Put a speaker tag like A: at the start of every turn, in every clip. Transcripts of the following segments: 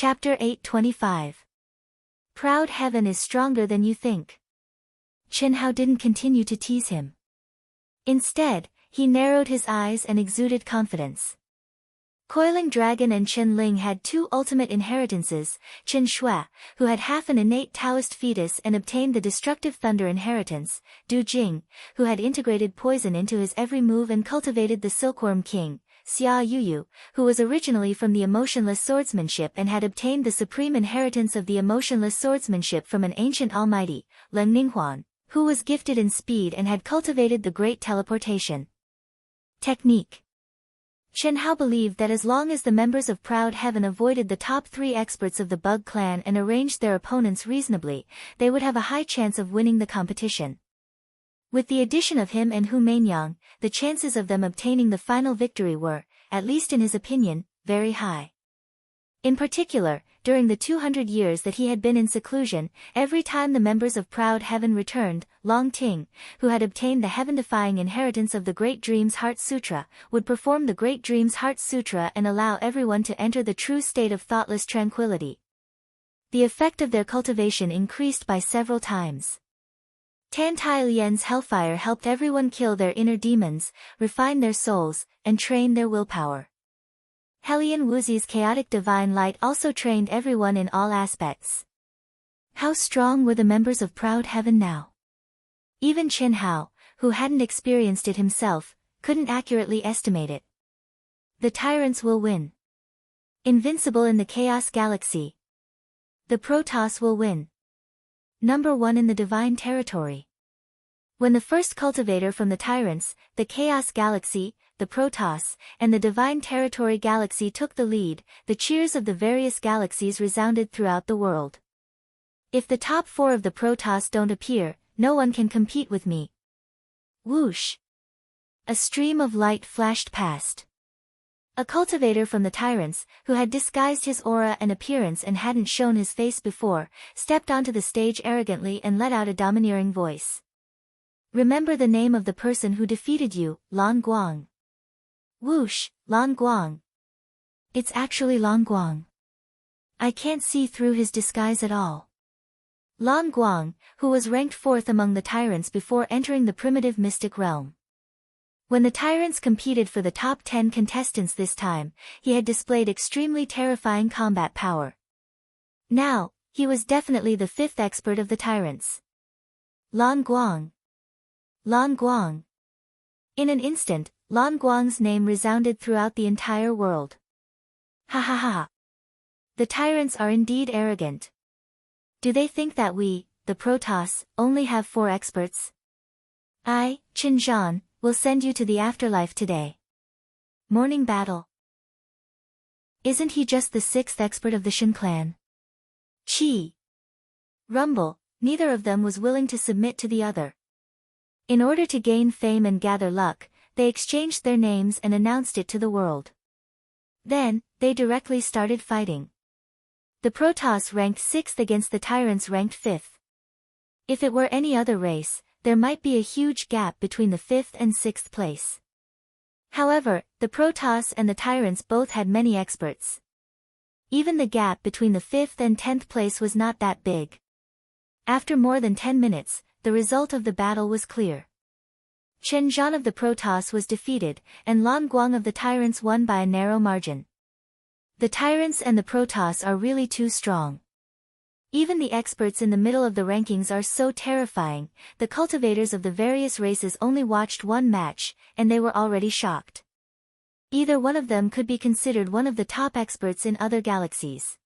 A: Chapter 825. Proud heaven is stronger than you think. Chen Hao didn't continue to tease him. Instead, he narrowed his eyes and exuded confidence. Coiling Dragon and Chen Ling had two ultimate inheritances, Chen Shui, who had half an innate Taoist fetus and obtained the destructive thunder inheritance, Du Jing, who had integrated poison into his every move and cultivated the Silkworm King, Xia Yuyu, who was originally from the emotionless swordsmanship and had obtained the supreme inheritance of the emotionless swordsmanship from an ancient almighty, Leng Ninghuan, who was gifted in speed and had cultivated the great teleportation technique. Chen Hao believed that as long as the members of Proud Heaven avoided the top 3 experts of the Bug Clan and arranged their opponents reasonably, they would have a high chance of winning the competition. With the addition of him and Hu Mainyang, the chances of them obtaining the final victory were, at least in his opinion, very high. In particular, during the 200 years that he had been in seclusion, every time the members of Proud Heaven returned, Long Ting, who had obtained the heaven-defying inheritance of the Great Dream's Heart Sutra, would perform the Great Dream's Heart Sutra and allow everyone to enter the true state of thoughtless tranquility. The effect of their cultivation increased by several times. Tan Tai Lian's hellfire helped everyone kill their inner demons, refine their souls, and train their willpower. Helian Wuzi's chaotic divine light also trained everyone in all aspects. How strong were the members of Proud Heaven now? Even Chen Hao, who hadn't experienced it himself, couldn't accurately estimate it. The tyrants will win. Invincible in the Chaos Galaxy. The Protoss will win. Number 1 in the Divine Territory. When the first cultivator from the Tyrants, the Chaos Galaxy, the Protoss, and the Divine Territory Galaxy took the lead, the cheers of the various galaxies resounded throughout the world. If the top 4 of the Protoss don't appear, no one can compete with me. Whoosh! A stream of light flashed past. A cultivator from the Tyrants, who had disguised his aura and appearance and hadn't shown his face before, stepped onto the stage arrogantly and let out a domineering voice. Remember the name of the person who defeated you, Lan Guang. Whoosh, Lan Guang. It's actually Lan Guang. I can't see through his disguise at all. Lan Guang, who was ranked 4th among the Tyrants before entering the primitive mystic realm. When the Tyrants competed for the top 10 contestants this time, he had displayed extremely terrifying combat power. Now, he was definitely the 5th expert of the Tyrants. Lan Guang. Lan Guang. In an instant, Lan Guang's name resounded throughout the entire world. Ha ha ha. The Tyrants are indeed arrogant. Do they think that we, the Protoss, only have 4 experts? I, Qin Zhan, will send you to the afterlife today. Morning battle. Isn't he just the 6th expert of the Shin clan? Chi. Rumble, neither of them was willing to submit to the other. In order to gain fame and gather luck, they exchanged their names and announced it to the world. Then, they directly started fighting. The Protoss ranked 6th against the Tyrants ranked 5th. If it were any other race, there might be a huge gap between the 5th and 6th place. However, the Protoss and the Tyrants both had many experts. Even the gap between the 5th and 10th place was not that big. After more than 10 minutes, the result of the battle was clear. Chen Zhan of the Protoss was defeated, and Lan Guang of the Tyrants won by a narrow margin. The Tyrants and the Protoss are really too strong. Even the experts in the middle of the rankings are so terrifying. The cultivators of the various races only watched one match, and they were already shocked. Either one of them could be considered one of the top experts in other galaxies.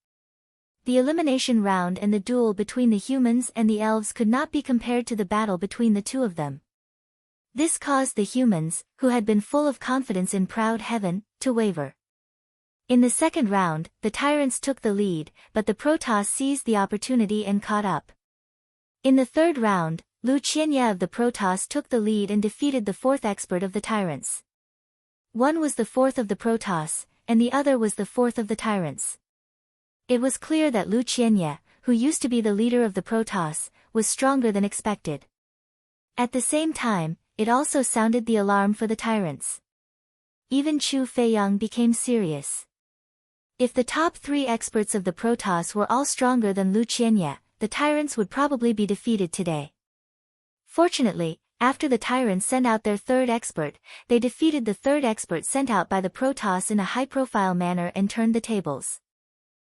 A: The elimination round and the duel between the humans and the elves could not be compared to the battle between the two of them. This caused the humans, who had been full of confidence in Proud Heaven, to waver. In the second round, the Tyrants took the lead, but the Protoss seized the opportunity and caught up. In the third round, Lu Qianye of the Protoss took the lead and defeated the 4th expert of the Tyrants. One was the 4th of the Protoss, and the other was the 4th of the Tyrants. It was clear that Lu Qianye, who used to be the leader of the Protoss, was stronger than expected. At the same time, it also sounded the alarm for the Tyrants. Even Chu Feiyang became serious. If the top 3 experts of the Protoss were all stronger than Lu Qianye, the tyrants would probably be defeated today. Fortunately, after the tyrants sent out their 3rd expert, they defeated the 3rd expert sent out by the Protoss in a high-profile manner and turned the tables.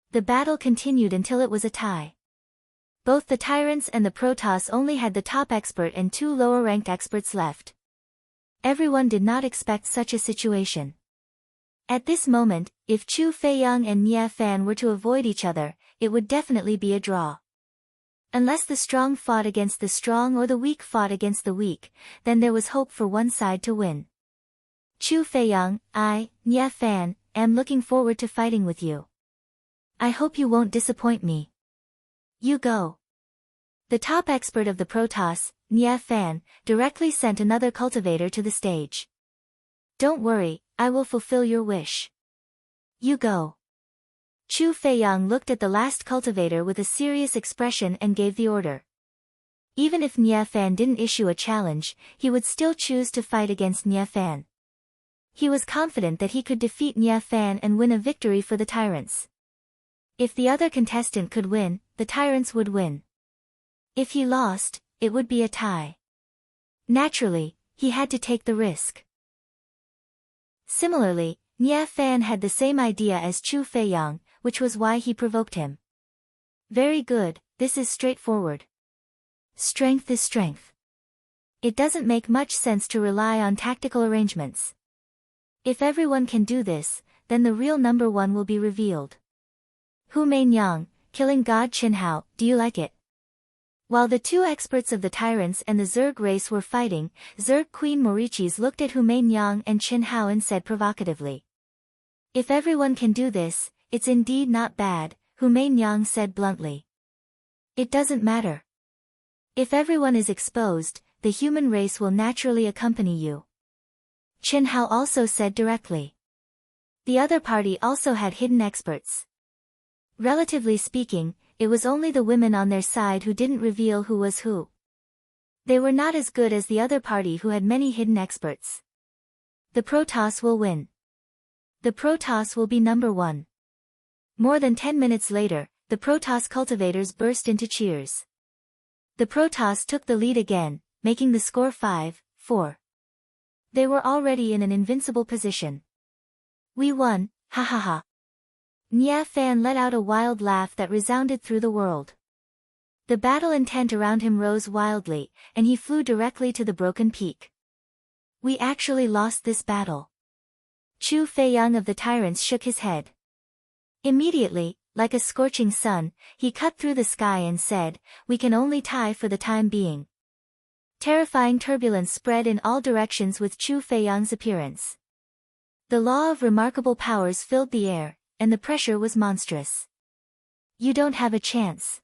A: The battle continued until it was a tie. Both the tyrants and the Protoss only had the top expert and 2 lower-ranked experts left. Everyone did not expect such a situation. At this moment, if Chu Feiyang and Nie Fan were to avoid each other, it would definitely be a draw. Unless the strong fought against the strong or the weak fought against the weak, then there was hope for one side to win. Chu Feiyang, Nie Fan, am looking forward to fighting with you. I hope you won't disappoint me. You go. The top expert of the Protoss, Nie Fan, directly sent another cultivator to the stage. Don't worry, I will fulfill your wish. You go. Chu Feiyang looked at the last cultivator with a serious expression and gave the order. Even if Nie Fan didn't issue a challenge, he would still choose to fight against Nie Fan. He was confident that he could defeat Nie Fan and win a victory for the tyrants. If the other contestant could win, the tyrants would win. If he lost, it would be a tie. Naturally, he had to take the risk. Similarly, Nie Fan had the same idea as Chu Feiyang, which was why he provoked him. Very good, this is straightforward. Strength is strength. It doesn't make much sense to rely on tactical arrangements. If everyone can do this, then the real number 1 will be revealed. Hu Meinyang, killing God Qin Hao, do you like it? While the 2 experts of the tyrants and the Zerg race were fighting, Zerg Queen Morichis looked at Hu Meinyang and Qin Hao and said provocatively. If everyone can do this, it's indeed not bad, Hu Meinyang said bluntly. It doesn't matter. If everyone is exposed, the human race will naturally accompany you. Qin Hao also said directly. The other party also had hidden experts. Relatively speaking, it was only the women on their side who didn't reveal who was who. They were not as good as the other party who had many hidden experts. The Protoss will win. The Protoss will be number 1. More than 10 minutes later, the Protoss cultivators burst into cheers. The Protoss took the lead again, making the score 5-4. They were already in an invincible position. We won, ha ha ha. Nie Fan let out a wild laugh that resounded through the world. The battle intent around him rose wildly, and he flew directly to the broken peak. We actually lost this battle. Chu Feiyang of the tyrants shook his head. Immediately, like a scorching sun, he cut through the sky and said, we can only tie for the time being. Terrifying turbulence spread in all directions with Chu Feiyang's appearance. The law of remarkable powers filled the air, and the pressure was monstrous. You don't have a chance.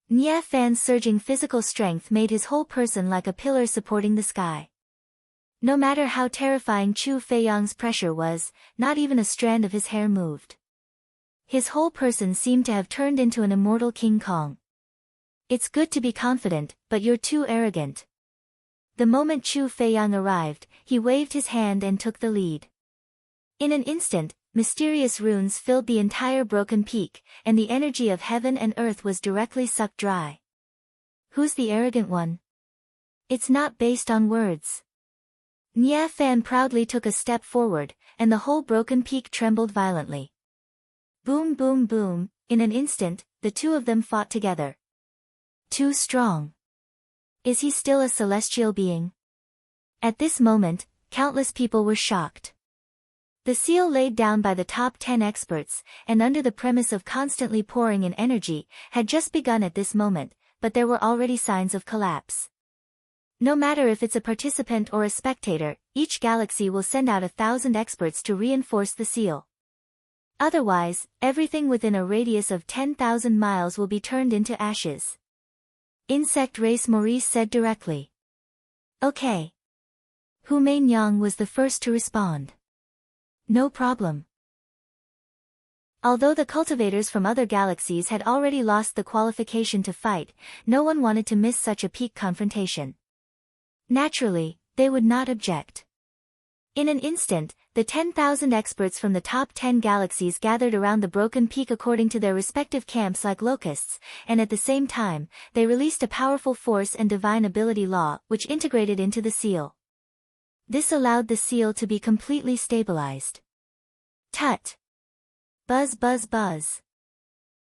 A: Nie Fan's surging physical strength made his whole person like a pillar supporting the sky. No matter how terrifying Chu Feiyang's pressure was, not even a strand of his hair moved. His whole person seemed to have turned into an immortal King Kong. It's good to be confident, but you're too arrogant. The moment Chu Feiyang arrived, he waved his hand and took the lead. In an instant, mysterious runes filled the entire broken peak, and the energy of heaven and earth was directly sucked dry. Who's the arrogant one? It's not based on words. Nie Fan proudly took a step forward, and the whole broken peak trembled violently. Boom boom boom, in an instant, the 2 of them fought together. Too strong. Is he still a celestial being? At this moment, countless people were shocked. The seal laid down by the top 10 experts, and under the premise of constantly pouring in energy, had just begun at this moment, but there were already signs of collapse. No matter if it's a participant or a spectator, each galaxy will send out 1,000 experts to reinforce the seal. Otherwise, everything within a radius of 10,000 miles will be turned into ashes. Insect Race Maurice said directly. Okay. Hu Meinyang was the first to respond. No problem. Although the cultivators from other galaxies had already lost the qualification to fight, no one wanted to miss such a peak confrontation. Naturally, they would not object. In an instant, the 10,000 experts from the top 10 galaxies gathered around the broken peak according to their respective camps like locusts, and at the same time, they released a powerful force and divine ability law which integrated into the seal. This allowed the seal to be completely stabilized. Tut! Buzz buzz buzz.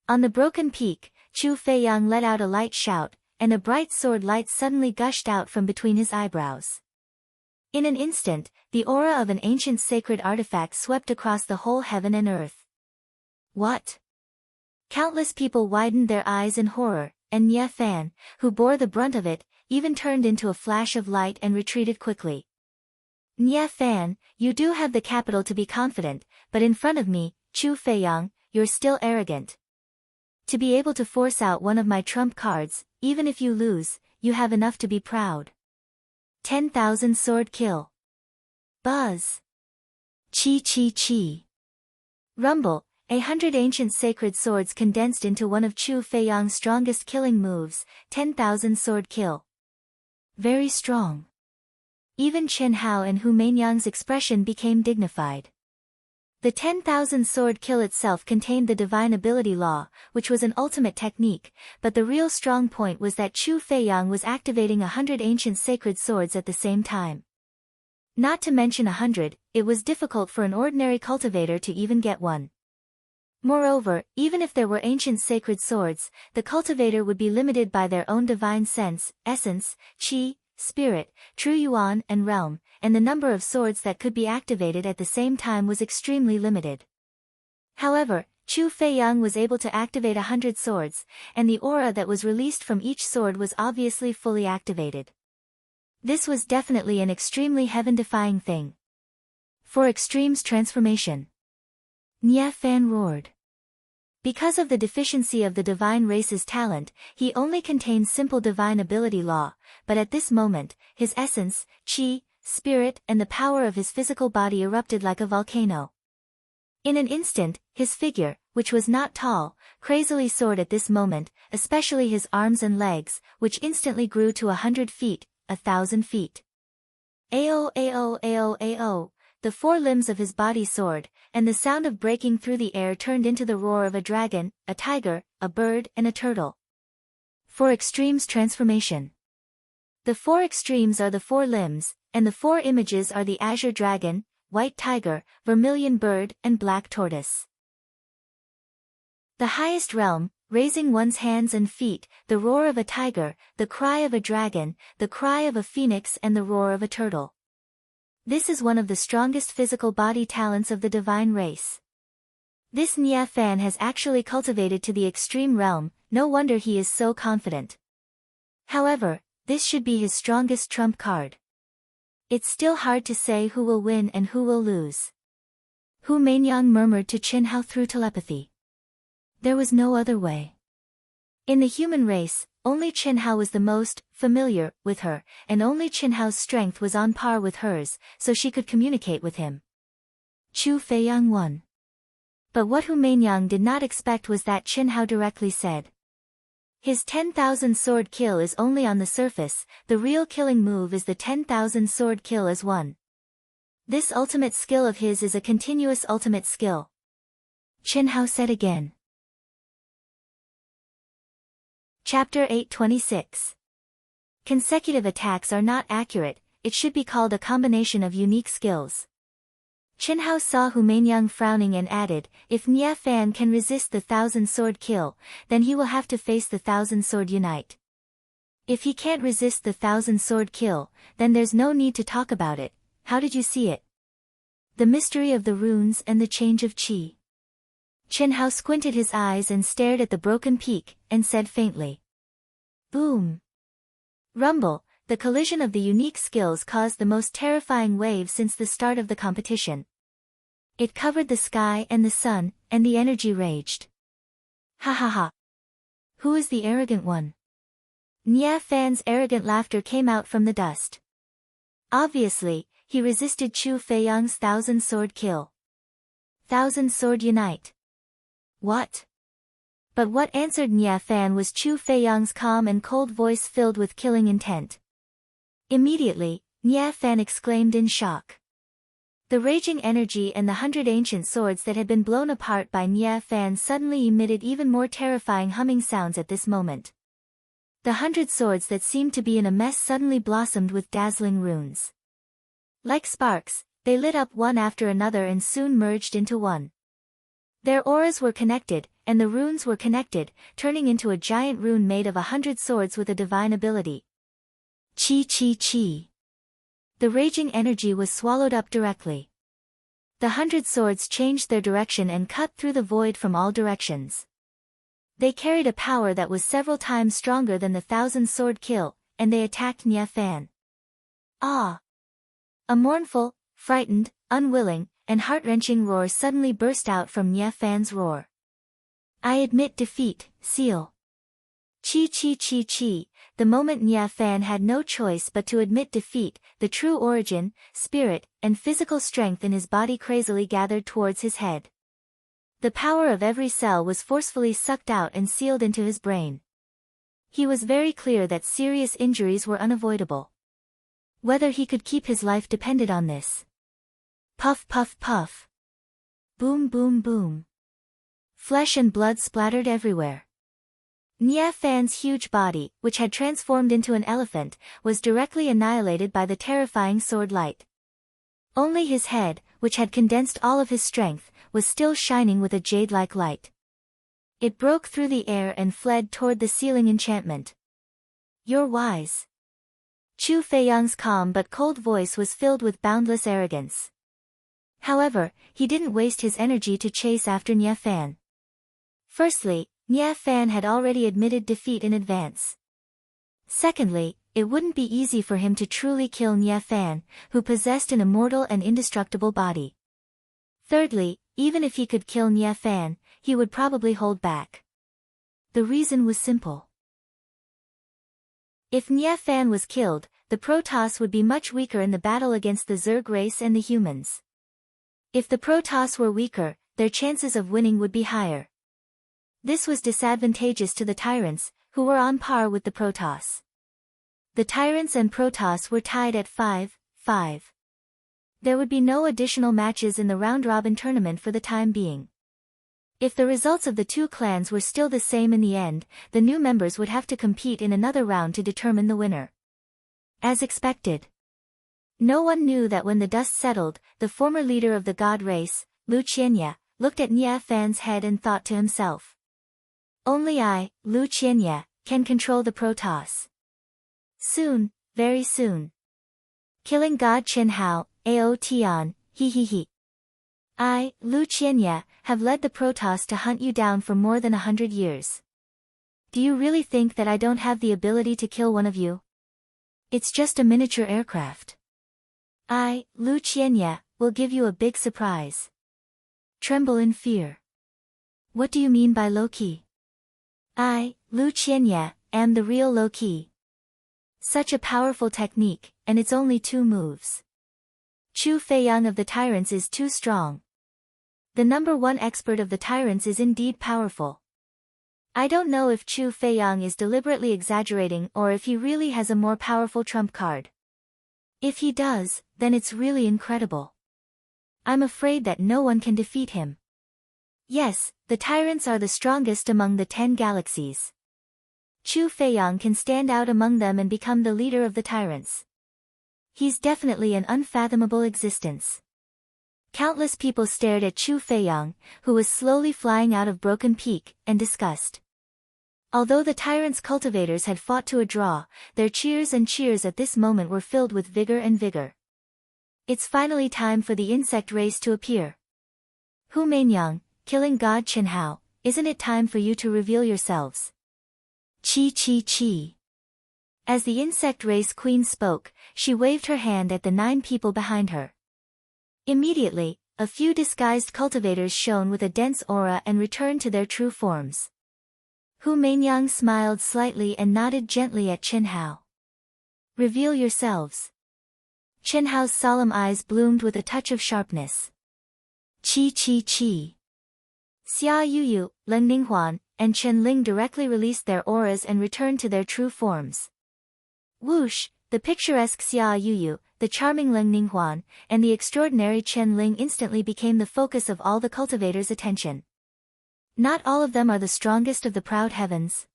A: On the broken peak, Chu Feiyang let out a light shout, and a bright sword light suddenly gushed out from between his eyebrows. In an instant, the aura of an ancient sacred artifact swept across the whole heaven and earth. What? Countless people widened their eyes in horror, and Nye Fan, who bore the brunt of it, even turned into a flash of light and retreated quickly. Nye Fan, you do have the capital to be confident, but in front of me, Chu Feiyang, you're still arrogant. To be able to force out one of my trump cards, even if you lose, you have enough to be proud. 10,000 sword kill. Buzz. Chi chi chi. Rumble, 100 ancient sacred swords condensed into one of Chu Feiyang's strongest killing moves, 10,000 sword kill. Very strong. Even Chen Hao and Hu Meinyang's expression became dignified. The 10,000 sword kill itself contained the divine ability law, which was an ultimate technique, but the real strong point was that Chu Feiyang was activating 100 ancient sacred swords at the same time. Not to mention 100, it was difficult for an ordinary cultivator to even get one. Moreover, even if there were ancient sacred swords, the cultivator would be limited by their own divine sense, essence, qi, spirit, true yuan and realm, and the number of swords that could be activated at the same time was extremely limited. However, Chu Feiyang was able to activate 100 swords, and the aura that was released from each sword was obviously fully activated. This was definitely an extremely heaven-defying thing. For Extreme's transformation. Nye Fan roared. Because of the deficiency of the divine race's talent, he only contained simple divine ability law, but at this moment, his essence, qi, spirit and the power of his physical body erupted like a volcano. In an instant, his figure, which was not tall, crazily soared at this moment, especially his arms and legs, which instantly grew to 100 feet, 1,000 feet. Ao ao ao ao. The four limbs of his body soared, and the sound of breaking through the air turned into the roar of a dragon, a tiger, a bird and a turtle. For Extreme's transformation. The four extremes are the four limbs, and the four images are the azure dragon, white tiger, vermilion bird and black tortoise. The highest realm, raising one's hands and feet, the roar of a tiger, the cry of a dragon, the cry of a phoenix and the roar of a turtle. This is one of the strongest physical body talents of the divine race. This Nye Fan has actually cultivated to the extreme realm, no wonder he is so confident. However, this should be his strongest trump card. It's still hard to say who will win and who will lose. Hu Meinyang murmured to Chen Hao through telepathy. There was no other way. In the human race, only Chen Hao was the most familiar with her, and only Chen Hao's strength was on par with hers, so she could communicate with him. Chu Feiyang won. But what Hu Meinyang did not expect was that Chen Hao directly said. His 10,000 sword kill is only on the surface, the real killing move is the 10,000 sword kill as one. This ultimate skill of his is a continuous ultimate skill. Chen Hao said again. Chapter 826. Consecutive attacks are not accurate, it should be called a combination of unique skills. Chen Hao saw Hu Meinyang frowning and added, if Nye Fan can resist the 1,000 sword kill, then he will have to face the 1,000 sword unite. If he can't resist the 1,000 sword kill, then there's no need to talk about it. How did you see it? The mystery of the runes and the change of qi. Chen Hao squinted his eyes and stared at the broken peak, and said faintly. Boom! Rumble, the collision of the unique skills caused the most terrifying wave since the start of the competition. It covered the sky and the sun, and the energy raged. Ha ha ha! Who is the arrogant one? Nye Fan's arrogant laughter came out from the dust. Obviously, he resisted Chu Feiyang's 1,000 sword kill. 1,000 sword unite. What? But what answered Nye Fan was Chu Feiyang's calm and cold voice filled with killing intent. Immediately, Nye Fan exclaimed in shock. The raging energy and the 100 ancient swords that had been blown apart by Nya Fan suddenly emitted even more terrifying humming sounds at this moment. The 100 swords that seemed to be in a mess suddenly blossomed with dazzling runes. Like sparks, they lit up one after another and soon merged into one. Their auras were connected, and the runes were connected, turning into a giant rune made of 100 swords with a divine ability. Chi chi chi. The raging energy was swallowed up directly. The 100 swords changed their direction and cut through the void from all directions. They carried a power that was several times stronger than the 1,000-sword kill, and they attacked Nya Fan. Ah! A mournful, frightened, unwilling, and heart-wrenching roar suddenly burst out from Nya Fan's roar. I admit defeat, seal. Chi chi chi chi. The moment Nya Fan had no choice but to admit defeat, the true origin, spirit, and physical strength in his body crazily gathered towards his head. The power of every cell was forcefully sucked out and sealed into his brain. He was very clear that serious injuries were unavoidable. Whether he could keep his life depended on this. Puff puff puff. Boom boom boom. Flesh and blood splattered everywhere. Nya Fan's huge body, which had transformed into an elephant, was directly annihilated by the terrifying sword light. Only his head, which had condensed all of his strength, was still shining with a jade-like light. It broke through the air and fled toward the ceiling enchantment. You're wise. Chu Feiyang's calm but cold voice was filled with boundless arrogance. However, he didn't waste his energy to chase after Nya Fan. Firstly, Nya Fan had already admitted defeat in advance. Secondly, it wouldn't be easy for him to truly kill Nya Fan, who possessed an immortal and indestructible body. Thirdly, even if he could kill Nya Fan, he would probably hold back. The reason was simple. If Nya Fan was killed, the Protoss would be much weaker in the battle against the Zerg race and the humans. If the Protoss were weaker, their chances of winning would be higher. This was disadvantageous to the Tyrants, who were on par with the Protoss. The Tyrants and Protoss were tied at 5-5. There would be no additional matches in the round-robin tournament for the time being. If the results of the two clans were still the same in the end, the new members would have to compete in another round to determine the winner. As expected. No one knew that when the dust settled, the former leader of the god race, Lu Qianya, looked at Nya Fan's head and thought to himself. Only I, Lu Qianya, can control the Protoss. Soon, very soon. Killing God Qin Hao, Ao Tian, he. I, Lu Qianya, have led the Protoss to hunt you down for more than 100 years. Do you really think that I don't have the ability to kill one of you? It's just a miniature aircraft. I, Lu Qianya, will give you a big surprise. Tremble in fear. What do you mean by low-key? I, Lu Qianya, am the real low-key. Such a powerful technique, and it's only 2 moves. Chu Feiyang of the Tyrants is too strong. The number 1 expert of the Tyrants is indeed powerful. I don't know if Chu Feiyang is deliberately exaggerating or if he really has a more powerful trump card. If he does, then it's really incredible. I'm afraid that no one can defeat him. Yes, the Tyrants are the strongest among the 10 galaxies. Chu Feiyang can stand out among them and become the leader of the Tyrants. He's definitely an unfathomable existence. Countless people stared at Chu Feiyang, who was slowly flying out of Broken Peak, and disgust. Although the Tyrants' cultivators had fought to a draw, their cheers at this moment were filled with vigor and vigor. It's finally time for the insect race to appear. Hu Mainyang, killing God Qin Hao, isn't it time for you to reveal yourselves? Chi chi chi. As the insect race queen spoke, she waved her hand at the 9 people behind her. Immediately, a few disguised cultivators shone with a dense aura and returned to their true forms. Hu Mainyang smiled slightly and nodded gently at Qin Hao. Reveal yourselves. Qin Hao's solemn eyes bloomed with a touch of sharpness. Chi chi chi. Xia Yuyu, Leng Ninghuan, and Chen Ling directly released their auras and returned to their true forms. Whoosh, the picturesque Xia Yuyu, the charming Leng Ninghuan, and the extraordinary Chen Ling instantly became the focus of all the cultivators' attention. Not all of them are the strongest of the proud heavens.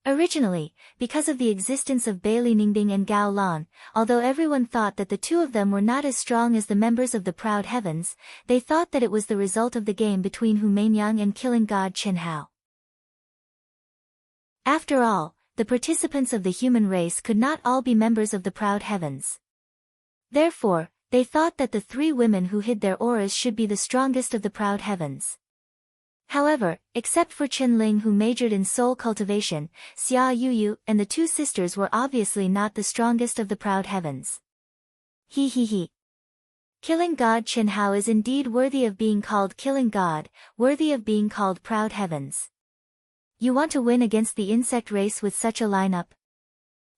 A: Originally, because of the existence of Bai Li Ningbing and Gao Lan, although everyone thought that the two of them were not as strong as the members of the proud heavens, they thought that it was the result of the game between Hu Mainyang and killing god Chen Hao. After all, the participants of the human race could not all be members of the proud heavens. Therefore, they thought that the three women who hid their auras should be the strongest of the proud heavens. However, except for Chen Ling, who majored in soul cultivation, Xia Yuyu and the two sisters were obviously not the strongest of the proud heavens. He. Killing god Chen Hao is indeed worthy of being called killing god, worthy of being called proud heavens. You want to win against the insect race with such a lineup?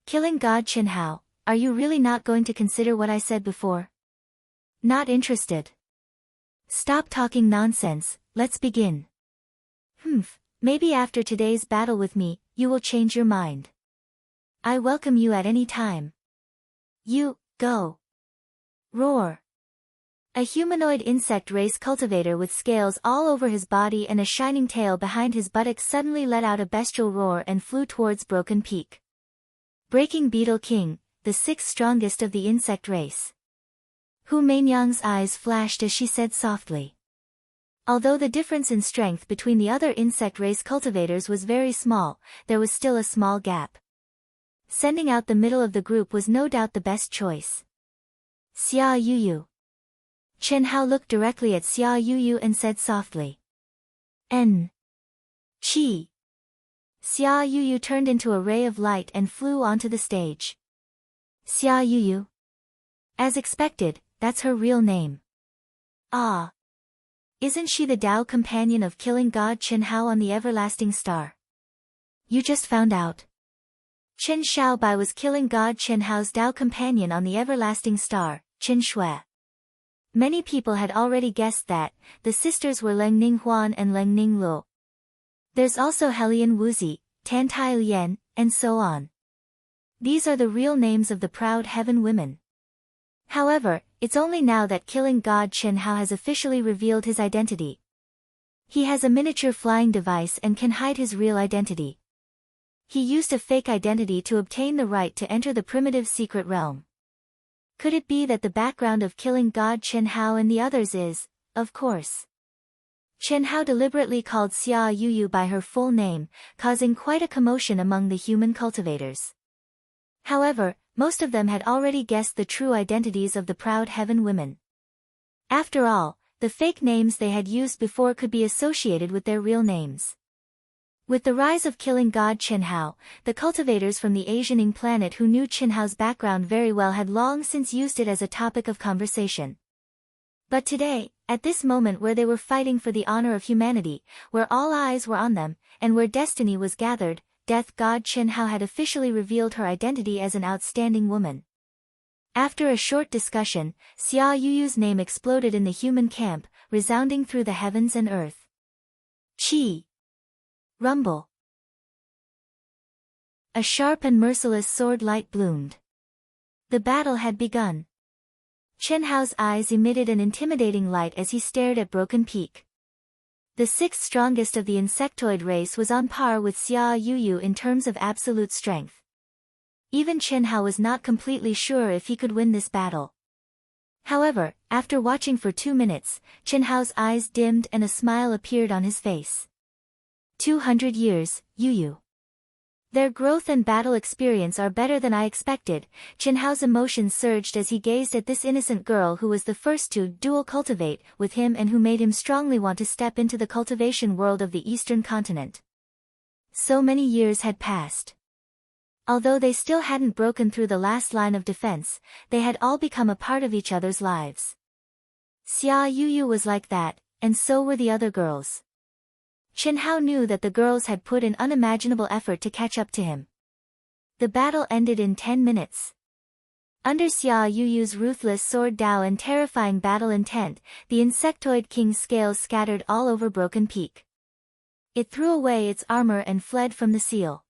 A: Killing god Chen Hao, are you really not going to consider what I said before? Not interested. Stop talking nonsense, let's begin. Maybe after today's battle with me, you will change your mind. I welcome you at any time. You, go. Roar. A humanoid insect race cultivator with scales all over his body and a shining tail behind his buttocks suddenly let out a bestial roar and flew towards Broken Peak. Breaking Beetle King, the sixth strongest of the insect race. Hu Mainyang's eyes flashed as she said softly. Although the difference in strength between the other insect race cultivators was very small, there was still a small gap. Sending out the middle of the group was no doubt the best choice. Xia Yuyu. Chen Hao looked directly at Xia Yuyu and said softly. N. Chi. Xia Yuyu turned into a ray of light and flew onto the stage. Xia Yuyu. As expected, that's her real name. Ah. Isn't she the Tao companion of killing god Chen Hao on the everlasting star? You just found out. Chen Xiaobai was killing god Chen Hao's Tao companion on the everlasting star, Chen Shui. Many people had already guessed that, the sisters were Leng Ninghuan and Leng Ningluo. There's also Helian Wuzi, Tan Tai Lian, and so on. These are the real names of the proud heaven women. However, it's only now that killing god Chen Hao has officially revealed his identity. He has a miniature flying device and can hide his real identity. He used a fake identity to obtain the right to enter the primitive secret realm. Could it be that the background of killing god Chen Hao and the others is, of course. Chen Hao deliberately called Xia Yuyu by her full name, causing quite a commotion among the human cultivators. However, most of them had already guessed the true identities of the proud heaven women. After all, the fake names they had used before could be associated with their real names. With the rise of killing god Chen Hao, the cultivators from the Asianing planet who knew Chen Hao's background very well had long since used it as a topic of conversation. But today, at this moment where they were fighting for the honor of humanity, where all eyes were on them, and where destiny was gathered, death god Chen Hao had officially revealed her identity as an outstanding woman. After a short discussion, Xia Yuyu's name exploded in the human camp, resounding through the heavens and earth. Chi. Rumble. A sharp and merciless sword light bloomed. The battle had begun. Chen Hao's eyes emitted an intimidating light as he stared at Broken Peak. The sixth strongest of the insectoid race was on par with Xia Yuyu in terms of absolute strength. Even Chen Hao was not completely sure if he could win this battle. However, after watching for 2 minutes, Chen Hao's eyes dimmed and a smile appeared on his face. 200 years, Yuyu. Their growth and battle experience are better than I expected. Chen Hao's emotions surged as he gazed at this innocent girl who was the first to dual cultivate with him and who made him strongly want to step into the cultivation world of the eastern continent. So many years had passed. Although they still hadn't broken through the last line of defense, they had all become a part of each other's lives. Xia Yuyu was like that, and so were the other girls. Chen Hao knew that the girls had put in unimaginable effort to catch up to him. The battle ended in 10 minutes. Under Xia Yuyu's ruthless sword Dao and terrifying battle intent, the insectoid king's scales scattered all over Broken Peak. It threw away its armor and fled from the seal.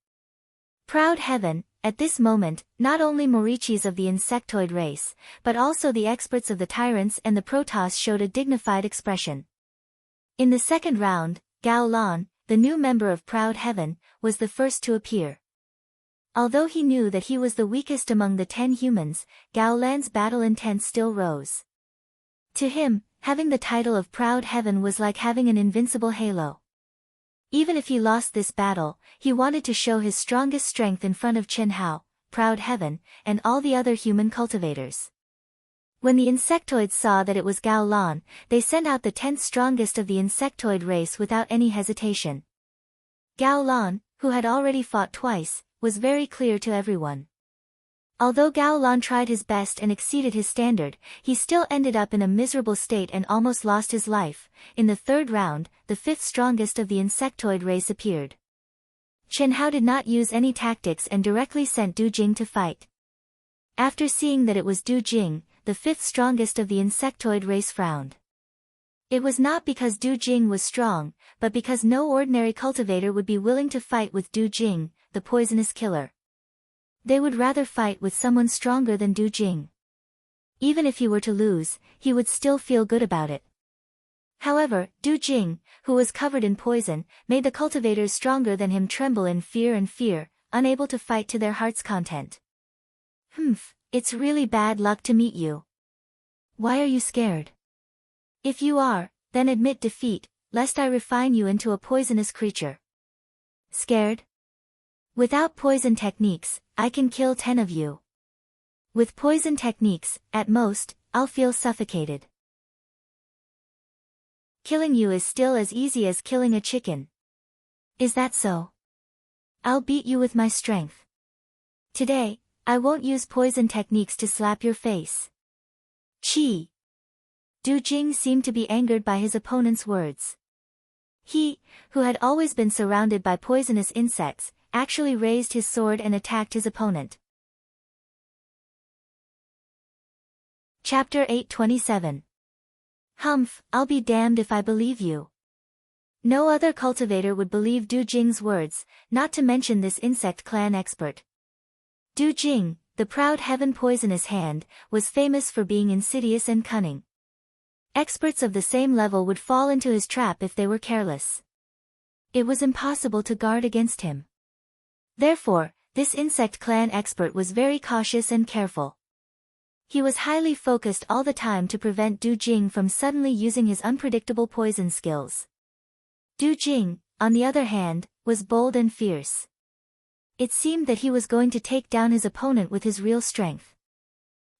A: Proud heaven, at this moment, not only Morichis of the insectoid race, but also the experts of the tyrants and the Protoss showed a dignified expression. In the second round, Gao Lan, the new member of Proud Heaven, was the first to appear. Although he knew that he was the weakest among the 10 humans, Gao Lan's battle intent still rose. To him, having the title of Proud Heaven was like having an invincible halo. Even if he lost this battle, he wanted to show his strongest strength in front of Chen Hao, Proud Heaven, and all the other human cultivators. When the insectoids saw that it was Gao Lan, they sent out the 10th strongest of the insectoid race without any hesitation. Gao Lan, who had already fought twice, was very clear to everyone. Although Gao Lan tried his best and exceeded his standard, he still ended up in a miserable state and almost lost his life. In the third round, the 5th strongest of the insectoid race appeared. Chen Hao did not use any tactics and directly sent Du Jing to fight. After seeing that it was Du Jing, the 5th strongest of the insectoid race frowned. It was not because Du Jing was strong, but because no ordinary cultivator would be willing to fight with Du Jing, the poisonous killer. They would rather fight with someone stronger than Du Jing. Even if he were to lose, he would still feel good about it. However, Du Jing, who was covered in poison, made the cultivators stronger than him tremble in fear, unable to fight to their heart's content. It's really bad luck to meet you. Why are you scared? If you are, then admit defeat, lest I refine you into a poisonous creature. Scared? Without poison techniques, I can kill 10 of you. With poison techniques, at most, I'll feel suffocated. Killing you is still as easy as killing a chicken. Is that so? I'll beat you with my strength. Today, I won't use poison techniques to slap your face. Chi. Du Jing seemed to be angered by his opponent's words. He, who had always been surrounded by poisonous insects, actually raised his sword and attacked his opponent. Chapter 827. I'll be damned if I believe you. No other cultivator would believe Du Jing's words, not to mention this insect clan expert. Du Jing, the Proud Heaven poisonous hand, was famous for being insidious and cunning. Experts of the same level would fall into his trap if they were careless. It was impossible to guard against him. Therefore, this insect clan expert was very cautious and careful. He was highly focused all the time to prevent Du Jing from suddenly using his unpredictable poison skills. Du Jing, on the other hand, was bold and fierce. It seemed that he was going to take down his opponent with his real strength.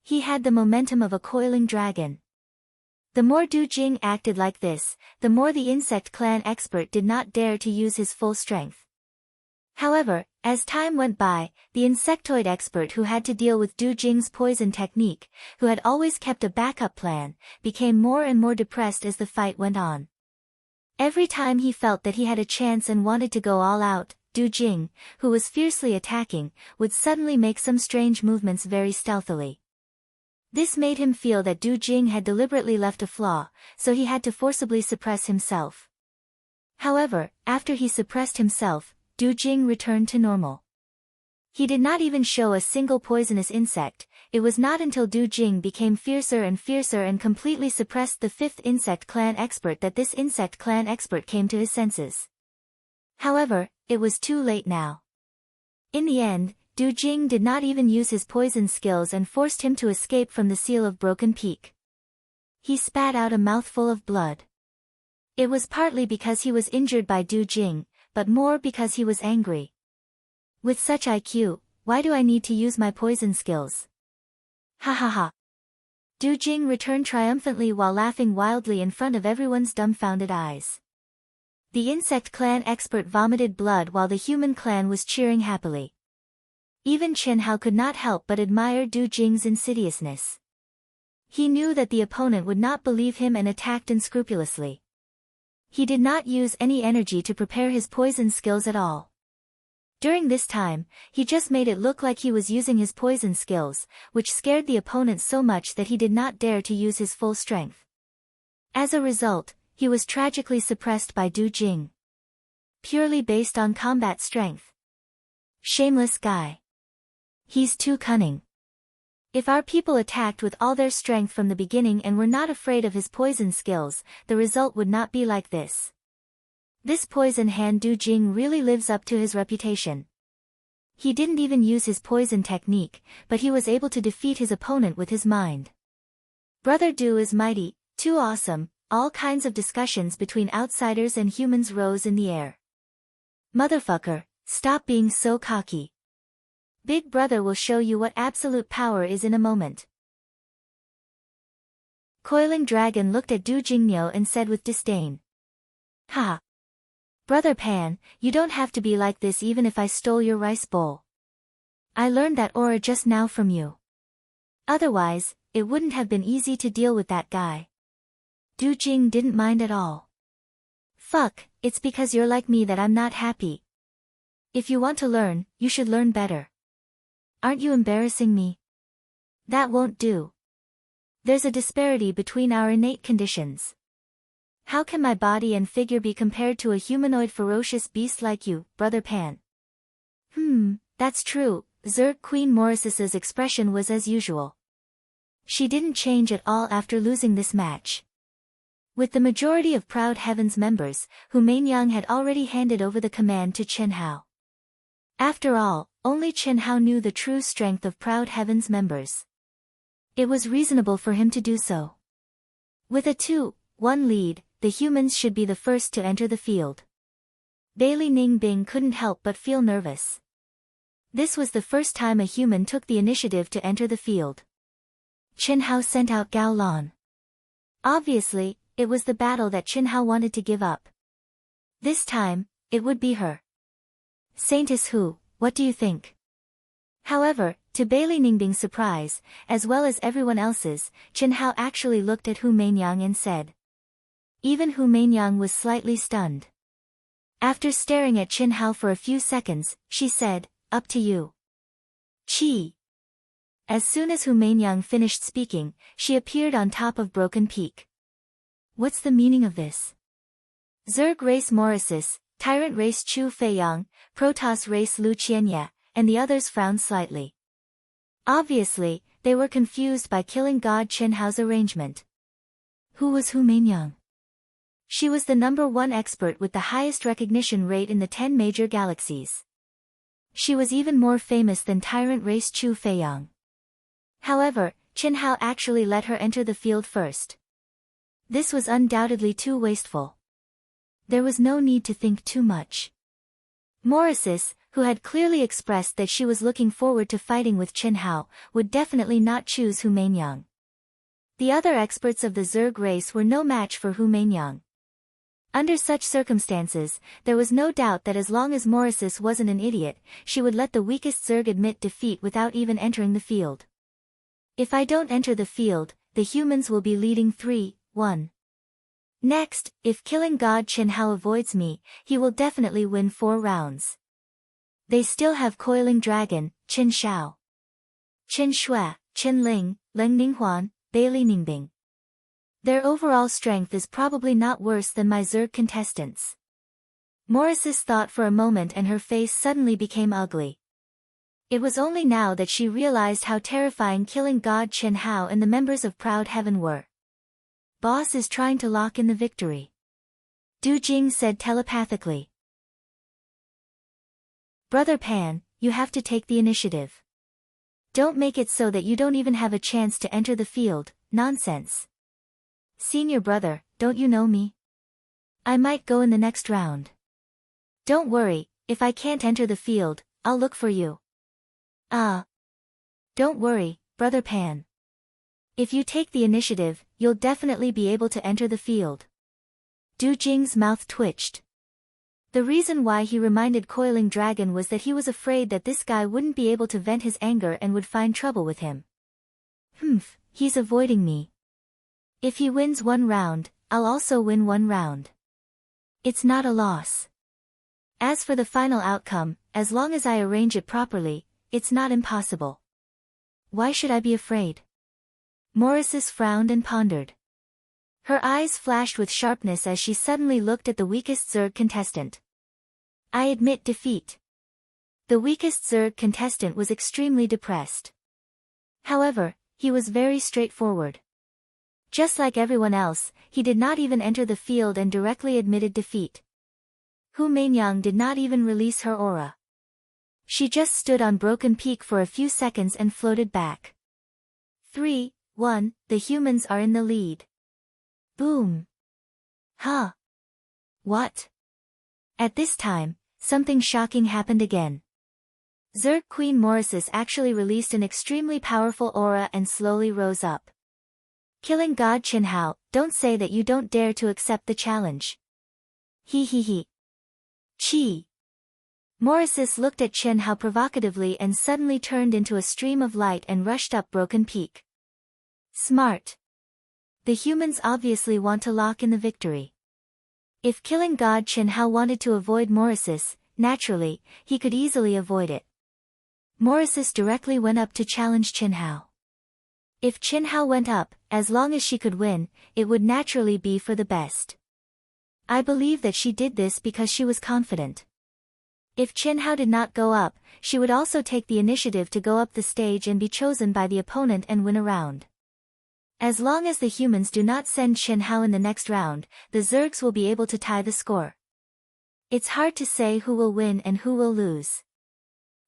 A: He had the momentum of a coiling dragon. The more Du Jing acted like this, the more the insect clan expert did not dare to use his full strength. However, as time went by, the insectoid expert who had to deal with Du Jing's poison technique, who had always kept a backup plan, became more and more depressed as the fight went on. Every time he felt that he had a chance and wanted to go all out, Du Jing, who was fiercely attacking, would suddenly make some strange movements very stealthily. This made him feel that Du Jing had deliberately left a flaw, so he had to forcibly suppress himself. However, after he suppressed himself, Du Jing returned to normal. He did not even show a single poisonous insect. It was not until Du Jing became fiercer and completely suppressed the 5th insect clan expert that this insect clan expert came to his senses. However, it was too late now. In the end, Du Jing did not even use his poison skills and forced him to escape from the Seal of Broken Peak. He spat out a mouthful of blood. It was partly because he was injured by Du Jing, but more because he was angry. With such IQ, why do I need to use my poison skills? Ha ha ha. Du Jing returned triumphantly while laughing wildly in front of everyone's dumbfounded eyes. The insect clan expert vomited blood while the human clan was cheering happily. Even Chen Hao could not help but admire Du Jing's insidiousness. He knew that the opponent would not believe him and attacked unscrupulously. He did not use any energy to prepare his poison skills at all. During this time, he just made it look like he was using his poison skills, which scared the opponent so much that he did not dare to use his full strength. As a result, he was tragically suppressed by Du Jing. Purely based on combat strength. Shameless guy. He's too cunning. If our people attacked with all their strength from the beginning and were not afraid of his poison skills, the result would not be like this. This poison hand Du Jing really lives up to his reputation. He didn't even use his poison technique, but he was able to defeat his opponent with his mind. Brother Du is mighty, too awesome. All kinds of discussions between outsiders and humans rose in the air. Motherfucker, stop being so cocky. Big Brother will show you what absolute power is in a moment. Coiling Dragon looked at Du Jingyo and said with disdain. Ha! Brother Pan, you don't have to be like this even if I stole your rice bowl. I learned that aura just now from you. Otherwise, it wouldn't have been easy to deal with that guy. Du Jing didn't mind at all. Fuck, it's because you're like me that I'm not happy. If you want to learn, you should learn better. Aren't you embarrassing me? That won't do. There's a disparity between our innate conditions. How can my body and figure be compared to a humanoid ferocious beast like you, Brother Pan? That's true. Zerg Queen Morris's expression was as usual. She didn't change at all after losing this match. With the majority of Proud Heaven's members, Hu Mainyang had already handed over the command to Chen Hao. After all, only Chen Hao knew the true strength of Proud Heaven's members. It was reasonable for him to do so. With a 2-1 lead, the humans should be the first to enter the field. Bailey Ningbing couldn't help but feel nervous. This was the first time a human took the initiative to enter the field. Chen Hao sent out Gao Lan. Obviously, it was the battle that Chen Hao wanted to give up. This time, it would be her. Saintess Hu, what do you think? However, to Bailey Ningbing's surprise, as well as everyone else's, Chen Hao actually looked at Hu Mainyang and said. Even Hu Mainyang was slightly stunned. After staring at Chen Hao for a few seconds, she said, "Up to you." Chi. As soon as Hu Mainyang finished speaking, she appeared on top of Broken Peak. What's the meaning of this? Zerg race Morrisis, Tyrant race Chu Feiyang, Protoss race Lu Qianye, and the others frowned slightly. Obviously, they were confused by Killing God Chen Hao's arrangement. Who was Hu Mainyang? She was the #1 expert with the highest recognition rate in the 10 major galaxies. She was even more famous than Tyrant race Chu Feiyang. However, Chen Hao actually let her enter the field first. This was undoubtedly too wasteful. There was no need to think too much. Morrisis, who had clearly expressed that she was looking forward to fighting with Chen Hao, would definitely not choose Hu Mainyang. The other experts of the Zerg race were no match for Hu Mainyang. Under such circumstances, there was no doubt that as long as Morrisis wasn't an idiot, she would let the weakest Zerg admit defeat without even entering the field. If I don't enter the field, the humans will be leading 3-1. Next, if Killing God Chen Hao avoids me, he will definitely win 4 rounds. They still have Coiling Dragon, Chen Xiao, Chen Shui, Chen Ling, Leng Ninghuan, Bailey Ningbing. Their overall strength is probably not worse than my Zerg contestants. Morrisis thought for a moment and her face suddenly became ugly. It was only now that she realized how terrifying Killing God Chen Hao and the members of Proud Heaven were. Boss is trying to lock in the victory. Du Jing said telepathically. Brother Pan, you have to take the initiative. Don't make it so that you don't even have a chance to enter the field. Nonsense. Senior brother, don't you know me? I might go in the next round. Don't worry, if I can't enter the field, I'll look for you. Don't worry, Brother Pan. If you take the initiative, you'll definitely be able to enter the field. Du Jing's mouth twitched. The reason why he reminded Coiling Dragon was that he was afraid that this guy wouldn't be able to vent his anger and would find trouble with him. He's avoiding me. If he wins 1 round, I'll also win 1 round. It's not a loss. As for the final outcome, as long as I arrange it properly, it's not impossible. Why should I be afraid? Morrisis frowned and pondered. Her eyes flashed with sharpness as she suddenly looked at the weakest Zerg contestant. I admit defeat. The weakest Zerg contestant was extremely depressed. However, he was very straightforward. Just like everyone else, he did not even enter the field and directly admitted defeat. Hu Meinyang did not even release her aura. She just stood on Broken Peak for a few seconds and floated back. 3-1, the humans are in the lead. Boom. Huh. What? At this time, something shocking happened again. Zerg Queen Morisis actually released an extremely powerful aura and slowly rose up. Killing God Qinhao, don't say that you don't dare to accept the challenge. He. Chi. Morisis looked at Qinhao provocatively and suddenly turned into a stream of light and rushed up Broken Peak. Smart. The humans obviously want to lock in the victory. If killing God Qinhao wanted to avoid Morisis, naturally, he could easily avoid it. Morisis directly went up to challenge Qinhao. If Qinhao went up, as long as she could win, it would naturally be for the best. I believe that she did this because she was confident. If Qinhao did not go up, she would also take the initiative to go up the stage and be chosen by the opponent and win a round. As long as the humans do not send Qinhao in the next round, the Zergs will be able to tie the score. It's hard to say who will win and who will lose.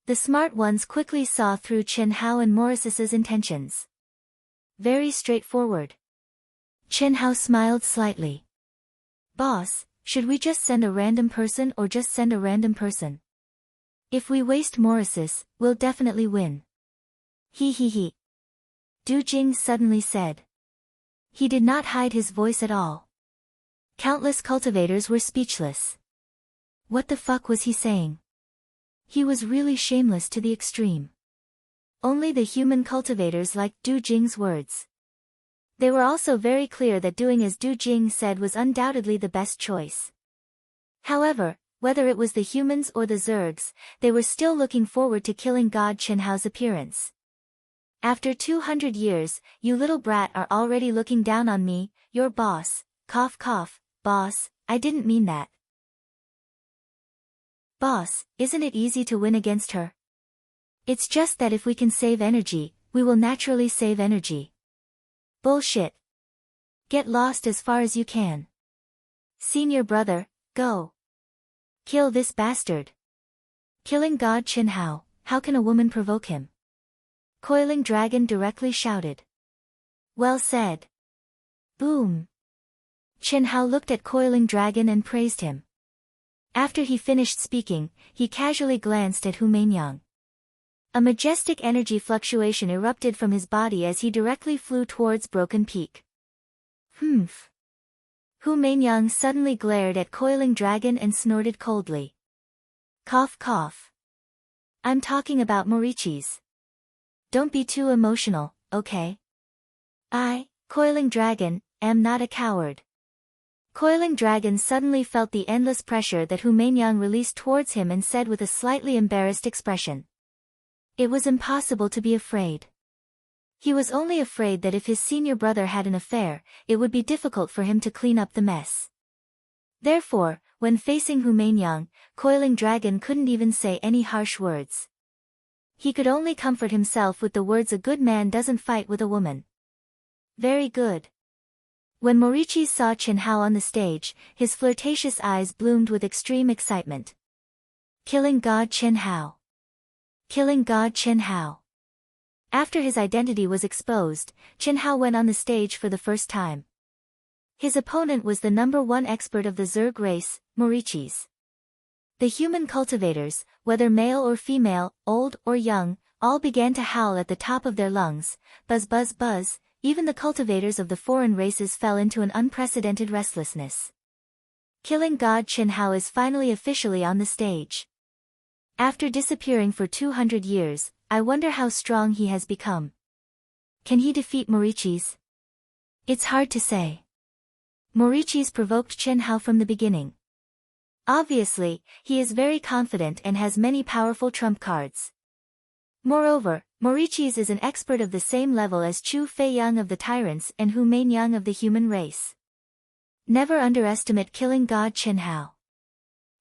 A: The smart ones quickly saw through Qinhao and Morisis's intentions. Very straightforward. Qinhao smiled slightly. Boss, should we just send a random person or just send a random person? If we waste Morisis, we'll definitely win. He. Du Jing suddenly said. He did not hide his voice at all. Countless cultivators were speechless. What the fuck was he saying? He was really shameless to the extreme. Only the human cultivators liked Du Jing's words. They were also very clear that doing as Du Jing said was undoubtedly the best choice. However, whether it was the humans or the Zergs, they were still looking forward to killing God Qinhao's appearance. After 200 years, you little brat are already looking down on me, your boss, cough cough, boss, I didn't mean that. Boss, isn't it easy to win against her? It's just that if we can save energy, we will naturally save energy. Bullshit. Get lost as far as you can. Senior brother, go. Kill this bastard. Killing God Qinhao, how can a woman provoke him? Coiling Dragon directly shouted. Well said. Boom. Qinhao looked at Coiling Dragon and praised him. After he finished speaking, he casually glanced at Hu Meinyang. A majestic energy fluctuation erupted from his body as he directly flew towards Broken Peak. Humph. Hu Meinyang suddenly glared at Coiling Dragon and snorted coldly. Cough cough. I'm talking about Morichis. Don't be too emotional, okay? I, Coiling Dragon, am not a coward. Coiling Dragon suddenly felt the endless pressure that Hu Meinyang released towards him and said with a slightly embarrassed expression. It was impossible to be afraid. He was only afraid that if his senior brother had an affair, it would be difficult for him to clean up the mess. Therefore, when facing Hu Meinyang, Coiling Dragon couldn't even say any harsh words. He could only comfort himself with the words a good man doesn't fight with a woman. Very good. When Morichi saw Qinhao on the stage, his flirtatious eyes bloomed with extreme excitement. Killing God Qinhao. Killing God Qinhao. After his identity was exposed, Qinhao went on the stage for the first time. His opponent was the #1 expert of the Zerg race, Morichis. The human cultivators, whether male or female, old or young, all began to howl at the top of their lungs, buzz buzz buzz, even the cultivators of the foreign races fell into an unprecedented restlessness. Killing God Qinhao is finally officially on the stage. After disappearing for 200 years, I wonder how strong he has become. Can he defeat Morichis? It's hard to say. Morichis provoked Qinhao from the beginning. Obviously, he is very confident and has many powerful trump cards. Moreover, Morichis is an expert of the same level as Chu Feiyang of the Tyrants and Hu Meinyang of the human race. Never underestimate killing God Qinhao.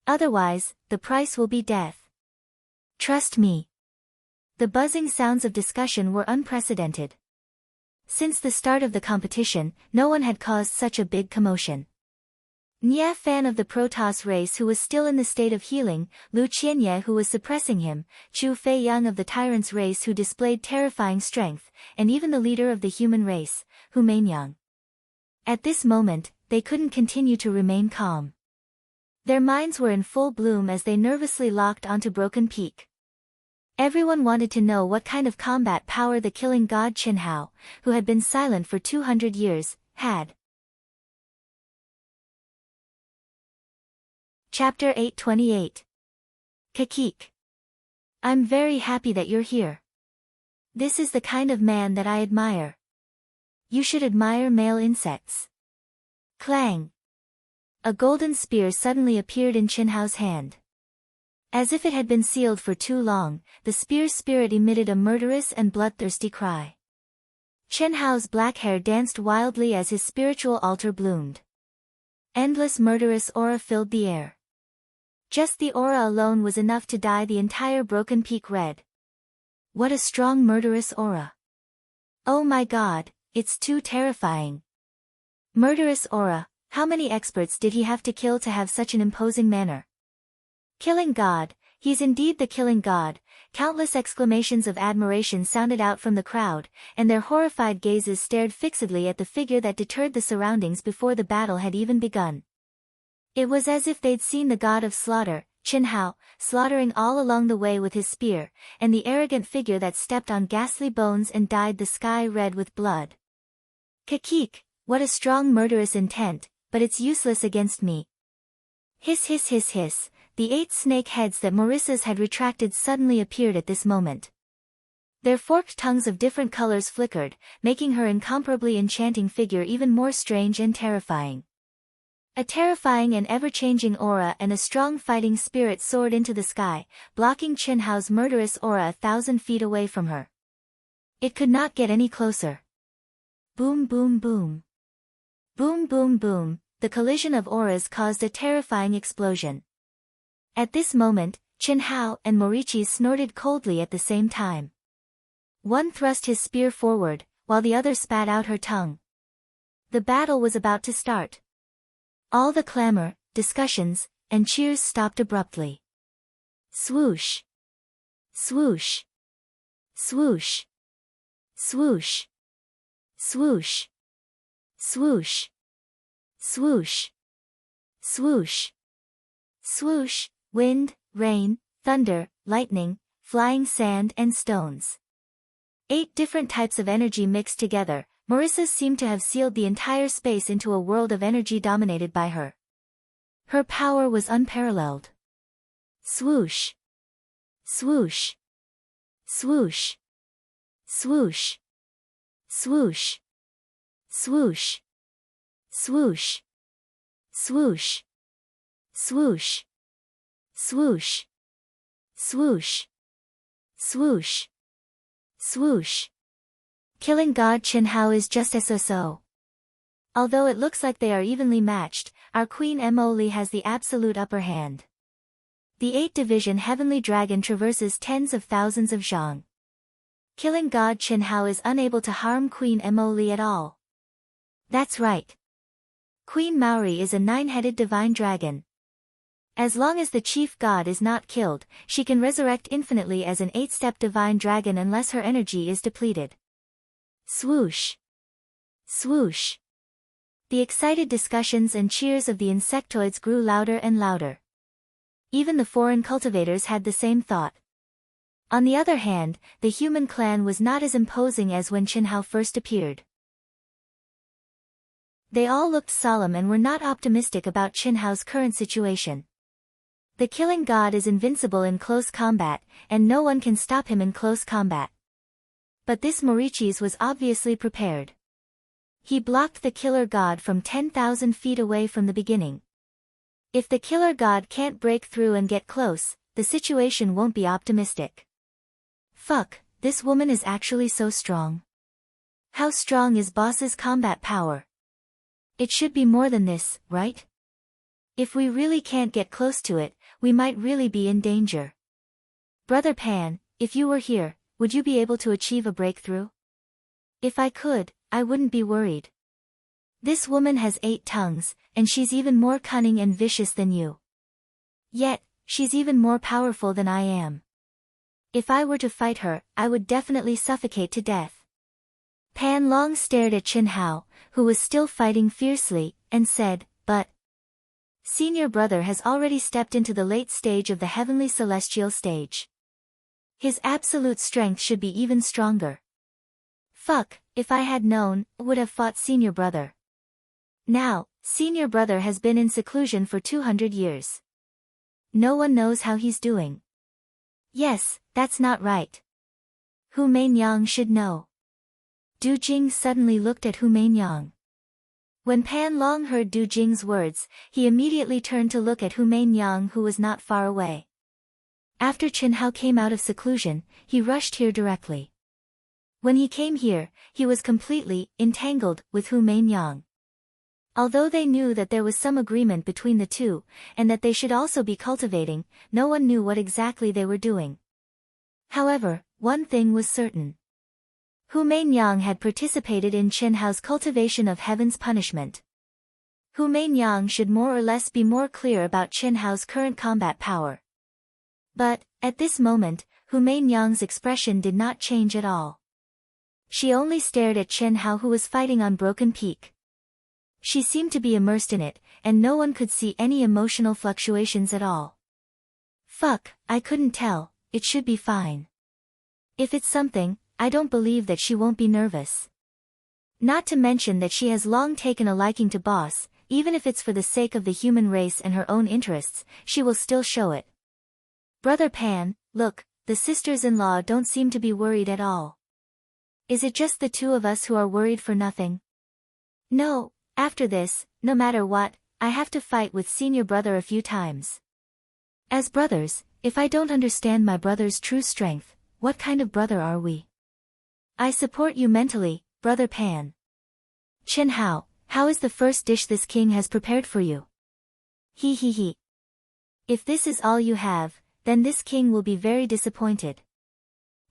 A: Otherwise, the price will be death. Trust me. The buzzing sounds of discussion were unprecedented. Since the start of the competition, no one had caused such a big commotion. Nye Fan of the Protoss race who was still in the state of healing, Lu Qianye who was suppressing him, Chu Fei Yang of the Tyrant's race who displayed terrifying strength, and even the leader of the human race, Hu Mainyang. At this moment, they couldn't continue to remain calm. Their minds were in full bloom as they nervously locked onto Broken Peak. Everyone wanted to know what kind of combat power the killing god Qin Hao, who had been silent for 200 years, had. Chapter 828. Kakik. I'm very happy that you're here. This is the kind of man that I admire. You should admire male insects. Clang. A golden spear suddenly appeared in Qin Hao's hand. As if it had been sealed for too long, the spear's spirit emitted a murderous and bloodthirsty cry. Qin Hao's black hair danced wildly as his spiritual altar bloomed. Endless murderous aura filled the air. Just the aura alone was enough to dye the entire Broken Peak red. What a strong murderous aura. Oh my god, it's too terrifying. Murderous aura, how many experts did he have to kill to have such an imposing manner? Killing god, he's indeed the killing god. Countless exclamations of admiration sounded out from the crowd, and their horrified gazes stared fixedly at the figure that deterred the surroundings before the battle had even begun. It was as if they'd seen the god of slaughter, Qin Hao, slaughtering all along the way with his spear, and the arrogant figure that stepped on ghastly bones and dyed the sky red with blood. Kakik, what a strong murderous intent, but it's useless against me. Hiss hiss hiss hiss, the 8 snake heads that Marissa's had retracted suddenly appeared at this moment. Their forked tongues of different colors flickered, making her incomparably enchanting figure even more strange and terrifying. A terrifying and ever-changing aura and a strong fighting spirit soared into the sky, blocking Qin Hao's murderous aura 1,000 feet away from her. It could not get any closer. Boom boom boom. Boom boom boom, the collision of auras caused a terrifying explosion. At this moment, Qin Hao and Morichi snorted coldly at the same time. One thrust his spear forward, while the other spat out her tongue. The battle was about to start. All the clamor, discussions, and cheers stopped abruptly. Swoosh. Swoosh. Swoosh. Swoosh. Swoosh. Swoosh. Swoosh. Swoosh. Swoosh, wind, rain, thunder, lightning, flying sand and stones. 8 different types of energy mixed together. Marissa seemed to have sealed the entire space into a world of energy dominated by her. Her power was unparalleled. Swoosh. Swoosh. Swoosh. Swoosh. Swoosh. Swoosh. Swoosh. Swoosh. Swoosh. Swoosh. Swoosh. Swoosh. Swoosh. Killing god Qin Hao is just so. Although it looks like they are evenly matched, our Queen Mo Li has the absolute upper hand. The 8th Division Heavenly Dragon traverses tens of thousands of zhang. Killing god Qin Hao is unable to harm Queen Mo Li at all. That's right. Queen Maori is a 9-headed divine dragon. As long as the chief god is not killed, she can resurrect infinitely as an 8-step divine dragon unless her energy is depleted. Swoosh. Swoosh. The excited discussions and cheers of the insectoids grew louder and louder. Even the foreign cultivators had the same thought. On the other hand, the human clan was not as imposing as when Qin Hao first appeared. They all looked solemn and were not optimistic about Qin Hao's current situation. The killing god is invincible in close combat, and no one can stop him in close combat. But this Morichi's was obviously prepared. He blocked the killer god from 10,000 feet away from the beginning. If the killer god can't break through and get close, the situation won't be optimistic. Fuck, this woman is actually so strong. How strong is boss's combat power? It should be more than this, right? If we really can't get close to it, we might really be in danger. Brother Pan, if you were here, would you be able to achieve a breakthrough? If I could, I wouldn't be worried. This woman has 8 tongues, and she's even more cunning and vicious than you. Yet, she's even more powerful than I am. If I were to fight her, I would definitely suffocate to death. Pan Long stared at Chen Hao, who was still fighting fiercely, and said, but Senior Brother has already stepped into the late stage of the heavenly celestial stage. His absolute strength should be even stronger. Fuck, if I had known, I would have fought Senior Brother. Now, Senior Brother has been in seclusion for 200 years. No one knows how he's doing. Yes, that's not right. Hu Mainyang should know. Du Jing suddenly looked at Hu Mainyang. When Pan Long heard Du Jing's words, he immediately turned to look at Hu Mainyang, who was not far away. After Chen Hao came out of seclusion, he rushed here directly. When he came here, he was completely entangled with Hu Mainyang. Although they knew that there was some agreement between the two, and that they should also be cultivating, no one knew what exactly they were doing. However, one thing was certain. Hu Mainyang had participated in Chen Hao's cultivation of heaven's punishment. Hu Mainyang should more or less be more clear about Chen Hao's current combat power. But, at this moment, Hu Mainyang's expression did not change at all. She only stared at Chen Hao, who was fighting on Broken Peak. She seemed to be immersed in it, and no one could see any emotional fluctuations at all. Fuck, I couldn't tell, it should be fine. If it's something, I don't believe that she won't be nervous. Not to mention that she has long taken a liking to Boss, even if it's for the sake of the human race and her own interests, she will still show it. Brother Pan, look, the sisters-in-law don't seem to be worried at all. Is it just the two of us who are worried for nothing? No. After this, no matter what, I have to fight with Senior Brother a few times. As brothers, if I don't understand my brother's true strength, what kind of brother are we? I support you mentally, Brother Pan. Chen Hao, how is the first dish this king has prepared for you? He. If this is all you have, then this king will be very disappointed.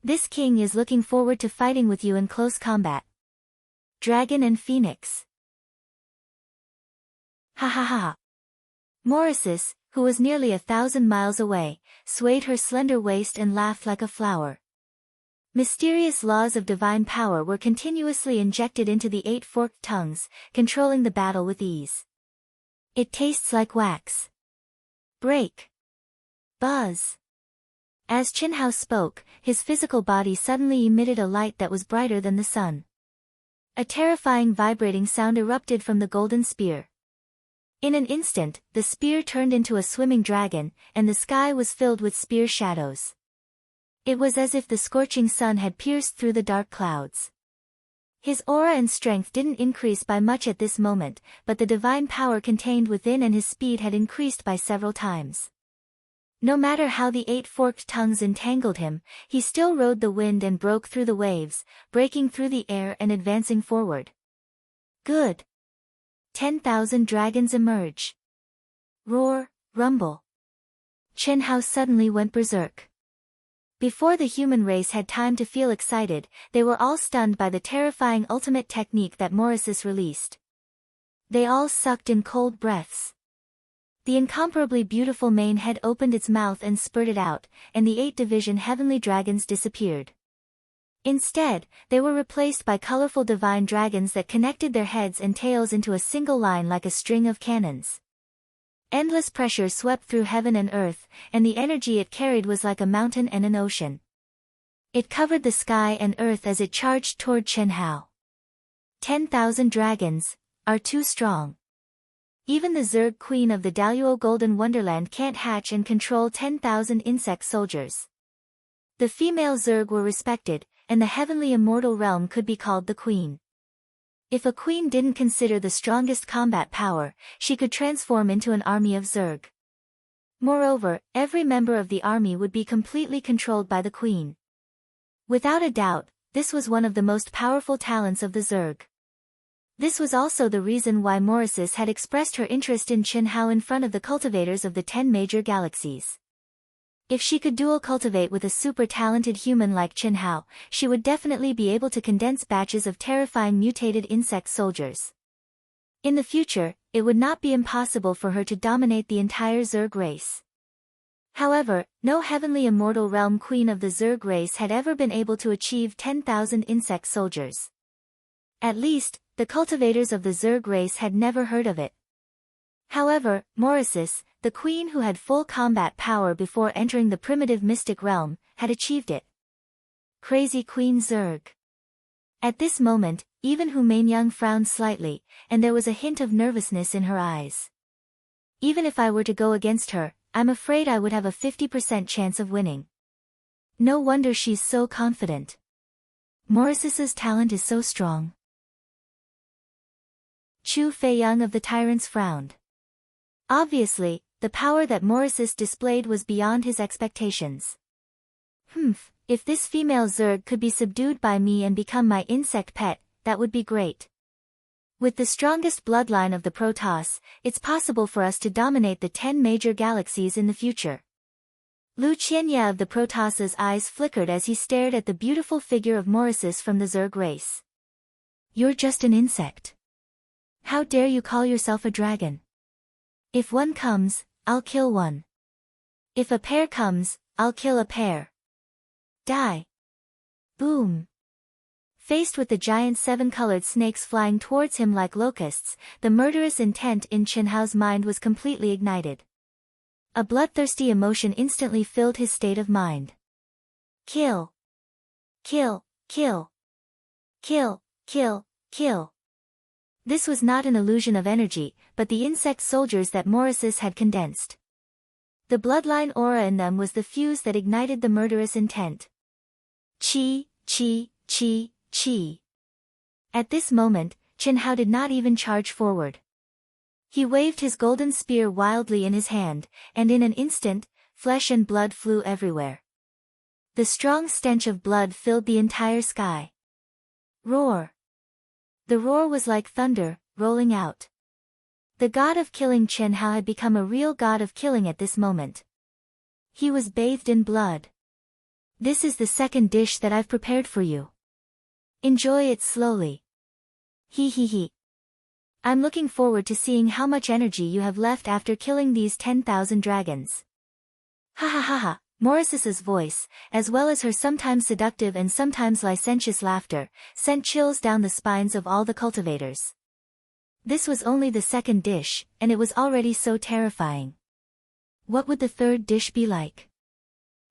A: This king is looking forward to fighting with you in close combat. Dragon and Phoenix. Ha ha ha. Maurices, who was nearly 1,000 miles away, swayed her slender waist and laughed like a flower. Mysterious laws of divine power were continuously injected into the 8 forked tongues, controlling the battle with ease. It tastes like wax. Break. Buzz. As Chen Hao spoke, his physical body suddenly emitted a light that was brighter than the sun. A terrifying vibrating sound erupted from the golden spear. In an instant, the spear turned into a swimming dragon, and the sky was filled with spear shadows. It was as if the scorching sun had pierced through the dark clouds. His aura and strength didn't increase by much at this moment, but the divine power contained within and his speed had increased by several times. No matter how the 8 forked tongues entangled him, he still rode the wind and broke through the waves, breaking through the air and advancing forward. Good. 10,000 dragons emerge. Roar, rumble. Chen Hao suddenly went berserk. Before the human race had time to feel excited, they were all stunned by the terrifying ultimate technique that Maurices released. They all sucked in cold breaths. The incomparably beautiful mane head opened its mouth and spurted out, and the 8 division heavenly dragons disappeared. Instead, they were replaced by colorful divine dragons that connected their heads and tails into a single line like a string of cannons. Endless pressure swept through heaven and earth, and the energy it carried was like a mountain and an ocean. It covered the sky and earth as it charged toward Chen Hao. 10,000 dragons are too strong. Even the Zerg queen of the Daluo Golden Wonderland can't hatch and control 10,000 insect soldiers. The female Zerg were respected, and the heavenly immortal realm could be called the queen. If a queen didn't consider the strongest combat power, she could transform into an army of Zerg. Moreover, every member of the army would be completely controlled by the queen. Without a doubt, this was one of the most powerful talents of the Zerg. This was also the reason why Maurices had expressed her interest in Chen Hao in front of the cultivators of the 10 major galaxies. If she could dual cultivate with a super talented human like Chen Hao, she would definitely be able to condense batches of terrifying mutated insect soldiers. In the future, it would not be impossible for her to dominate the entire Zerg race. However, no heavenly immortal realm queen of the Zerg race had ever been able to achieve 10,000 insect soldiers. At least, the cultivators of the Zerg race had never heard of it. However, Morisis, the queen who had full combat power before entering the primitive mystic realm, had achieved it. Crazy Queen Zerg. At this moment, even Hu Mainyang frowned slightly, and there was a hint of nervousness in her eyes. Even if I were to go against her, I'm afraid I would have a 50% chance of winning. No wonder she's so confident. Morisis's talent is so strong. Chu Feiyang of the Tyrants frowned. Obviously, the power that Morisis displayed was beyond his expectations. If this female Zerg could be subdued by me and become my insect pet, that would be great. With the strongest bloodline of the Protoss, it's possible for us to dominate the 10 major galaxies in the future. Lu Qianye of the Protoss's eyes flickered as he stared at the beautiful figure of Morisis from the Zerg race. You're just an insect. How dare you call yourself a dragon? If one comes, I'll kill one. If a pair comes, I'll kill a pair. Die. Boom. Faced with the giant 7-colored snakes flying towards him like locusts, the murderous intent in Chen Hao's mind was completely ignited. A bloodthirsty emotion instantly filled his state of mind. Kill. Kill, kill. Kill, kill, kill. This was not an illusion of energy, but the insect soldiers that Morisis had condensed. The bloodline aura in them was the fuse that ignited the murderous intent. Chi, chi, chi, chi. At this moment, Chen Hao did not even charge forward. He waved his golden spear wildly in his hand, and in an instant, flesh and blood flew everywhere. The strong stench of blood filled the entire sky. Roar. The roar was like thunder, rolling out. The god of killing Chen Hao had become a real god of killing at this moment. He was bathed in blood. This is the second dish that I've prepared for you. Enjoy it slowly. Hee hee hee. I'm looking forward to seeing how much energy you have left after killing these 10,000 dragons. Ha ha ha ha. Morisis's voice, as well as her sometimes seductive and sometimes licentious laughter, sent chills down the spines of all the cultivators. This was only the second dish, and it was already so terrifying. What would the third dish be like?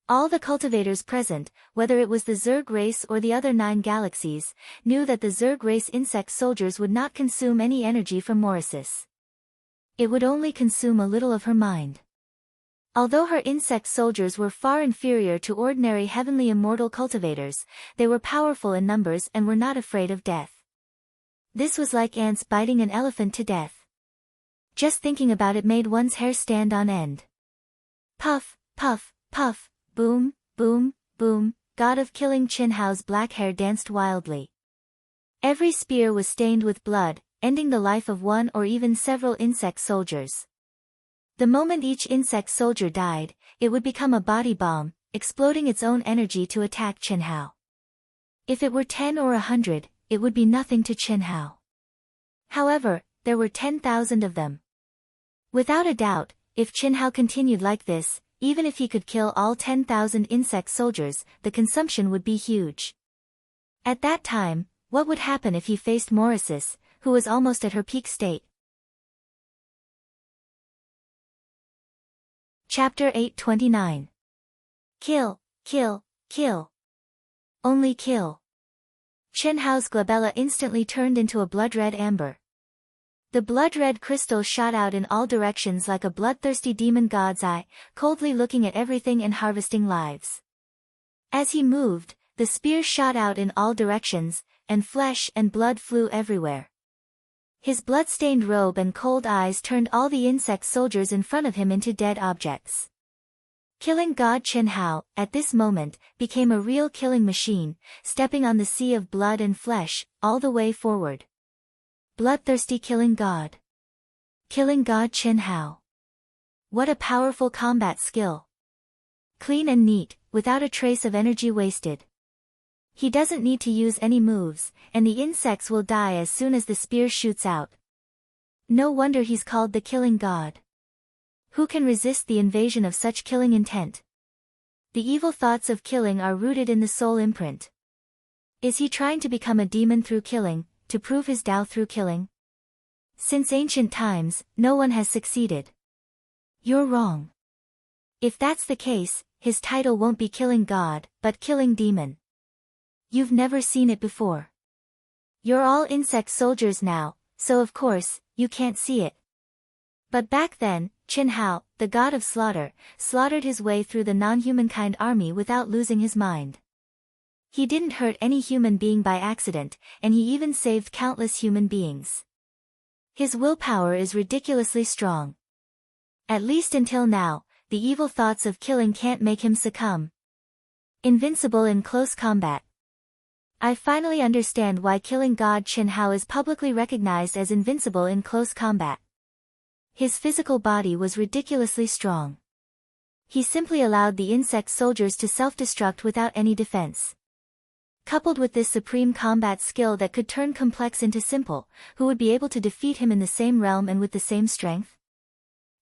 A: All the cultivators present, whether it was the Zerg race or the other 9 galaxies, knew that the Zerg race insect soldiers would not consume any energy from Morisis. It would only consume a little of her mind. Although her insect soldiers were far inferior to ordinary heavenly immortal cultivators, they were powerful in numbers and were not afraid of death. This was like ants biting an elephant to death. Just thinking about it made one's hair stand on end. Puff, puff, puff. Boom, boom, boom, god of killing Chen Hao's black hair danced wildly. Every spear was stained with blood, ending the life of one or even several insect soldiers. The moment each insect soldier died, it would become a body bomb, exploding its own energy to attack Chen Hao. If it were 10 or 100, it would be nothing to Chen Hao. However, there were 10,000 of them. Without a doubt, if Chen Hao continued like this, even if he could kill all 10,000 insect soldiers, the consumption would be huge. At that time, what would happen if he faced Morisis, who was almost at her peak state? Chapter 829. Kill, kill, kill. Only kill. Chen Hao's glabella instantly turned into a blood-red amber. The blood-red crystal shot out in all directions like a bloodthirsty demon god's eye, coldly looking at everything and harvesting lives. As he moved, the spear shot out in all directions, and flesh and blood flew everywhere. His blood-stained robe and cold eyes turned all the insect soldiers in front of him into dead objects. Killing god Chen Hao, at this moment, became a real killing machine, stepping on the sea of blood and flesh, all the way forward. Bloodthirsty killing god. Killing god Chen Hao. What a powerful combat skill. Clean and neat, without a trace of energy wasted. He doesn't need to use any moves, and the insects will die as soon as the spear shoots out. No wonder he's called the killing god. Who can resist the invasion of such killing intent? The evil thoughts of killing are rooted in the soul imprint. Is he trying to become a demon through killing, to prove his Tao through killing? Since ancient times, no one has succeeded. You're wrong. If that's the case, his title won't be Killing God, but Killing Demon. You've never seen it before. You're all insect soldiers now, so of course, you can't see it. But back then, Qin Hao, the god of slaughter, slaughtered his way through the non-humankind army without losing his mind. He didn't hurt any human being by accident, and he even saved countless human beings. His willpower is ridiculously strong. At least until now, the evil thoughts of killing can't make him succumb. Invincible in close combat. I finally understand why killing god Qin Hao is publicly recognized as invincible in close combat. His physical body was ridiculously strong. He simply allowed the insect soldiers to self-destruct without any defense. Coupled with this supreme combat skill that could turn complex into simple, who would be able to defeat him in the same realm and with the same strength?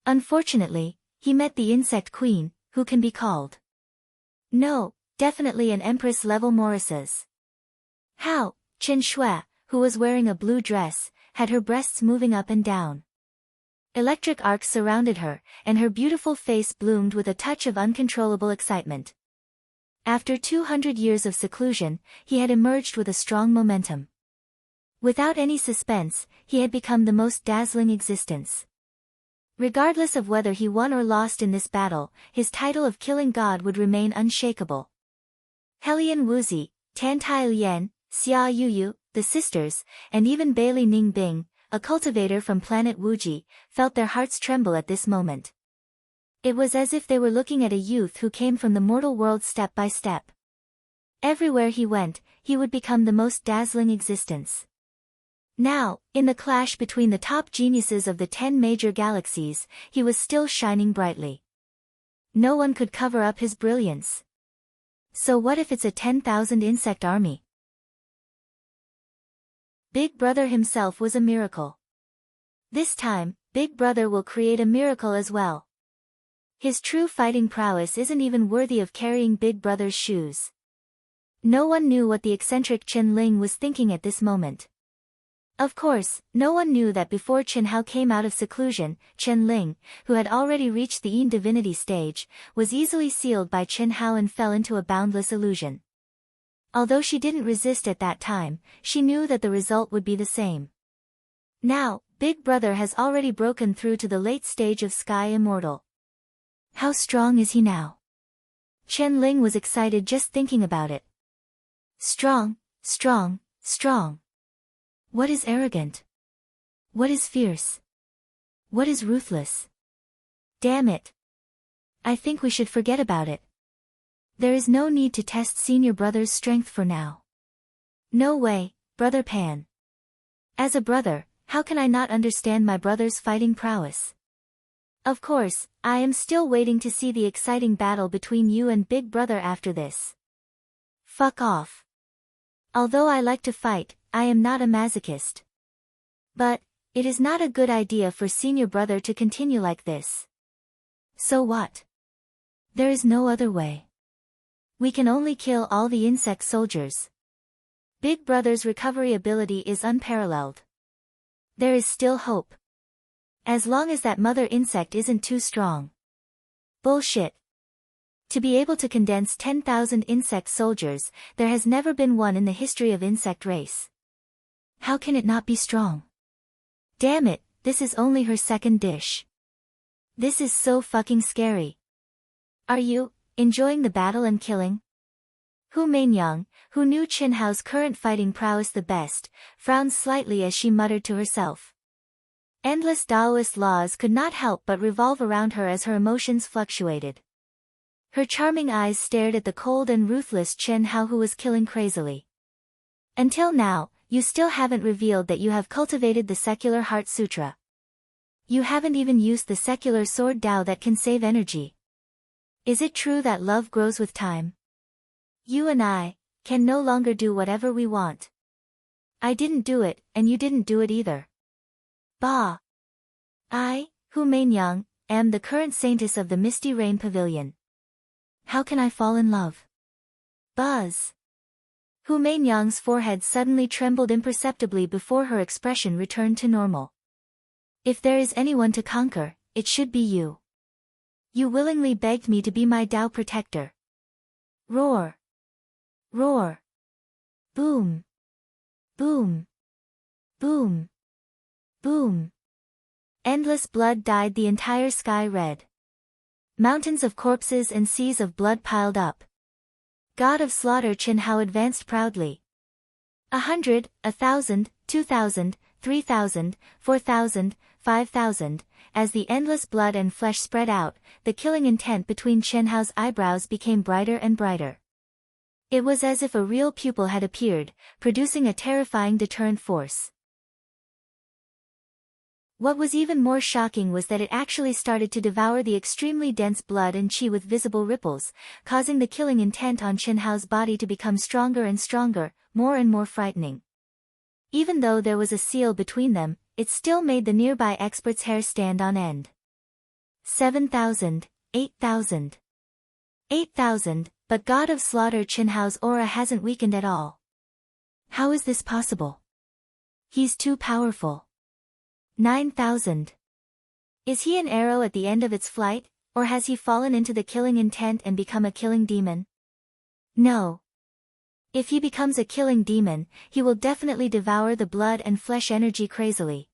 A: Unfortunately, he met the insect queen, who can be called. No, definitely an empress-level Morrises. How, Qin Shui, who was wearing a blue dress, had her breasts moving up and down. Electric arcs surrounded her, and her beautiful face bloomed with a touch of uncontrollable excitement. After 200 years of seclusion, he had emerged with a strong momentum. Without any suspense, he had become the most dazzling existence. Regardless of whether he won or lost in this battle, his title of Killing God would remain unshakable. Helian Wuzi, Tan Tai Lian, Xia Yuyu, the sisters, and even Bailey Ning Bing, a cultivator from planet Wuji, felt their hearts tremble at this moment. It was as if they were looking at a youth who came from the mortal world step by step. Everywhere he went, he would become the most dazzling existence. Now, in the clash between the top geniuses of the 10 major galaxies, he was still shining brightly. No one could cover up his brilliance. So what if it's a 10,000 insect army? Big Brother himself was a miracle. This time, Big Brother will create a miracle as well. His true fighting prowess isn't even worthy of carrying Big Brother's shoes. No one knew what the eccentric Chen Ling was thinking at this moment. Of course, no one knew that before Qin Hao came out of seclusion, Chen Ling, who had already reached the Yin divinity stage, was easily sealed by Qin Hao and fell into a boundless illusion. Although she didn't resist at that time, she knew that the result would be the same. Now, Big Brother has already broken through to the late stage of Sky Immortal. How strong is he now? Chen Ling was excited just thinking about it. Strong, strong, strong. What is arrogant? What is fierce? What is ruthless? Damn it. I think we should forget about it. There is no need to test Senior Brother's strength for now. No way, Brother Pan. As a brother, how can I not understand my brother's fighting prowess? Of course, I am still waiting to see the exciting battle between you and Big Brother after this. Fuck off. Although I like to fight, I am not a masochist. But, it is not a good idea for Senior Brother to continue like this. So what? There is no other way. We can only kill all the insect soldiers. Big Brother's recovery ability is unparalleled. There is still hope. As long as that mother insect isn't too strong. Bullshit. To be able to condense 10,000 insect soldiers, there has never been one in the history of insect race. How can it not be strong? Damn it, this is only her second dish. This is so fucking scary. Are you enjoying the battle and killing? Hu Mainyang, who knew Qin Hao's current fighting prowess the best, frowned slightly as she muttered to herself. Endless Taoist laws could not help but revolve around her as her emotions fluctuated. Her charming eyes stared at the cold and ruthless Qin Hao who was killing crazily. Until now, you still haven't revealed that you have cultivated the secular Heart Sutra. You haven't even used the secular Sword Dao that can save energy. Is it true that love grows with time? You and I can no longer do whatever we want. I didn't do it, and you didn't do it either. Bah! I, Hu Mainyang, am the current saintess of the Misty Rain Pavilion. How can I fall in love? Buzz! Hu Mainyang's forehead suddenly trembled imperceptibly before her expression returned to normal. If there is anyone to conquer, it should be you. You willingly begged me to be my Tao protector. Roar! Roar! Boom! Boom! Boom! Boom! Endless blood dyed the entire sky red. Mountains of corpses and seas of blood piled up. God of Slaughter Qin Hao advanced proudly. 100, 1,000, 2,000, 3,000, 4,000, 5,000, as the endless blood and flesh spread out, the killing intent between Qin Hao's eyebrows became brighter and brighter. It was as if a real pupil had appeared, producing a terrifying deterrent force. What was even more shocking was that it actually started to devour the extremely dense blood and qi with visible ripples, causing the killing intent on Qin Hao's body to become stronger and stronger, more and more frightening. Even though there was a seal between them, it still made the nearby expert's hair stand on end. 7,000, 8,000. 8,000, but God of Slaughter Qin Hao's aura hasn't weakened at all. How is this possible? He's too powerful. 9,000. Is he an arrow at the end of its flight, or has he fallen into the killing intent and become a killing demon? No. If he becomes a killing demon, he will definitely devour the blood and flesh energy crazily.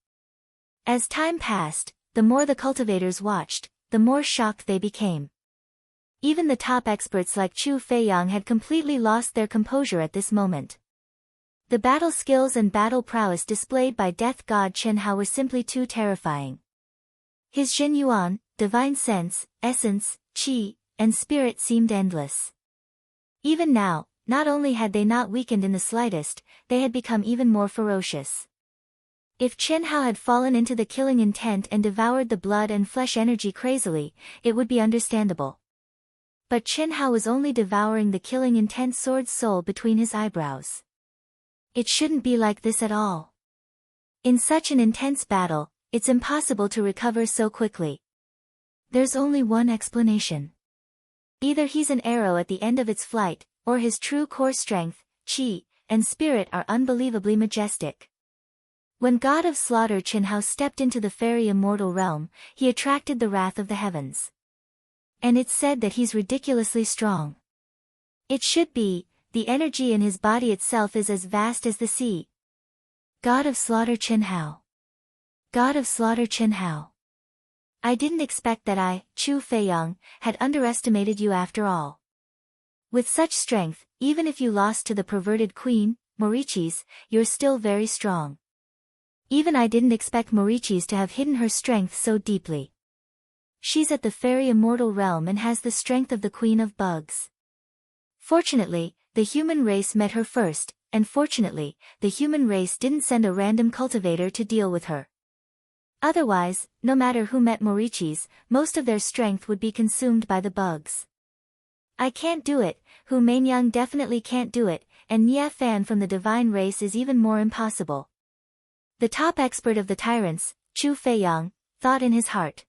A: As time passed, the more the cultivators watched, the more shocked they became. Even the top experts like Chu Feiyang had completely lost their composure at this moment. The battle skills and battle prowess displayed by Death God Qin Hao were simply too terrifying. His Jin Yuan, divine sense, essence, qi, and spirit seemed endless. Even now, not only had they not weakened in the slightest, they had become even more ferocious. If Qin Hao had fallen into the killing intent and devoured the blood and flesh energy crazily, it would be understandable. But Qin Hao was only devouring the killing intent sword soul between his eyebrows. It shouldn't be like this at all. In such an intense battle, it's impossible to recover so quickly. There's only one explanation. Either he's an arrow at the end of its flight, or his true core strength, qi, and spirit are unbelievably majestic. When God of Slaughter Qin Hao stepped into the fairy immortal realm, he attracted the wrath of the heavens. And it's said that he's ridiculously strong. It should be. The energy in his body itself is as vast as the sea. God of Slaughter Qin Hao. God of Slaughter Qin Hao. I didn't expect that I, Chu Feiyang, had underestimated you after all. With such strength, even if you lost to the perverted queen, Morichis, you're still very strong. Even I didn't expect Morichis to have hidden her strength so deeply. She's at the fairy immortal realm and has the strength of the queen of bugs. Fortunately, the human race met her first, and fortunately, the human race didn't send a random cultivator to deal with her. Otherwise, no matter who met Morichis, most of their strength would be consumed by the bugs. I can't do it, Hu Mainyang definitely can't do it, and Nye Fan from the divine race is even more impossible. The top expert of the tyrants, Chu Feiyang, thought in his heart.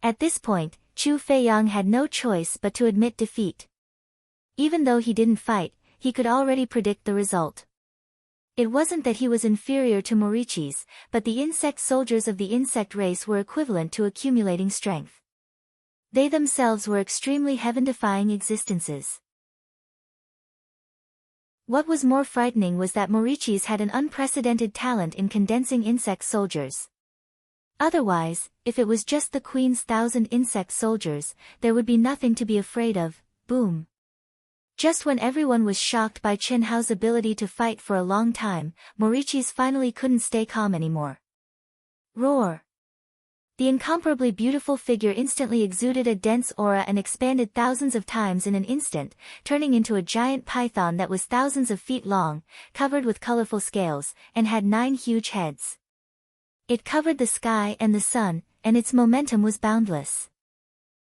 A: At this point, Chu Feiyang had no choice but to admit defeat. Even though he didn't fight, he could already predict the result. It wasn't that he was inferior to Morichis, but the insect soldiers of the insect race were equivalent to accumulating strength. They themselves were extremely heaven-defying existences. What was more frightening was that Morichis had an unprecedented talent in condensing insect soldiers. Otherwise, if it was just the Queen's 1,000 insect soldiers, there would be nothing to be afraid of. Boom. Just when everyone was shocked by Qin Hao's ability to fight for a long time, Morichis finally couldn't stay calm anymore. Roar! The incomparably beautiful figure instantly exuded a dense aura and expanded thousands of times in an instant, turning into a giant python that was thousands of feet long, covered with colorful scales, and had 9 huge heads. It covered the sky and the sun, and its momentum was boundless.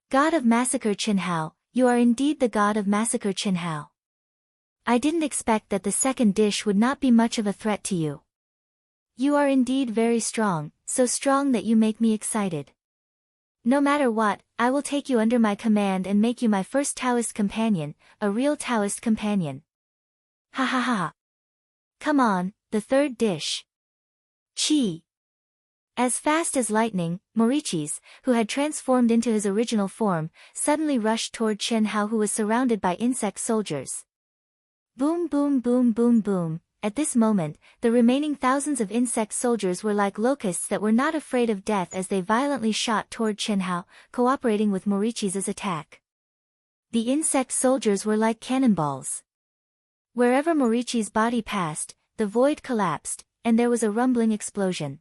A: God of Massacre Chinhao, you are indeed the God of Massacre Chinhao. I didn't expect that the second dish would not be much of a threat to you. You are indeed very strong, so strong that you make me excited. No matter what, I will take you under my command and make you my first Taoist companion, a real Taoist companion. Ha ha ha. Come on, the third dish. Chi. As fast as lightning, Morichis, who had transformed into his original form, suddenly rushed toward Chen Hao, who was surrounded by insect soldiers. Boom boom boom boom boom. At this moment, the remaining thousands of insect soldiers were like locusts that were not afraid of death as they violently shot toward Chen Hao, cooperating with Morichis' attack. The insect soldiers were like cannonballs. Wherever Morichi's body passed, the void collapsed, and there was a rumbling explosion.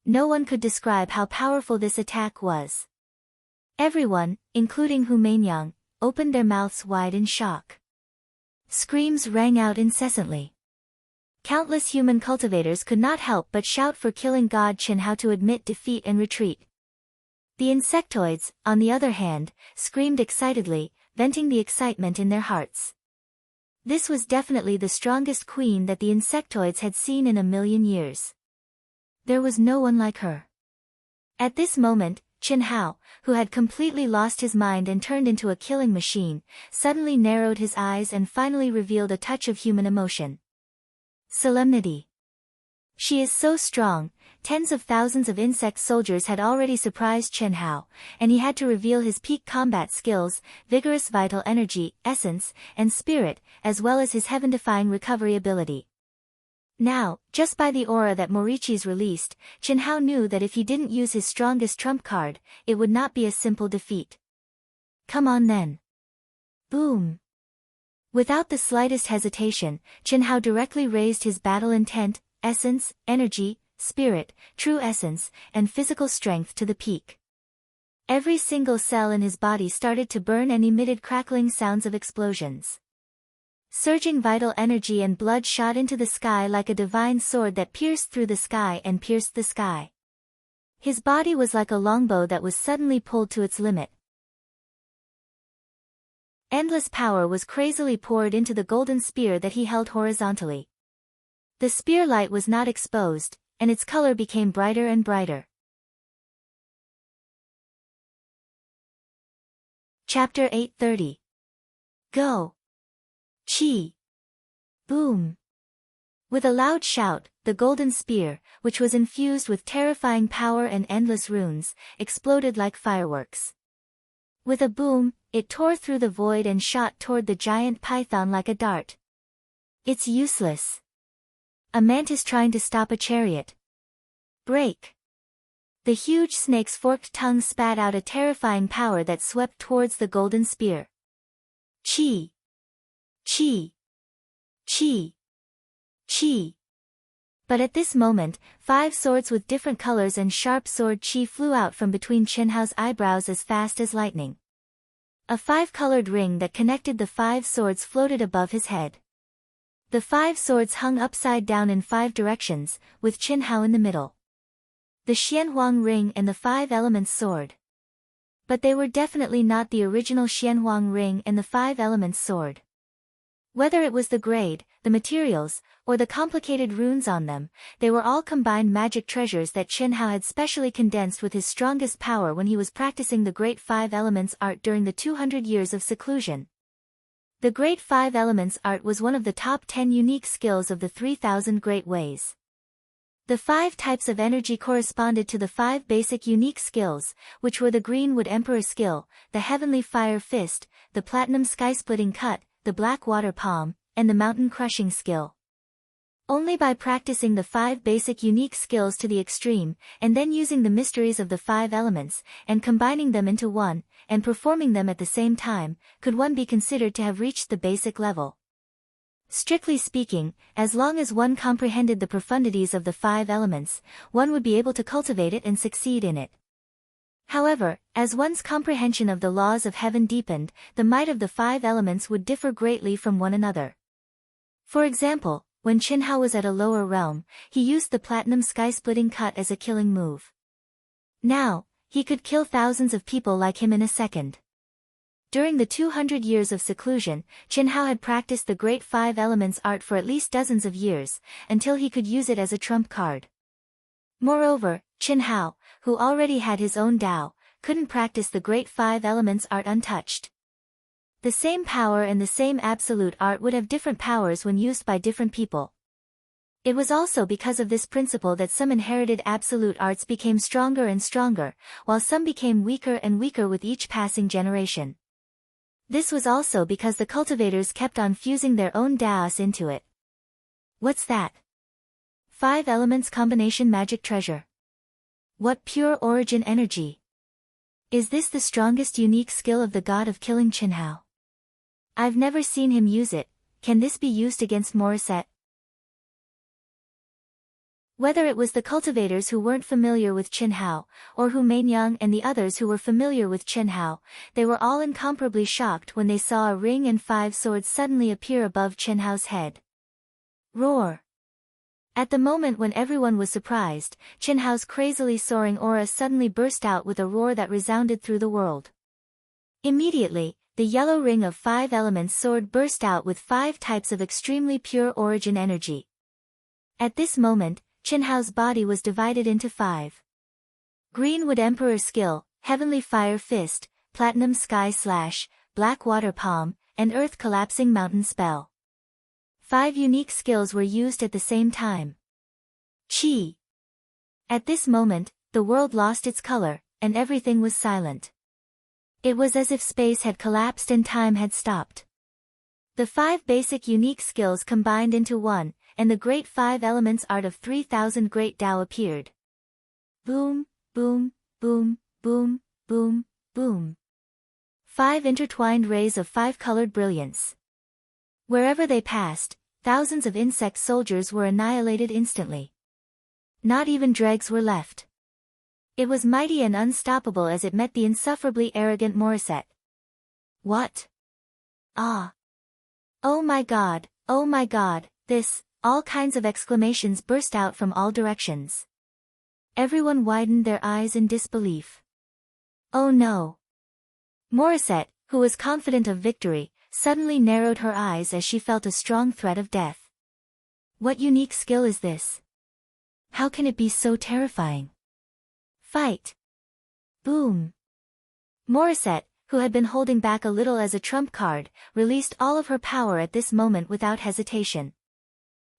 A: No one could describe how powerful this attack was. Everyone, including Hu Mainyang, opened their mouths wide in shock. Screams rang out incessantly. Countless human cultivators could not help but shout for killing God Chen Hao to admit defeat and retreat. The insectoids, on the other hand, screamed excitedly, venting the excitement in their hearts. This was definitely the strongest queen that the insectoids had seen in a million years. There was no one like her. At this moment, Chen Hao, who had completely lost his mind and turned into a killing machine, suddenly narrowed his eyes and finally revealed a touch of human emotion. Solemnity. She is so strong. Tens of thousands of insect soldiers had already surprised Chen Hao, and he had to reveal his peak combat skills, vigorous vital energy, essence, and spirit, as well as his heaven-defying recovery ability. Now, just by the aura that Morichis released, Chen Hao knew that if he didn't use his strongest trump card, it would not be a simple defeat. Come on then. Boom. Without the slightest hesitation, Chen Hao directly raised his battle intent, essence, energy, spirit, true essence, and physical strength to the peak. Every single cell in his body started to burn and emitted crackling sounds of explosions. Surging vital energy and blood shot into the sky like a divine sword that pierced through the sky and pierced the sky. His body was like a longbow that was suddenly pulled to its limit. Endless power was crazily poured into the golden spear that he held horizontally. The spear light was not exposed, and its color became brighter and brighter. Chapter 830. Go! Chi! Boom! With a loud shout, the golden spear, which was infused with terrifying power and endless runes, exploded like fireworks. With a boom, it tore through the void and shot toward the giant python like a dart. It's useless. A mantis trying to stop a chariot. Break! The huge snake's forked tongue spat out a terrifying power that swept towards the golden spear. Chi! Chi! Chi! Chi! But at this moment, 5 swords with different colors and sharp sword chi flew out from between Chen Hao's eyebrows as fast as lightning. A 5-colored ring that connected the 5 swords floated above his head. The 5 swords hung upside down in 5 directions, with Chen Hao in the middle. The Xianhuang ring and the 5 elements sword. But they were definitely not the original Xianhuang ring and the 5 elements sword. Whether it was the grade, the materials, or the complicated runes on them, they were all combined magic treasures that Chen Hao had specially condensed with his strongest power when he was practicing the Great 5 Elements art during the 200 years of seclusion. The Great 5 Elements art was one of the top 10 unique skills of the 3000 Great Ways. The 5 types of energy corresponded to the 5 basic unique skills, which were the Green Wood Emperor skill, the Heavenly Fire Fist, the Platinum Sky-Splitting Cut, the Black Water Palm, and the Mountain Crushing skill. Only by practicing the 5 basic unique skills to the extreme, and then using the mysteries of the 5 elements, and combining them into one, and performing them at the same time, could one be considered to have reached the basic level. Strictly speaking, as long as one comprehended the profundities of the 5 elements, one would be able to cultivate it and succeed in it. However, as one's comprehension of the laws of heaven deepened, the might of the 5 elements would differ greatly from one another. For example, when Chen Hao was at a lower realm, he used the Platinum Sky-Splitting Cut as a killing move. Now, he could kill thousands of people like him in a second. During the 200 years of seclusion, Qin Hao had practiced the great five elements art for at least dozens of years, until he could use it as a trump card. Moreover, Qin Hao, who already had his own Tao, couldn't practice the great five elements art untouched. The same power and the same absolute art would have different powers when used by different people. It was also because of this principle that some inherited absolute arts became stronger and stronger, while some became weaker and weaker with each passing generation. This was also because the cultivators kept on fusing their own Daos into it. What's that? 5 elements combination magic treasure. What pure origin energy! Is this the strongest unique skill of the god of killing Qin Hao? I've never seen him use it. Can this be used against Morissette? Whether it was the cultivators who weren't familiar with Qin Hao, or Hu Mainyang and the others who were familiar with Qin Hao, they were all incomparably shocked when they saw a ring and 5 swords suddenly appear above Qin Hao's head. Roar! At the moment when everyone was surprised, Qin Hao's crazily soaring aura suddenly burst out with a roar that resounded through the world. Immediately, the yellow ring of 5 elements sword burst out with 5 types of extremely pure origin energy. At this moment, Qin Hao's body was divided into 5. Greenwood Emperor Skill, Heavenly Fire Fist, Platinum Sky Slash, Black Water Palm, and Earth Collapsing Mountain Spell. 5 unique skills were used at the same time. Qi. At this moment, the world lost its color, and everything was silent. It was as if space had collapsed and time had stopped. The 5 basic unique skills combined into one, and the great 5 elements art of 3,000 great Tao appeared. Boom, boom, boom, boom, boom, boom. 5 intertwined rays of 5-colored brilliance. Wherever they passed, thousands of insect soldiers were annihilated instantly. Not even dregs were left. It was mighty and unstoppable as it met the insufferably arrogant Morissette. What? Ah! Oh my god, this, all kinds of exclamations burst out from all directions. Everyone widened their eyes in disbelief. Oh no! Morissette, who was confident of victory, suddenly narrowed her eyes as she felt a strong threat of death. What unique skill is this? How can it be so terrifying? Fight! Boom! Morissette, who had been holding back a little as a trump card, released all of her power at this moment without hesitation.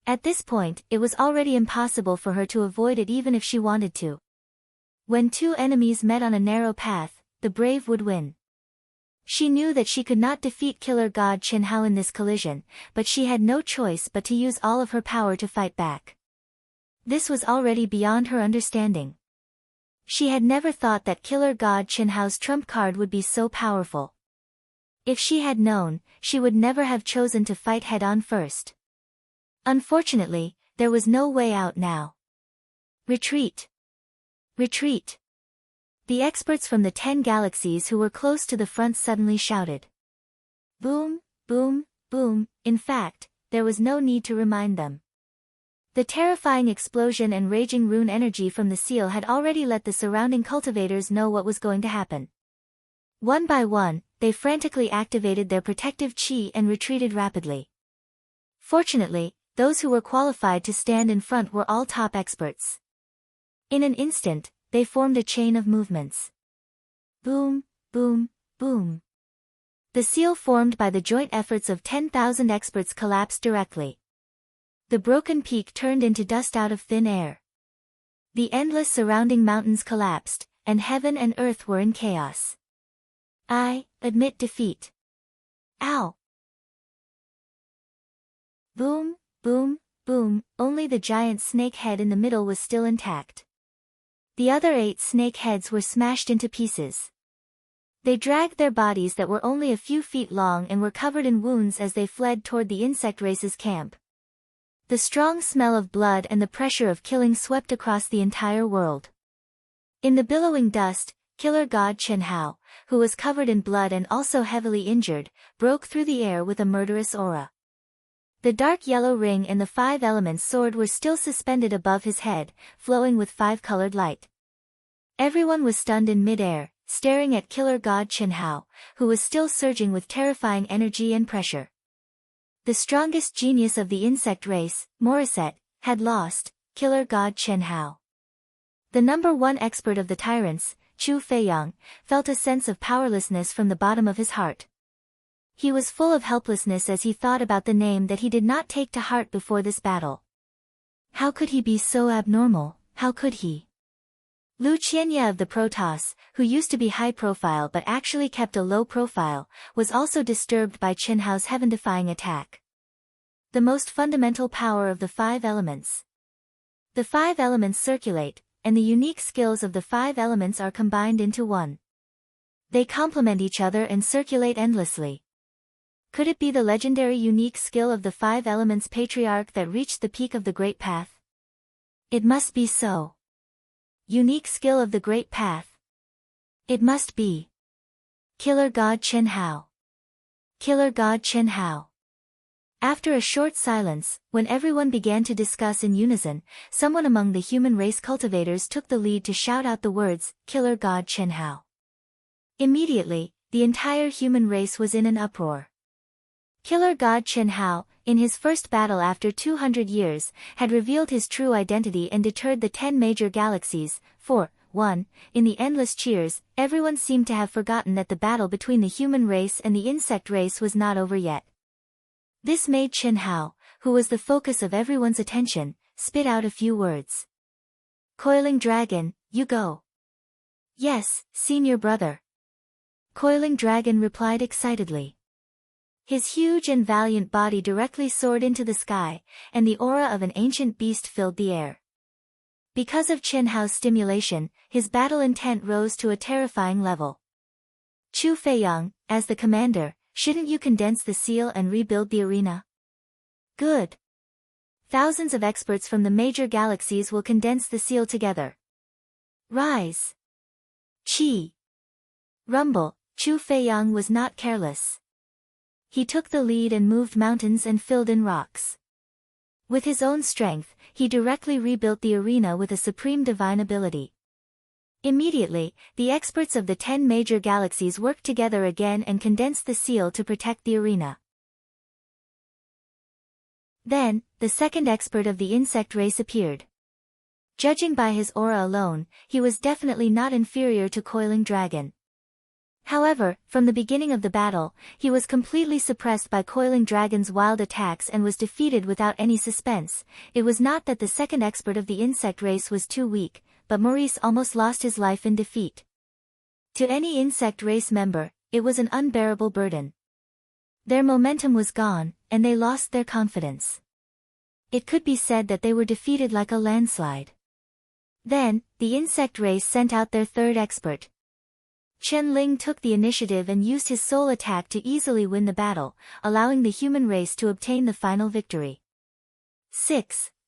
A: At this point, it was already impossible for her to avoid it even if she wanted to. When 2 enemies met on a narrow path, the brave would win. She knew that she could not defeat killer god Qin Hao in this collision, but she had no choice but to use all of her power to fight back. This was already beyond her understanding. She had never thought that killer god Qin Hao's trump card would be so powerful. If she had known, she would never have chosen to fight head-on first. Unfortunately, there was no way out now. Retreat! Retreat! The experts from the 10 galaxies who were close to the front suddenly shouted. Boom, boom, boom. In fact, there was no need to remind them. The terrifying explosion and raging rune energy from the seal had already let the surrounding cultivators know what was going to happen. One by one, they frantically activated their protective qi and retreated rapidly. Fortunately, those who were qualified to stand in front were all top experts. In an instant, they formed a chain of movements. Boom, boom, boom. The seal formed by the joint efforts of 10,000 experts collapsed directly. The broken peak turned into dust out of thin air. The endless surrounding mountains collapsed, and heaven and earth were in chaos. I admit defeat. Ow! Boom, boom, boom, only the giant snake head in the middle was still intact. The other 8 snake heads were smashed into pieces. They dragged their bodies that were only a few feet long and were covered in wounds as they fled toward the insect race's camp. The strong smell of blood and the pressure of killing swept across the entire world. In the billowing dust, killer god Qin Hao, who was covered in blood and also heavily injured, broke through the air with a murderous aura. The dark yellow ring and the 5 elements sword were still suspended above his head, flowing with 5-colored light. Everyone was stunned in midair, staring at killer god Chen Hao, who was still surging with terrifying energy and pressure. The strongest genius of the insect race, Morisset, had lost, killer god Chen Hao. The number one expert of the tyrants, Chu Feiyang, felt a sense of powerlessness from the bottom of his heart. He was full of helplessness as he thought about the name that he did not take to heart before this battle. How could he be so abnormal? How could he? Lu Qianye of the Protoss, who used to be high profile but actually kept a low profile, was also disturbed by Chen Hao's heaven-defying attack. The most fundamental power of the five elements. The five elements circulate, and the unique skills of the five elements are combined into one. They complement each other and circulate endlessly. Could it be the legendary unique skill of the five elements patriarch that reached the peak of the Great Path? It must be so. Unique skill of the Great Path. It must be. Killer God Chen Hao. Killer God Chen Hao. After a short silence, when everyone began to discuss in unison, someone among the human race cultivators took the lead to shout out the words, Killer God Chen Hao. Immediately, the entire human race was in an uproar. Killer God Chen Hao, in his first battle after 200 years, had revealed his true identity and deterred the 10 major galaxies. 1. In the endless cheers, everyone seemed to have forgotten that the battle between the human race and the insect race was not over yet. This made Chen Hao, who was the focus of everyone's attention, spit out a few words. Coiling Dragon, you go. Yes, senior brother. Coiling Dragon replied excitedly. His huge and valiant body directly soared into the sky, and the aura of an ancient beast filled the air. Because of Chen Hao's stimulation, his battle intent rose to a terrifying level. Chu Feiyang, as the commander, shouldn't you condense the seal and rebuild the arena? Good. Thousands of experts from the major galaxies will condense the seal together. Rise. Chi. Rumble. Chu Feiyang was not careless. He took the lead and moved mountains and filled in rocks. With his own strength, he directly rebuilt the arena with a supreme divine ability. Immediately, the experts of the 10 major galaxies worked together again and condensed the seal to protect the arena. Then, the second expert of the insect race appeared. Judging by his aura alone, he was definitely not inferior to Coiling Dragon. However, from the beginning of the battle, he was completely suppressed by Coiling Dragon's wild attacks and was defeated without any suspense. It was not that the second expert of the insect race was too weak, but Maurice almost lost his life in defeat. To any insect race member, it was an unbearable burden. Their momentum was gone, and they lost their confidence. It could be said that they were defeated like a landslide. Then, the insect race sent out their third expert. Chen Ling took the initiative and used his soul attack to easily win the battle, allowing the human race to obtain the final victory.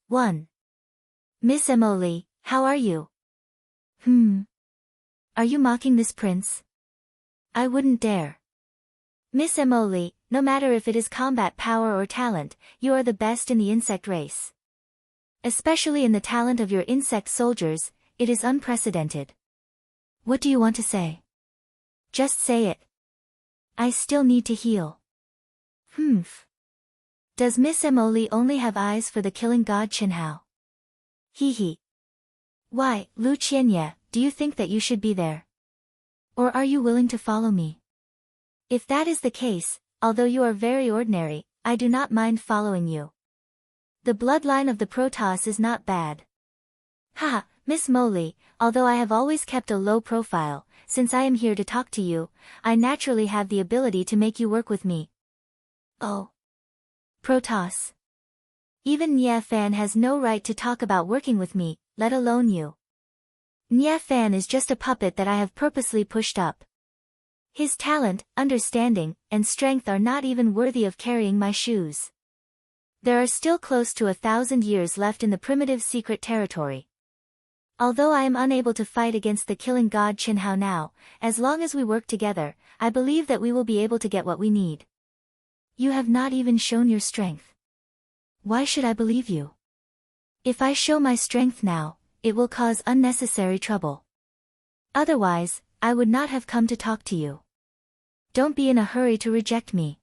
A: 1. Miss Emily, how are you? Are you mocking this prince? I wouldn't dare. Miss Emily, no matter if it is combat power or talent, you are the best in the insect race. Especially in the talent of your insect soldiers, it is unprecedented. What do you want to say? Just say it. I still need to heal. Does Miss Emily only have eyes for the killing god Chen Hao? Hee. Why, Lu Qianye, do you think that you should be there? Or are you willing to follow me? If that is the case, although you are very ordinary, I do not mind following you. The bloodline of the Protoss is not bad. Haha, Miss Molly, although I have always kept a low profile, since I am here to talk to you, I naturally have the ability to make you work with me. Oh. Protoss. Even Nia Fan has no right to talk about working with me, let alone you. Nia Fan is just a puppet that I have purposely pushed up. His talent, understanding, and strength are not even worthy of carrying my shoes. There are still close to 1,000 years left in the primitive secret territory. Although I am unable to fight against the killing god Chen Hao now, as long as we work together, I believe that we will be able to get what we need. You have not even shown your strength. Why should I believe you? If I show my strength now, it will cause unnecessary trouble. Otherwise, I would not have come to talk to you. Don't be in a hurry to reject me.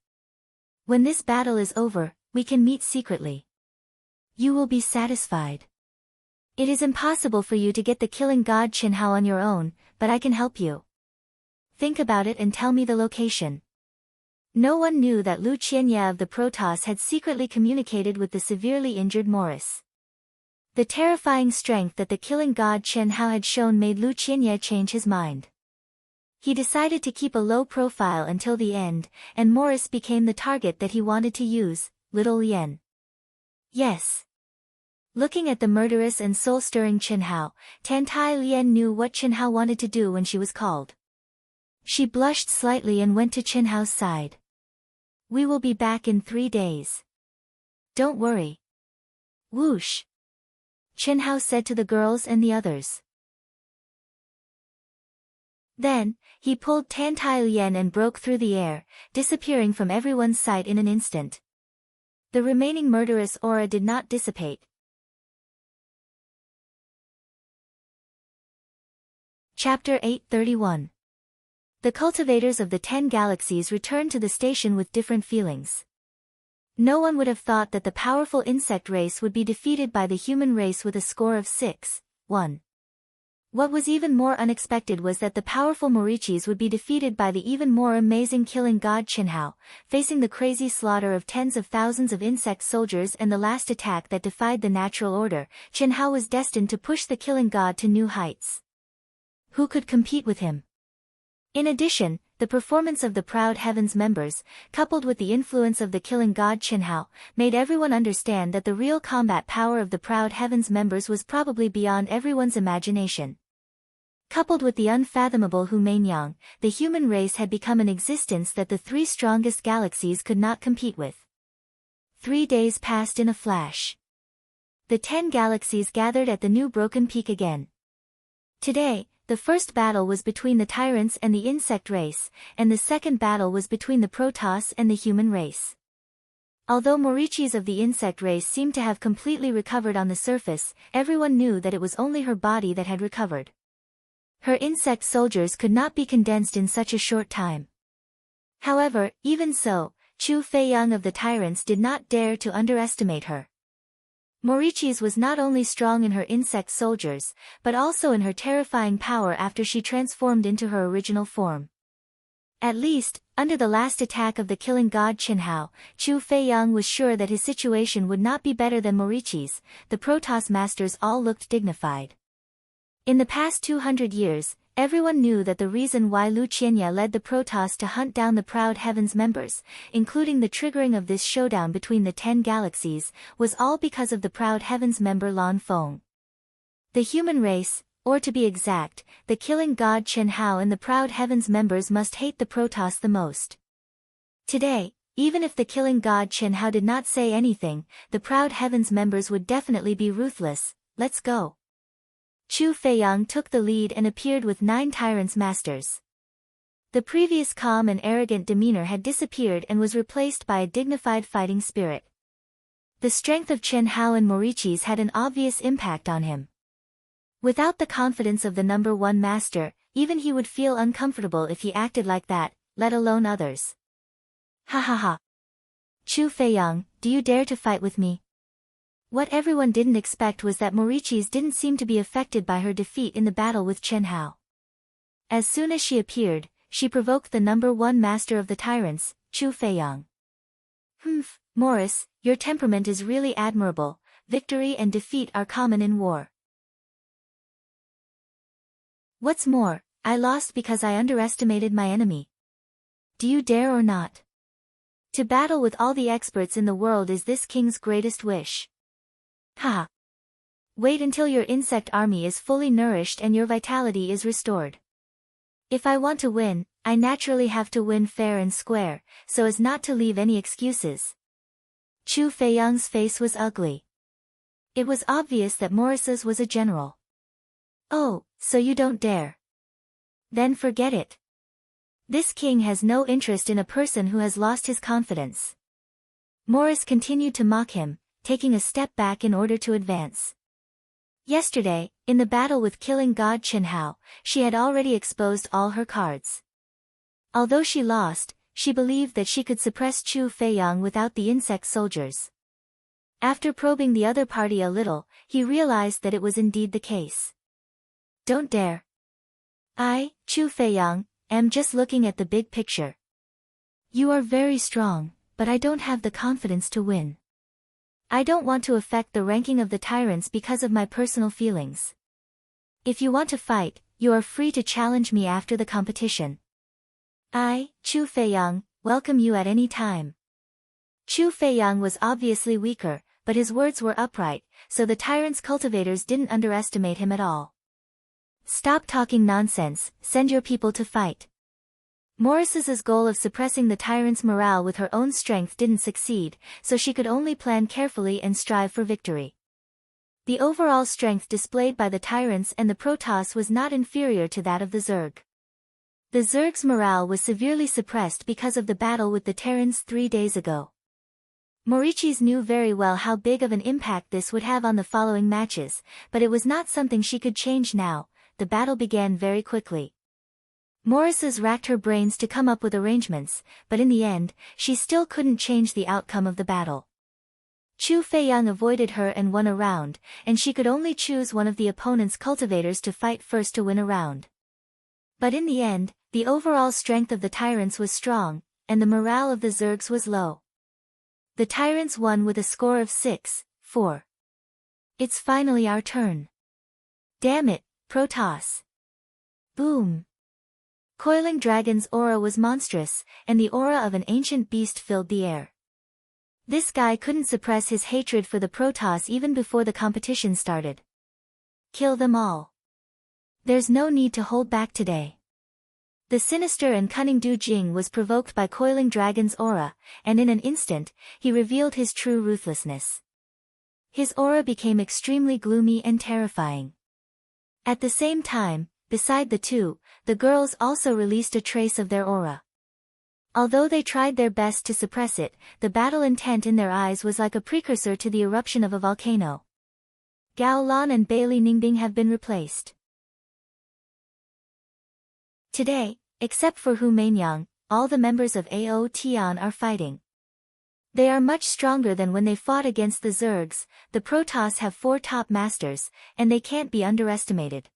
A: When this battle is over, we can meet secretly. You will be satisfied. It is impossible for you to get the killing god Qin Hao on your own, but I can help you. Think about it and tell me the location. No one knew that Lu Qianye of the Protoss had secretly communicated with the severely injured Morris. The terrifying strength that the killing god Qin Hao had shown made Lu Qianye change his mind. He decided to keep a low profile until the end, and Morris became the target that he wanted to use, Little Lien. Yes. Looking at the murderous and soul-stirring Qin Hao, Tantai Lien knew what Qin Hao wanted to do when she was called. She blushed slightly and went to Qin Hao's side. We will be back in 3 days. Don't worry. Whoosh. Qin Hao said to the girls and the others. Then, he pulled Tantai Lien and broke through the air, disappearing from everyone's sight in an instant. The remaining murderous aura did not dissipate. Chapter 831. The cultivators of the 10 galaxies returned to the station with different feelings. No one would have thought that the powerful insect race would be defeated by the human race with a score of 6-1. What was even more unexpected was that the powerful Morichis would be defeated by the even more amazing killing god Qin Hao, facing the crazy slaughter of tens of thousands of insect soldiers and the last attack that defied the natural order. Qin Hao was destined to push the killing god to new heights. Who could compete with him? In addition, the performance of the Proud Heavens members, coupled with the influence of the killing god Qin Hao, made everyone understand that the real combat power of the Proud Heavens members was probably beyond everyone's imagination. Coupled with the unfathomable Hu Meinyang, the human race had become an existence that the 3 strongest galaxies could not compete with. 3 days passed in a flash. The 10 galaxies gathered at the new Broken Peak again. Today, the first battle was between the tyrants and the insect race, and the second battle was between the Protoss and the human race. Although Morichis of the insect race seemed to have completely recovered on the surface, everyone knew that it was only her body that had recovered. Her insect soldiers could not be condensed in such a short time. However, even so, Chu Feiyang of the tyrants did not dare to underestimate her. Morichis was not only strong in her insect soldiers, but also in her terrifying power after she transformed into her original form. At least, under the last attack of the killing god Qin Hao, Chu Feiyang was sure that his situation would not be better than Morichis. The Protoss masters all looked dignified. In the past 200 years, everyone knew that the reason why Lu Qianye led the Protoss to hunt down the Proud Heavens members, including the triggering of this showdown between the 10 galaxies, was all because of the Proud Heavens member Lan Feng. The human race, or to be exact, the killing god Qin Hao and the Proud Heavens members must hate the Protoss the most. Today, even if the killing god Qin Hao did not say anything, the Proud Heavens members would definitely be ruthless. Let's go. Chu Feiyang took the lead and appeared with 9 tyrants masters. The previous calm and arrogant demeanor had disappeared and was replaced by a dignified fighting spirit. The strength of Qin Hao and Morichis had an obvious impact on him. Without the confidence of the number 1 master, even he would feel uncomfortable if he acted like that, let alone others. Ha ha ha. Chu Feiyang, do you dare to fight with me? What everyone didn't expect was that Morichis didn't seem to be affected by her defeat in the battle with Qin Hao. As soon as she appeared, she provoked the number 1 master of the tyrants, Chu Feiyang. Morris, your temperament is really admirable. Victory and defeat are common in war. What's more, I lost because I underestimated my enemy. Do you dare or not? To battle with all the experts in the world is this king's greatest wish. Ha! Wait until your insect army is fully nourished and your vitality is restored. If I want to win, I naturally have to win fair and square, so as not to leave any excuses. Chu Feiyang's face was ugly. It was obvious that Morris's was a general. Oh, so you don't dare. Then forget it. This king has no interest in a person who has lost his confidence. Morris continued to mock him, taking a step back in order to advance. Yesterday, in the battle with killing god Qinhao, she had already exposed all her cards. Although she lost, she believed that she could suppress Chu Feiyang without the insect soldiers. After probing the other party a little, he realized that it was indeed the case. Don't dare. I, Chu Feiyang, am just looking at the big picture. You are very strong, but I don't have the confidence to win. I don't want to affect the ranking of the tyrants because of my personal feelings. If you want to fight, you are free to challenge me after the competition. I, Chu Feiyang, welcome you at any time. Chu Feiyang was obviously weaker, but his words were upright, so the tyrant's cultivators didn't underestimate him at all. Stop talking nonsense, send your people to fight. Morris's goal of suppressing the tyrant's morale with her own strength didn't succeed, so she could only plan carefully and strive for victory. The overall strength displayed by the tyrants and the Protoss was not inferior to that of the Zerg. The Zerg's morale was severely suppressed because of the battle with the Terrans 3 days ago. Moriches knew very well how big of an impact this would have on the following matches, but it was not something she could change now. The battle began very quickly. Morris's racked her brains to come up with arrangements, but in the end, she still couldn't change the outcome of the battle. Chu Feiyang avoided her and won a round, and she could only choose one of the opponent's cultivators to fight first to win a round. But in the end, the overall strength of the tyrants was strong, and the morale of the Zergs was low. The tyrants won with a score of 6-4. It's finally our turn. Damn it, Protoss. Boom. Coiling Dragon's aura was monstrous, and the aura of an ancient beast filled the air. This guy couldn't suppress his hatred for the Protoss even before the competition started. Kill them all. There's no need to hold back today. The sinister and cunning Du Jing was provoked by Coiling Dragon's aura, and in an instant, he revealed his true ruthlessness. His aura became extremely gloomy and terrifying. At the same time, beside the two, the girls also released a trace of their aura. Although they tried their best to suppress it, the battle intent in their eyes was like a precursor to the eruption of a volcano. Gao Lan and Bailey Ningbing have been replaced. Today, except for Hu Mainyang, all the members of AO Tian are fighting. They are much stronger than when they fought against the Zergs. The Protoss have 4 top masters, and they can't be underestimated.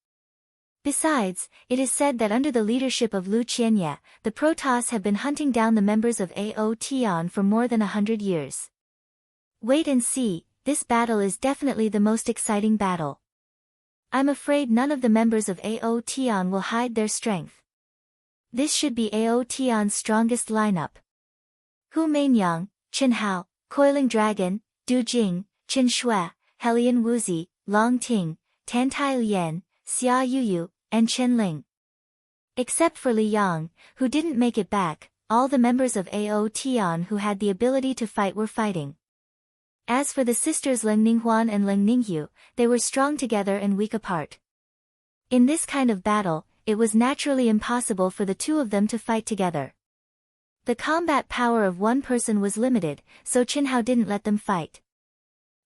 A: Besides, it is said that under the leadership of Lu Qianye, the Protoss have been hunting down the members of AO Tian for more than 100 years. Wait and see, this battle is definitely the most exciting battle. I'm afraid none of the members of AO Tian will hide their strength. This should be AO Tian's strongest lineup. Hu Mainyang, Chen Hao, Coiling Dragon, Du Jing, Chen Shui, Helian Wuzi, Long Ting, Tan Tai Lian, Xia Yuyu, and Chen Ling. Except for Li Yang, who didn't make it back, all the members of AO Tian who had the ability to fight were fighting. As for the sisters Leng Ninghuan and Leng Ningyu, they were strong together and weak apart. In this kind of battle, it was naturally impossible for the two of them to fight together. The combat power of one person was limited, so Qinhao didn't let them fight.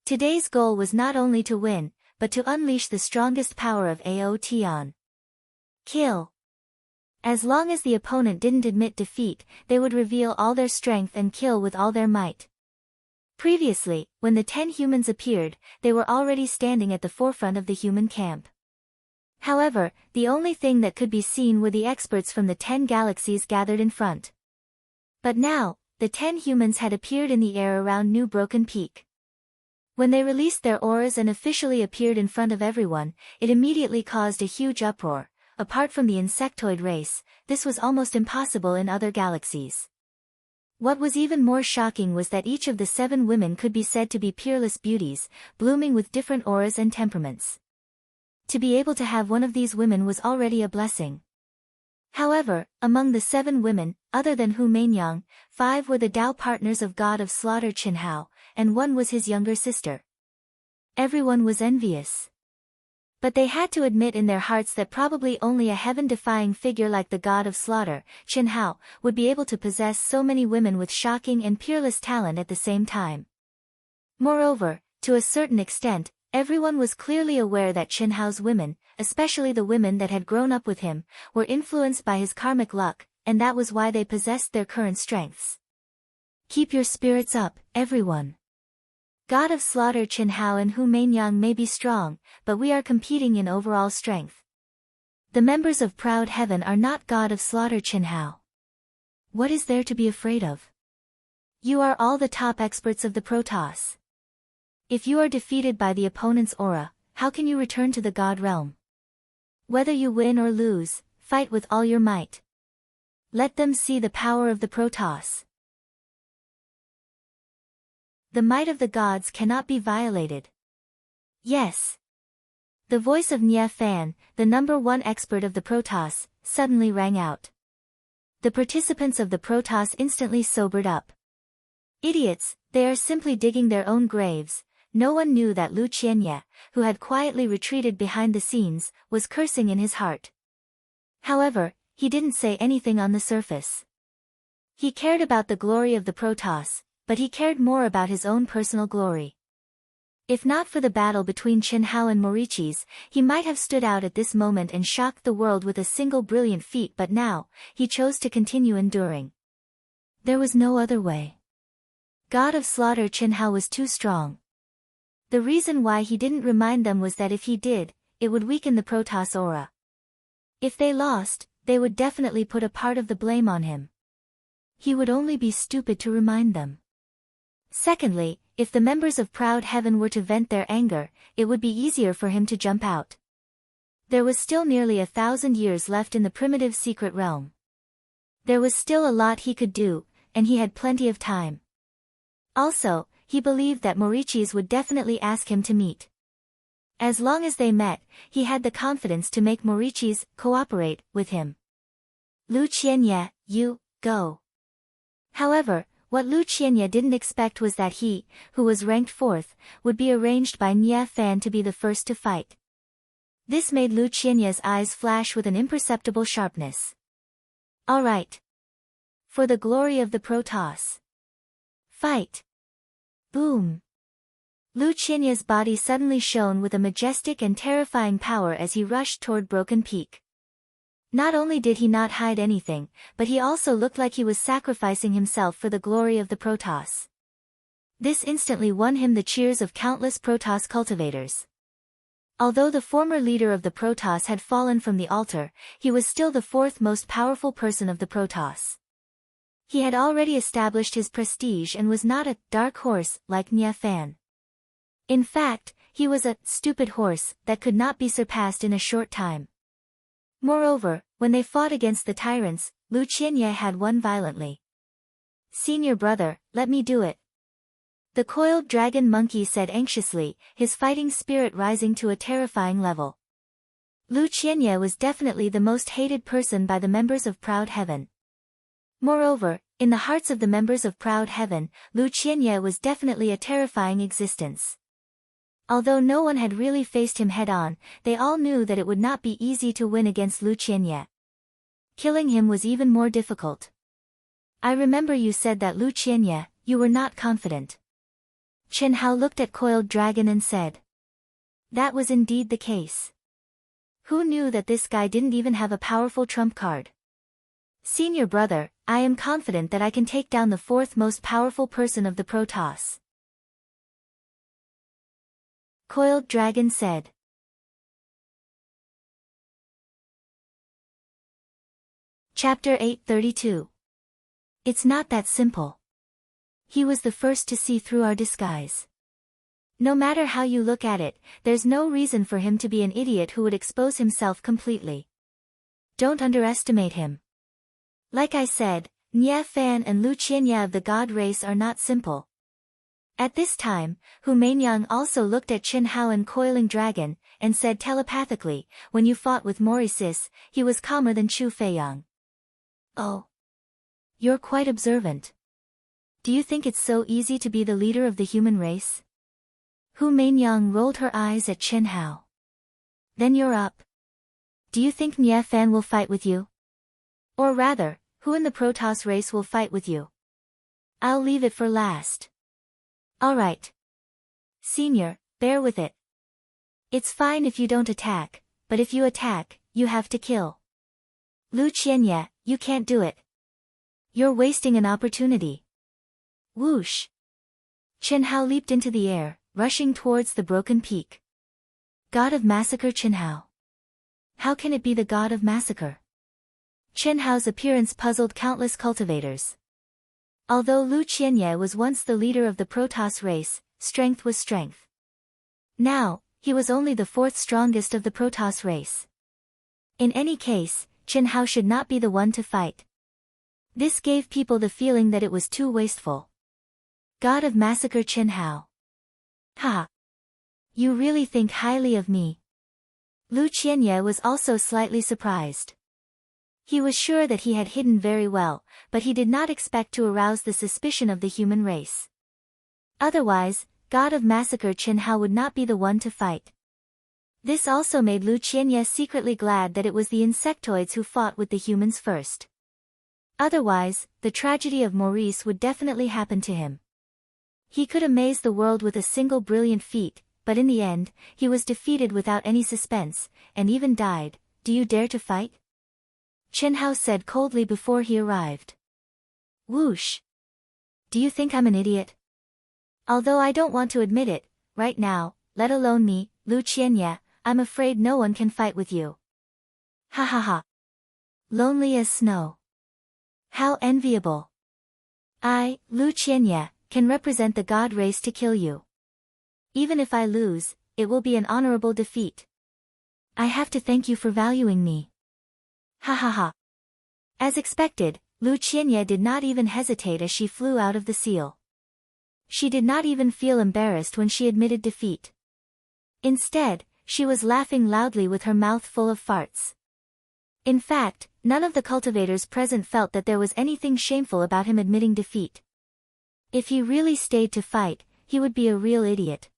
A: Today's goal was not only to win, but to unleash the strongest power of AO Tian. Kill. As long as the opponent didn't admit defeat, they would reveal all their strength and kill with all their might. Previously, when the 10 humans appeared, they were already standing at the forefront of the human camp. However, the only thing that could be seen were the experts from the 10 galaxies gathered in front. But now, the 10 humans had appeared in the air around New Broken Peak. When they released their auras and officially appeared in front of everyone, it immediately caused a huge uproar. Apart from the insectoid race, this was almost impossible in other galaxies. What was even more shocking was that each of the 7 women could be said to be peerless beauties, blooming with different auras and temperaments. To be able to have one of these women was already a blessing. However, among the 7 women, other than Hu Mainyang, 5 were the Dao partners of God of Slaughter Qinhao, and 1 was his younger sister. Everyone was envious. But they had to admit in their hearts that probably only a heaven-defying figure like the God of Slaughter, Qinhao, would be able to possess so many women with shocking and peerless talent at the same time. Moreover, to a certain extent, Everyone was clearly aware that Chen Hao's women, especially the women that had grown up with him, were influenced by his karmic luck, and that was why they possessed their current strengths. Keep your spirits up, everyone. God of Slaughter Chen Hao and Hu Mainyang may be strong, but we are competing in overall strength. The members of Proud Heaven are not God of Slaughter Chen Hao. What is there to be afraid of? You are all the top experts of the Protoss. If you are defeated by the opponent's aura, how can you return to the God realm? Whether you win or lose, fight with all your might. Let them see the power of the Protoss. The might of the gods cannot be violated. Yes. The voice of Nye Fan, the #1 expert of the Protoss, suddenly rang out. The participants of the Protoss instantly sobered up. Idiots, they are simply digging their own graves. No one knew that Lu Qianye, who had quietly retreated behind the scenes, was cursing in his heart. However, he didn't say anything on the surface. He cared about the glory of the Protoss, but he cared more about his own personal glory. If not for the battle between Chen Hao and Morichis, he might have stood out at this moment and shocked the world with a single brilliant feat, but now, he chose to continue enduring. There was no other way. God of Slaughter Chen Hao was too strong. The reason why he didn't remind them was that if he did, it would weaken the Protoss aura. If they lost, they would definitely put a part of the blame on him. He would only be stupid to remind them. Secondly, if the members of Proud Heaven were to vent their anger, it would be easier for him to jump out. There was still nearly 1,000 years left in the primitive secret realm. There was still a lot he could do, and he had plenty of time. Also, he believed that Morichis would definitely ask him to meet. As long as they met, he had the confidence to make Morichis cooperate with him. Lu Qianye, you, go. However, what Lu Qianye didn't expect was that he, who was ranked 4th, would be arranged by Nye Fan to be the first to fight. This made Lu Qianye's eyes flash with an imperceptible sharpness. All right. For the glory of the Protoss. Fight. Boom. Lu Qianye's body suddenly shone with a majestic and terrifying power as he rushed toward Broken Peak. Not only did he not hide anything, but he also looked like he was sacrificing himself for the glory of the Protoss. This instantly won him the cheers of countless Protoss cultivators. Although the former leader of the Protoss had fallen from the altar, he was still the 4th most powerful person of the Protoss. He had already established his prestige and was not a dark horse like Nye Fan. In fact, he was a stupid horse that could not be surpassed in a short time. Moreover, when they fought against the tyrants, Lu Qianye had won violently. Senior brother, let me do it. The coiled dragon monkey said anxiously, his fighting spirit rising to a terrifying level. Lu Qianye was definitely the most hated person by the members of Proud Heaven. Moreover, in the hearts of the members of Proud Heaven, Lu Qianye was definitely a terrifying existence. Although no one had really faced him head-on, they all knew that it would not be easy to win against Lu Qianye. Killing him was even more difficult. I remember you said that Lu Qianye, you were not confident. Chen Hao looked at Coiled Dragon and said. That was indeed the case. Who knew that this guy didn't even have a powerful trump card? Senior brother, I am confident that I can take down the 4th most powerful person of the Protoss. Coiled Dragon said. Chapter 832. It's not that simple. He was the first to see through our disguise. No matter how you look at it, there's no reason for him to be an idiot who would expose himself completely. Don't underestimate him. Like I said, Nye Fan and Lu Qianye of the God race are not simple. At this time, Hu Mainyang also looked at Chen Hao and Coiling Dragon, and said telepathically, when you fought with Morisis, he was calmer than Chu Feiyang. Oh. You're quite observant. Do you think it's so easy to be the leader of the human race? Hu Mainyang rolled her eyes at Chen Hao. Then you're up. Do you think Nye Fan will fight with you? Or rather, who in the Protoss race will fight with you? I'll leave it for last. Alright. Senior, bear with it. It's fine if you don't attack, but if you attack, you have to kill. Lu Qianye, you can't do it. You're wasting an opportunity. Whoosh! Chen Hao leaped into the air, rushing towards the broken peak. God of Massacre Chen Hao. How can it be the God of Massacre? Chen Hao's appearance puzzled countless cultivators. Although Lu Qianye was once the leader of the Protoss race, strength was strength. Now, he was only the fourth strongest of the Protoss race. In any case, Chen Hao should not be the one to fight. This gave people the feeling that it was too wasteful. God of Massacre Chen Hao. Ha! You really think highly of me? Lu Qianye was also slightly surprised. He was sure that he had hidden very well, but he did not expect to arouse the suspicion of the human race. Otherwise, God of Massacre Chen Hao would not be the one to fight. This also made Lu Qianye secretly glad that it was the insectoids who fought with the humans first. Otherwise, the tragedy of Maurice would definitely happen to him. He could amaze the world with a single brilliant feat, but in the end, he was defeated without any suspense, and even died. Do you dare to fight? Chen Hao said coldly before he arrived. Whoosh! Do you think I'm an idiot? Although I don't want to admit it, right now, let alone me, Lu Qianye, I'm afraid no one can fight with you. Ha ha ha. Lonely as snow. How enviable. I, Lu Qianye, can represent the god race to kill you. Even if I lose, it will be an honorable defeat. I have to thank you for valuing me. Ha ha ha. As expected, Lu Qianye did not even hesitate as she flew out of the seal. She did not even feel embarrassed when she admitted defeat. Instead, she was laughing loudly with her mouth full of farts. In fact, none of the cultivators present felt that there was anything shameful about him admitting defeat. If he really stayed to fight, he would be a real idiot.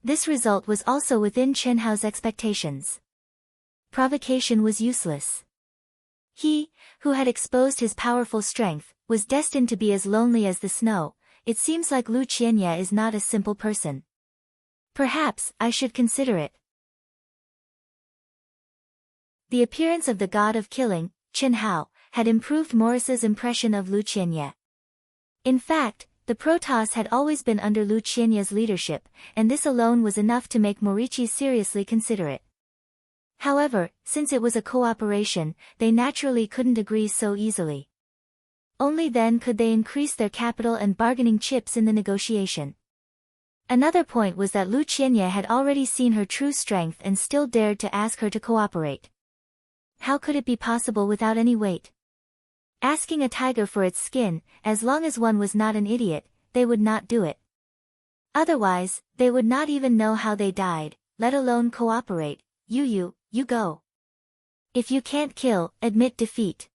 A: This result was also within Chen Hao's expectations. Provocation was useless. He, who had exposed his powerful strength, was destined to be as lonely as the snow. It seems like Lu Qianye is not a simple person. Perhaps I should consider it. The appearance of the god of killing, Chen Hao, had improved Maurice's impression of Lu Qianye. In fact, the Protoss had always been under Lu Qianye's leadership, and this alone was enough to make Maurice seriously consider it. However, since it was a cooperation, they naturally couldn't agree so easily. Only then could they increase their capital and bargaining chips in the negotiation. Another point was that Lu Qianye had already seen her true strength and still dared to ask her to cooperate. How could it be possible without any weight? Asking a tiger for its skin, as long as one was not an idiot, they would not do it. Otherwise, they would not even know how they died, let alone cooperate. You go. If you can't kill, admit defeat.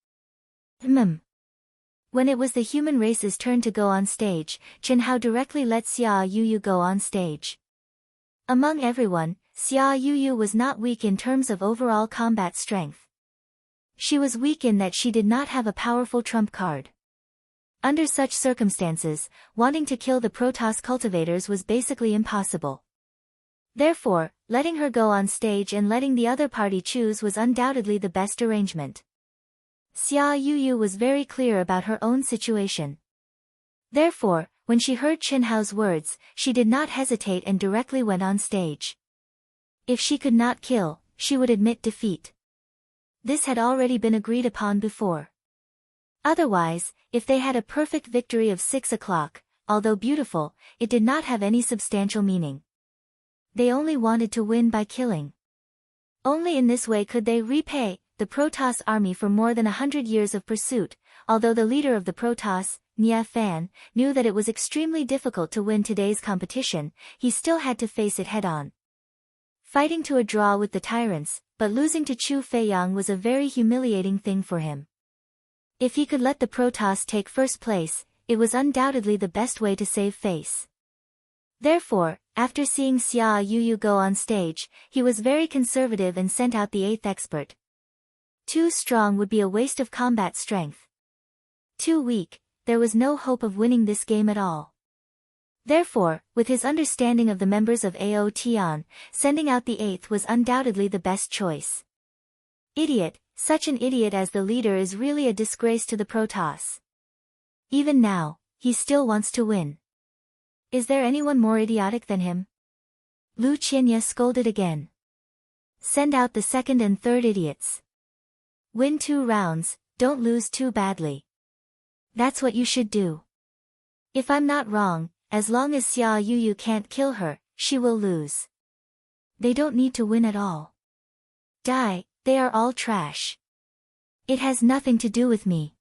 A: When it was the human race's turn to go on stage, Chen Hao directly let Xia Yuyu go on stage. Among everyone, Xia Yuyu was not weak in terms of overall combat strength. She was weak in that she did not have a powerful trump card. Under such circumstances, wanting to kill the Protoss cultivators was basically impossible. Therefore, letting her go on stage and letting the other party choose was undoubtedly the best arrangement. Xia Yuyu was very clear about her own situation. Therefore, when she heard Chen Hao's words, she did not hesitate and directly went on stage. If she could not kill, she would admit defeat. This had already been agreed upon before. Otherwise, if they had a perfect victory of 6 o'clock, although beautiful, it did not have any substantial meaning. They only wanted to win by killing. Only in this way could they repay the Protoss army for more than 100 years of pursuit. Although the leader of the Protoss, Nia Fan, knew that it was extremely difficult to win today's competition, he still had to face it head-on. Fighting to a draw with the tyrants, but losing to Chu Feiyang was a very humiliating thing for him. If he could let the Protoss take first place, it was undoubtedly the best way to save face. Therefore, after seeing Xia Yuyu go on stage, he was very conservative and sent out the 8th expert. Too strong would be a waste of combat strength. Too weak, there was no hope of winning this game at all. Therefore, with his understanding of the members of Ao Tian, sending out the eighth was undoubtedly the best choice. Idiot, such an idiot as the leader is really a disgrace to the Protoss. Even now, he still wants to win. Is there anyone more idiotic than him? Lu Qianye scolded again. Send out the second and third idiots. Win 2 rounds, don't lose too badly. That's what you should do. If I'm not wrong, as long as Xia Yuyu can't kill her, she will lose. They don't need to win at all. Die, they are all trash. It has nothing to do with me.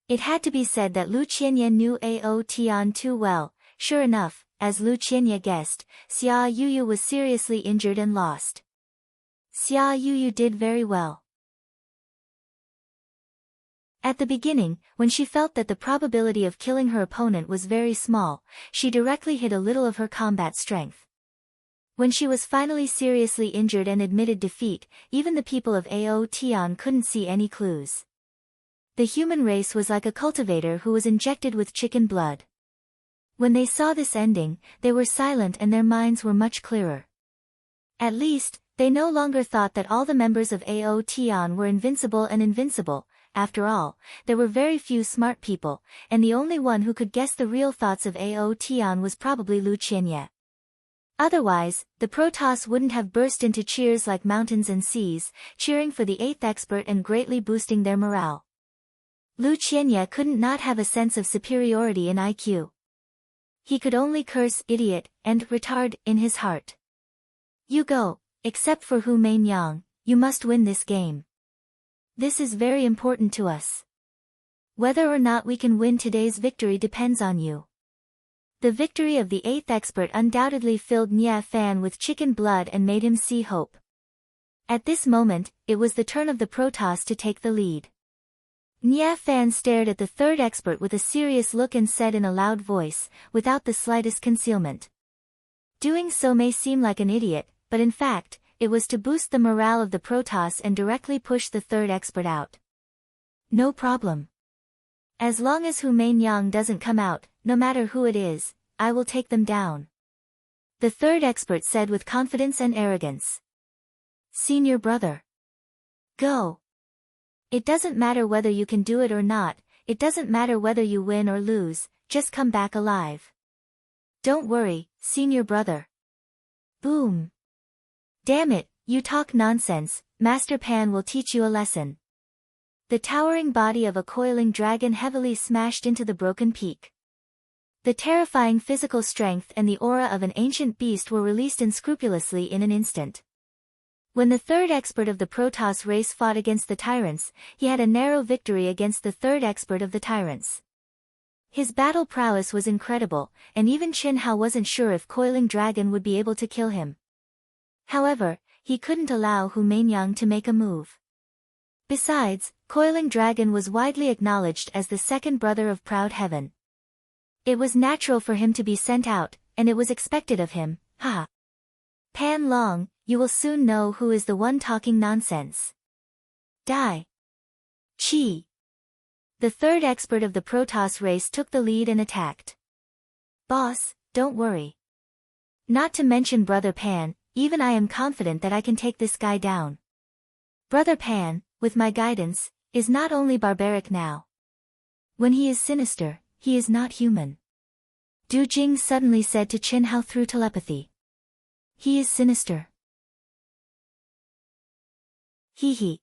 A: It had to be said that Lu Qianye knew Ao Tian too well. Sure enough, as Lu Qianye guessed, Xia Yuyu was seriously injured and lost. Xia Yuyu did very well. At the beginning, when she felt that the probability of killing her opponent was very small, she directly hid a little of her combat strength. When she was finally seriously injured and admitted defeat, even the people of Ao Tian couldn't see any clues. The human race was like a cultivator who was injected with chicken blood. When they saw this ending, they were silent and their minds were much clearer. At least, they no longer thought that all the members of Ao Tian were invincible and invincible. After all, there were very few smart people, and the only one who could guess the real thoughts of Ao Tian was probably Lu Qianye. Otherwise, the Protoss wouldn't have burst into cheers like mountains and seas, cheering for the 8th expert and greatly boosting their morale. Lu Qianye couldn't not have a sense of superiority in IQ. He could only curse idiot and retard in his heart. You go, except for Hu Mainyang, you must win this game. This is very important to us. Whether or not we can win today's victory depends on you. The victory of the 8th expert undoubtedly filled Nye Fan with chicken blood and made him see hope. At this moment, it was the turn of the Protoss to take the lead. Nye Fan stared at the 3rd expert with a serious look and said in a loud voice, without the slightest concealment. Doing so may seem like an idiot, but in fact, it was to boost the morale of the Protoss and directly push the 3rd expert out. No problem. As long as Hu Mainyang doesn't come out, no matter who it is, I will take them down. The 3rd expert said with confidence and arrogance. Senior brother. Go. It doesn't matter whether you can do it or not, it doesn't matter whether you win or lose, just come back alive. Don't worry, senior brother. Boom. Damn it, you talk nonsense, Master Pan will teach you a lesson. The towering body of a coiling dragon heavily smashed into the broken peak. The terrifying physical strength and the aura of an ancient beast were released unscrupulously in an instant. When the 3rd expert of the Protoss race fought against the tyrants, he had a narrow victory against the 3rd expert of the tyrants. His battle prowess was incredible, and even Qin Hao wasn't sure if Coiling Dragon would be able to kill him. However, he couldn't allow Hu Mainyang to make a move. Besides, Coiling Dragon was widely acknowledged as the 2nd brother of Proud Heaven. It was natural for him to be sent out, and it was expected of him, haha. Pan Long, you will soon know who is the one talking nonsense. Die. Chi. The 3rd expert of the Protoss race took the lead and attacked. Boss, don't worry. Not to mention Brother Pan, even I am confident that I can take this guy down. Brother Pan, with my guidance, is not only barbaric now. When he is sinister, he is not human. Du Jing suddenly said to Qin Hao through telepathy. He is sinister. Hee.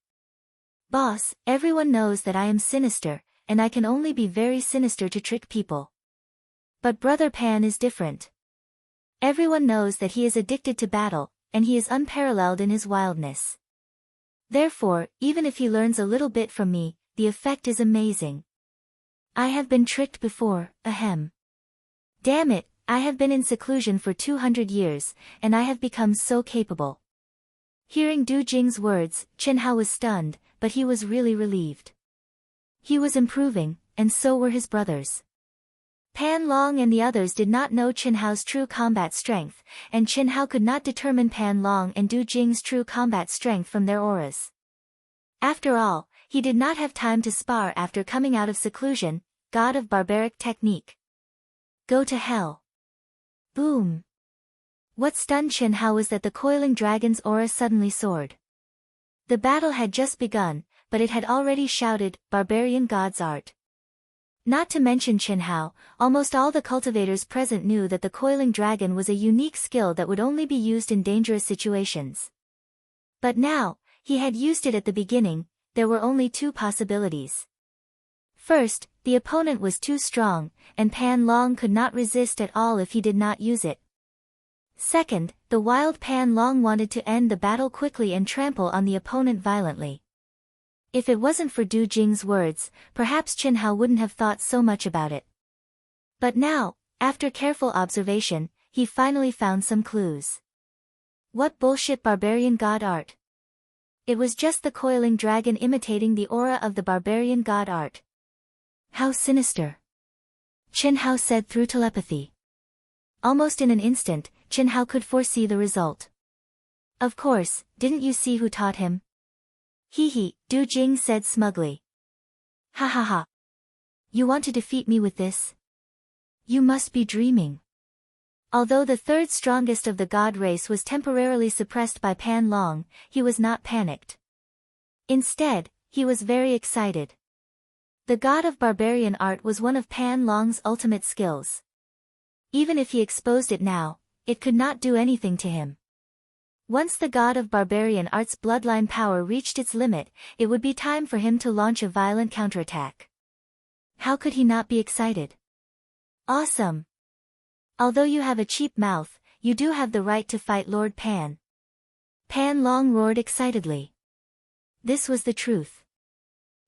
A: Boss, everyone knows that I am sinister, and I can only be very sinister to trick people. But Brother Pan is different. Everyone knows that he is addicted to battle, and he is unparalleled in his wildness. Therefore, even if he learns a little bit from me, the effect is amazing. I have been tricked before, ahem. Damn it, I have been in seclusion for 200 years, and I have become so capable. Hearing Du Jing's words, Qin Hao was stunned, but he was really relieved. He was improving, and so were his brothers. Pan Long and the others did not know Qin Hao's true combat strength, and Qin Hao could not determine Pan Long and Du Jing's true combat strength from their auras. After all, he did not have time to spar after coming out of seclusion, god of barbaric technique. Go to hell. Boom! What stunned Chen Hao was that the coiling dragon's aura suddenly soared. The battle had just begun, but it had already shouted, "Barbarian God's Art." Not to mention Chen Hao, almost all the cultivators present knew that the coiling dragon was a unique skill that would only be used in dangerous situations. But now, he had used it at the beginning. There were only two possibilities. First, the opponent was too strong, and Pan Long could not resist at all if he did not use it. Second, the wild Pan Long wanted to end the battle quickly and trample on the opponent violently. If it wasn't for Du Jing's words, perhaps Chen Hao wouldn't have thought so much about it. But now, after careful observation, he finally found some clues. What bullshit barbarian god art? It was just the coiling dragon imitating the aura of the barbarian god art. How sinister! Chen Hao said through telepathy. Almost in an instant, Chen Hao could foresee the result. Of course, didn't you see who taught him? He, Du Jing said smugly. Ha ha ha. You want to defeat me with this? You must be dreaming. Although the third strongest of the god race was temporarily suppressed by Pan Long, he was not panicked. Instead, he was very excited. The god of barbarian art was one of Pan Long's ultimate skills. Even if he exposed it now, it could not do anything to him. Once the god of barbarian art's bloodline power reached its limit, it would be time for him to launch a violent counterattack. How could he not be excited? Awesome! Although you have a cheap mouth, you do have the right to fight Lord Pan. Pan Long roared excitedly. This was the truth.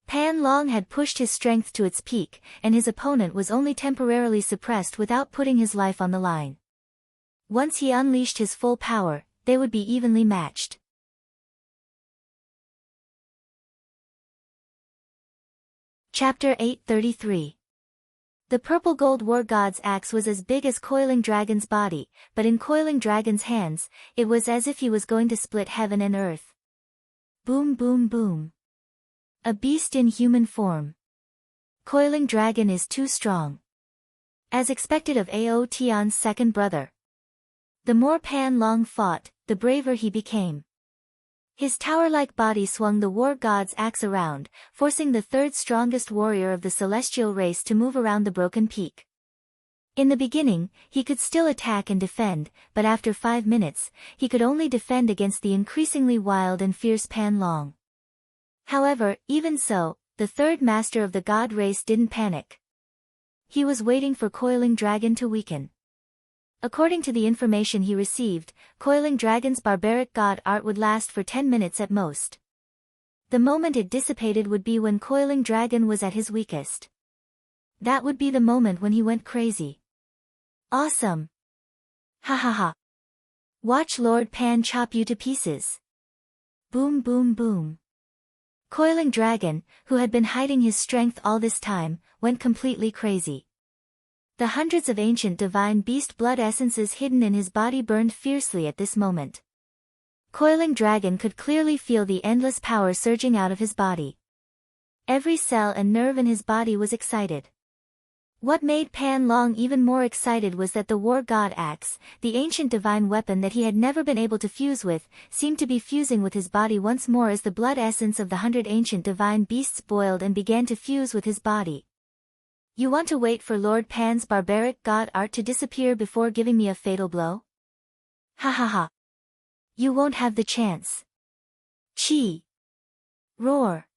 A: Pan Long had pushed his strength to its peak, and his opponent was only temporarily suppressed without putting his life on the line. Once he unleashed his full power, they would be evenly matched. Chapter 833. The purple gold war god's axe was as big as Coiling Dragon's body, but in Coiling Dragon's hands, it was as if he was going to split heaven and earth. Boom boom boom. A beast in human form. Coiling Dragon is too strong. As expected of Ao Tian's second brother. The more Pan Long fought, the braver he became. His tower-like body swung the war god's axe around, forcing the third strongest warrior of the celestial race to move around the broken peak. In the beginning, he could still attack and defend, but after 5 minutes, he could only defend against the increasingly wild and fierce Pan Long. However, even so, the third master of the god race didn't panic. He was waiting for Coiling Dragon to weaken. According to the information he received, Coiling Dragon's barbaric god art would last for 10 minutes at most. The moment it dissipated would be when Coiling Dragon was at his weakest. That would be the moment when he went crazy. Awesome! Ha ha ha! Watch Lord Pan chop you to pieces. Boom boom boom. Coiling Dragon, who had been hiding his strength all this time, went completely crazy. The hundreds of ancient divine beast blood essences hidden in his body burned fiercely at this moment. Coiling Dragon could clearly feel the endless power surging out of his body. Every cell and nerve in his body was excited. What made Pan Long even more excited was that the war god axe, the ancient divine weapon that he had never been able to fuse with, seemed to be fusing with his body once more as the blood essence of the 100 ancient divine beasts boiled and began to fuse with his body. You want to wait for Lord Pan's barbaric god art to disappear before giving me a fatal blow? Ha ha ha. You won't have the chance. Chi! Roar!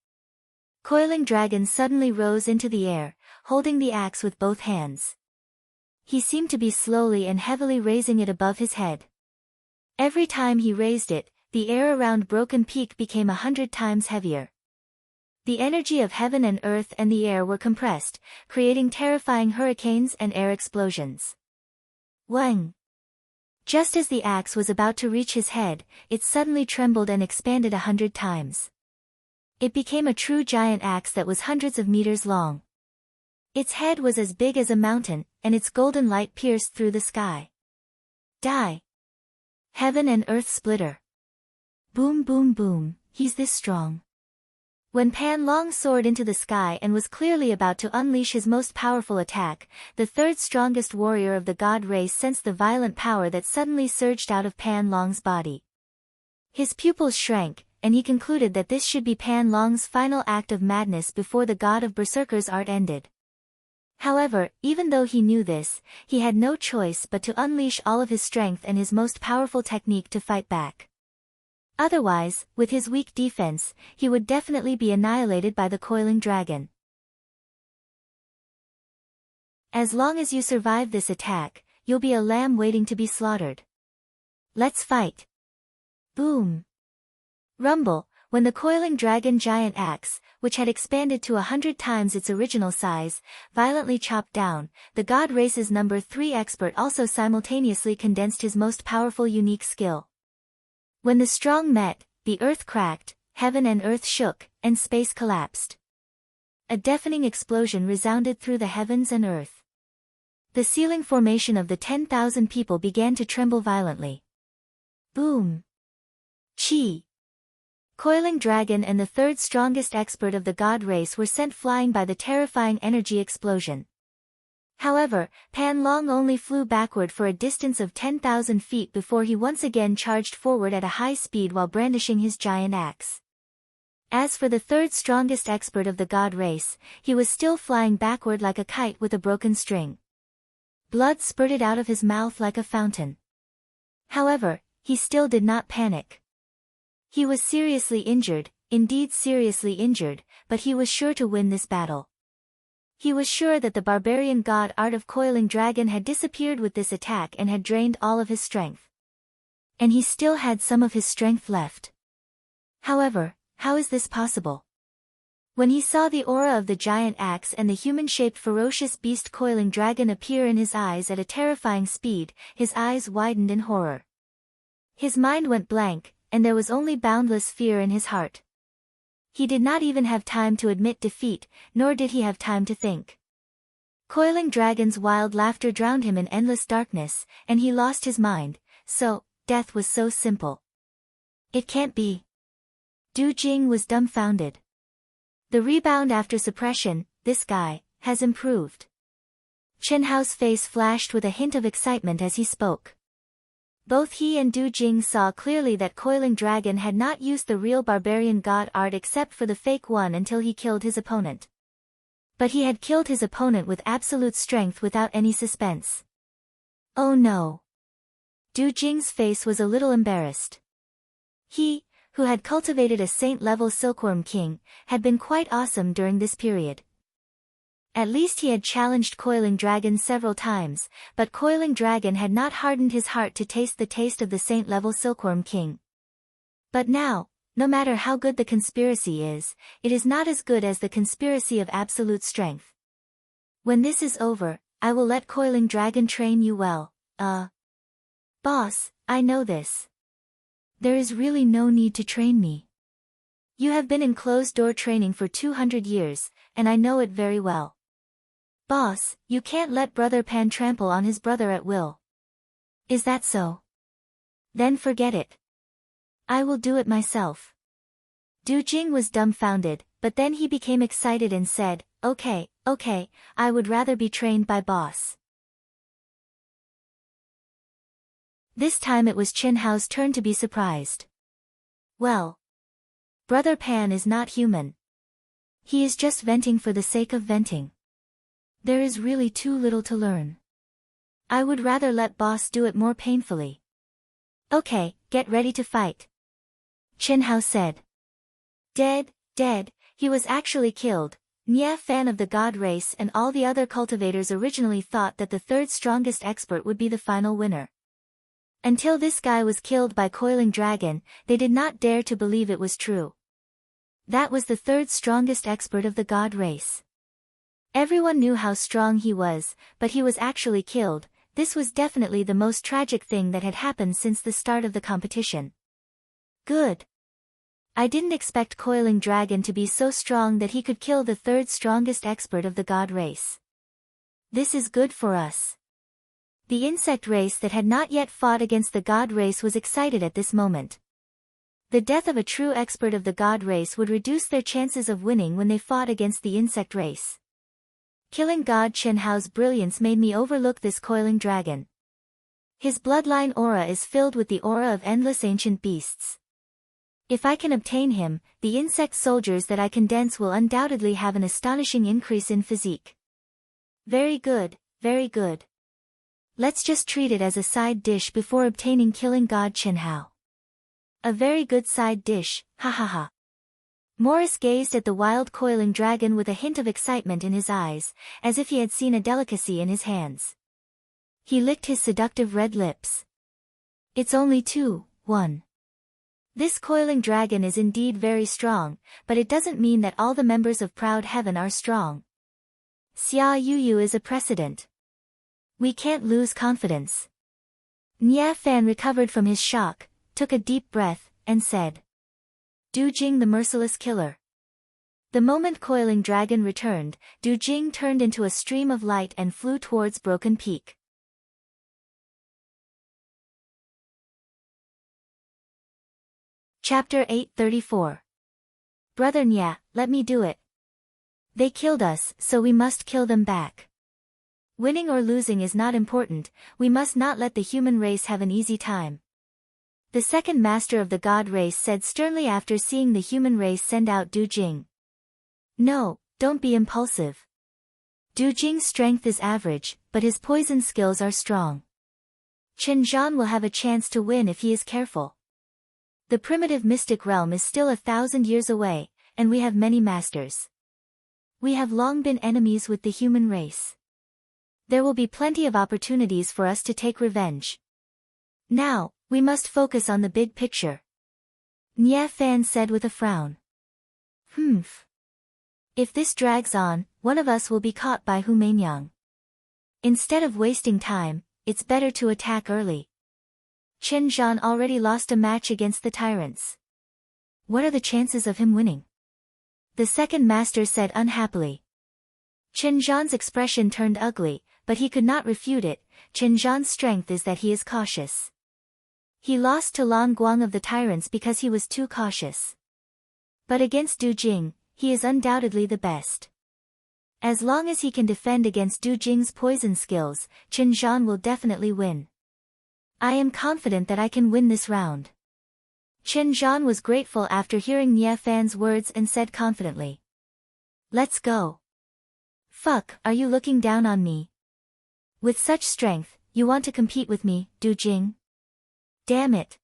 A: Coiling Dragon suddenly rose into the air, holding the axe with both hands. He seemed to be slowly and heavily raising it above his head. Every time he raised it, the air around Broken Peak became 100 times heavier. The energy of heaven and earth and the air were compressed, creating terrifying hurricanes and air explosions. Wang! Just as the axe was about to reach his head, it suddenly trembled and expanded 100 times. It became a true giant axe that was hundreds of meters long. Its head was as big as a mountain, and its golden light pierced through the sky. Die! Heaven and earth splitter. Boom boom boom, he's this strong. When Pan Long soared into the sky and was clearly about to unleash his most powerful attack, the third strongest warrior of the god race sensed the violent power that suddenly surged out of Pan Long's body. His pupils shrank, and he concluded that this should be Pan Long's final act of madness before the god of berserker's art ended. However, even though he knew this, he had no choice but to unleash all of his strength and his most powerful technique to fight back. Otherwise, with his weak defense, he would definitely be annihilated by the coiling dragon. As long as you survive this attack, you'll be a lamb waiting to be slaughtered. Let's fight. Boom. Rumble. When the coiling dragon giant axe, which had expanded to 100 times its original size, violently chopped down, the god race's number 3 expert also simultaneously condensed his most powerful unique skill. When the strong met, the earth cracked, heaven and earth shook, and space collapsed. A deafening explosion resounded through the heavens and earth. The ceiling formation of the 10,000 people began to tremble violently. Boom. Chi. Coiling dragon and the third strongest expert of the god race were sent flying by the terrifying energy explosion. However, Pan Long only flew backward for a distance of 10,000 feet before he once again charged forward at a high speed while brandishing his giant axe. As for the third strongest expert of the god race, he was still flying backward like a kite with a broken string. Blood spurted out of his mouth like a fountain. However, he still did not panic. He was seriously injured, indeed seriously injured, but he was sure to win this battle. He was sure that the barbarian god art of coiling dragon had disappeared with this attack and had drained all of his strength. And he still had some of his strength left. However, how is this possible? When he saw the aura of the giant axe and the human-shaped ferocious beast coiling dragon appear in his eyes at a terrifying speed, his eyes widened in horror. His mind went blank, and there was only boundless fear in his heart. He did not even have time to admit defeat, nor did he have time to think. Coiling dragon's wild laughter drowned him in endless darkness, and he lost his mind. So, death was so simple. It can't be. Du Jing was dumbfounded. The rebound after suppression, this guy, has improved. Chen Hao's face flashed with a hint of excitement as he spoke. Both he and Du Jing saw clearly that coiling dragon had not used the real barbarian god art except for the fake one until he killed his opponent. But he had killed his opponent with absolute strength without any suspense. Oh no. Du Jing's face was a little embarrassed. He, who had cultivated a saint-level silkworm king, had been quite awesome during this period. At least he had challenged coiling dragon several times, but coiling dragon had not hardened his heart to taste the taste of the saint-level silkworm king. But now, no matter how good the conspiracy is, it is not as good as the conspiracy of absolute strength. When this is over, I will let coiling dragon train you well. Boss, I know this. There is really no need to train me. You have been in closed-door training for 200 years, and I know it very well. Boss, you can't let Brother Pan trample on his brother at will. Is that so? Then forget it. I will do it myself. Du Jing was dumbfounded, but then he became excited and said, okay, I would rather be trained by boss. This time it was Chen Hao's turn to be surprised. Well, Brother Pan is not human. He is just venting for the sake of venting. There is really too little to learn. I would rather let boss do it more painfully. Okay, get ready to fight. Chen Hao said. Dead, he was actually killed. Nye Fan of the god race and all the other cultivators originally thought that the third strongest expert would be the final winner. Until this guy was killed by coiling dragon, they did not dare to believe it was true. That was the third strongest expert of the god race. Everyone knew how strong he was, but he was actually killed. This was definitely the most tragic thing that had happened since the start of the competition. Good. I didn't expect coiling dragon to be so strong that he could kill the third strongest expert of the god race. This is good for us. The insect race that had not yet fought against the god race was excited at this moment. The death of a true expert of the god race would reduce their chances of winning when they fought against the insect race. Killing God Chen Hao's brilliance made me overlook this coiling dragon. His bloodline aura is filled with the aura of endless ancient beasts. If I can obtain him, the insect soldiers that I condense will undoubtedly have an astonishing increase in physique. Very good, very good. Let's just treat it as a side dish before obtaining killing God Chen Hao. A very good side dish, ha ha ha. Morris gazed at the wild coiling dragon with a hint of excitement in his eyes, as if he had seen a delicacy in his hands. He licked his seductive red lips. It's only 2-1. This coiling dragon is indeed very strong, but it doesn't mean that all the members of Proud Heaven are strong. Xia Yuyu is a precedent. We can't lose confidence. Nia Fan recovered from his shock, took a deep breath, and said, Du Jing the merciless killer. The moment coiling dragon returned, Du Jing turned into a stream of light and flew towards Broken Peak. Chapter 834. Brother Nya, let me do it. They killed us, so we must kill them back. Winning or losing is not important, we must not let the human race have an easy time. The second master of the god race said sternly after seeing the human race send out Du Jing. No, don't be impulsive. Du Jing's strength is average, but his poison skills are strong. Chen Zhan will have a chance to win if he is careful. The primitive mystic realm is still 1,000 years away, and we have many masters. We have long been enemies with the human race. There will be plenty of opportunities for us to take revenge. Now, we must focus on the big picture. Nia Fan said with a frown. If this drags on, one of us will be caught by Hu Mainyang. Instead of wasting time, it's better to attack early. Chen Zhan already lost a match against the tyrants. What are the chances of him winning? The second master said unhappily. Chen Zhan's expression turned ugly, but he could not refute it. Chen Zhan's strength is that he is cautious. He lost to Lan Guang of the tyrants because he was too cautious. But against Du Jing, he is undoubtedly the best. As long as he can defend against Du Jing's poison skills, Chen Zhan will definitely win. I am confident that I can win this round. Chen Zhan was grateful after hearing Nia Fan's words and said confidently. Let's go. Fuck, are you looking down on me? With such strength, you want to compete with me, Du Jing? Damn it.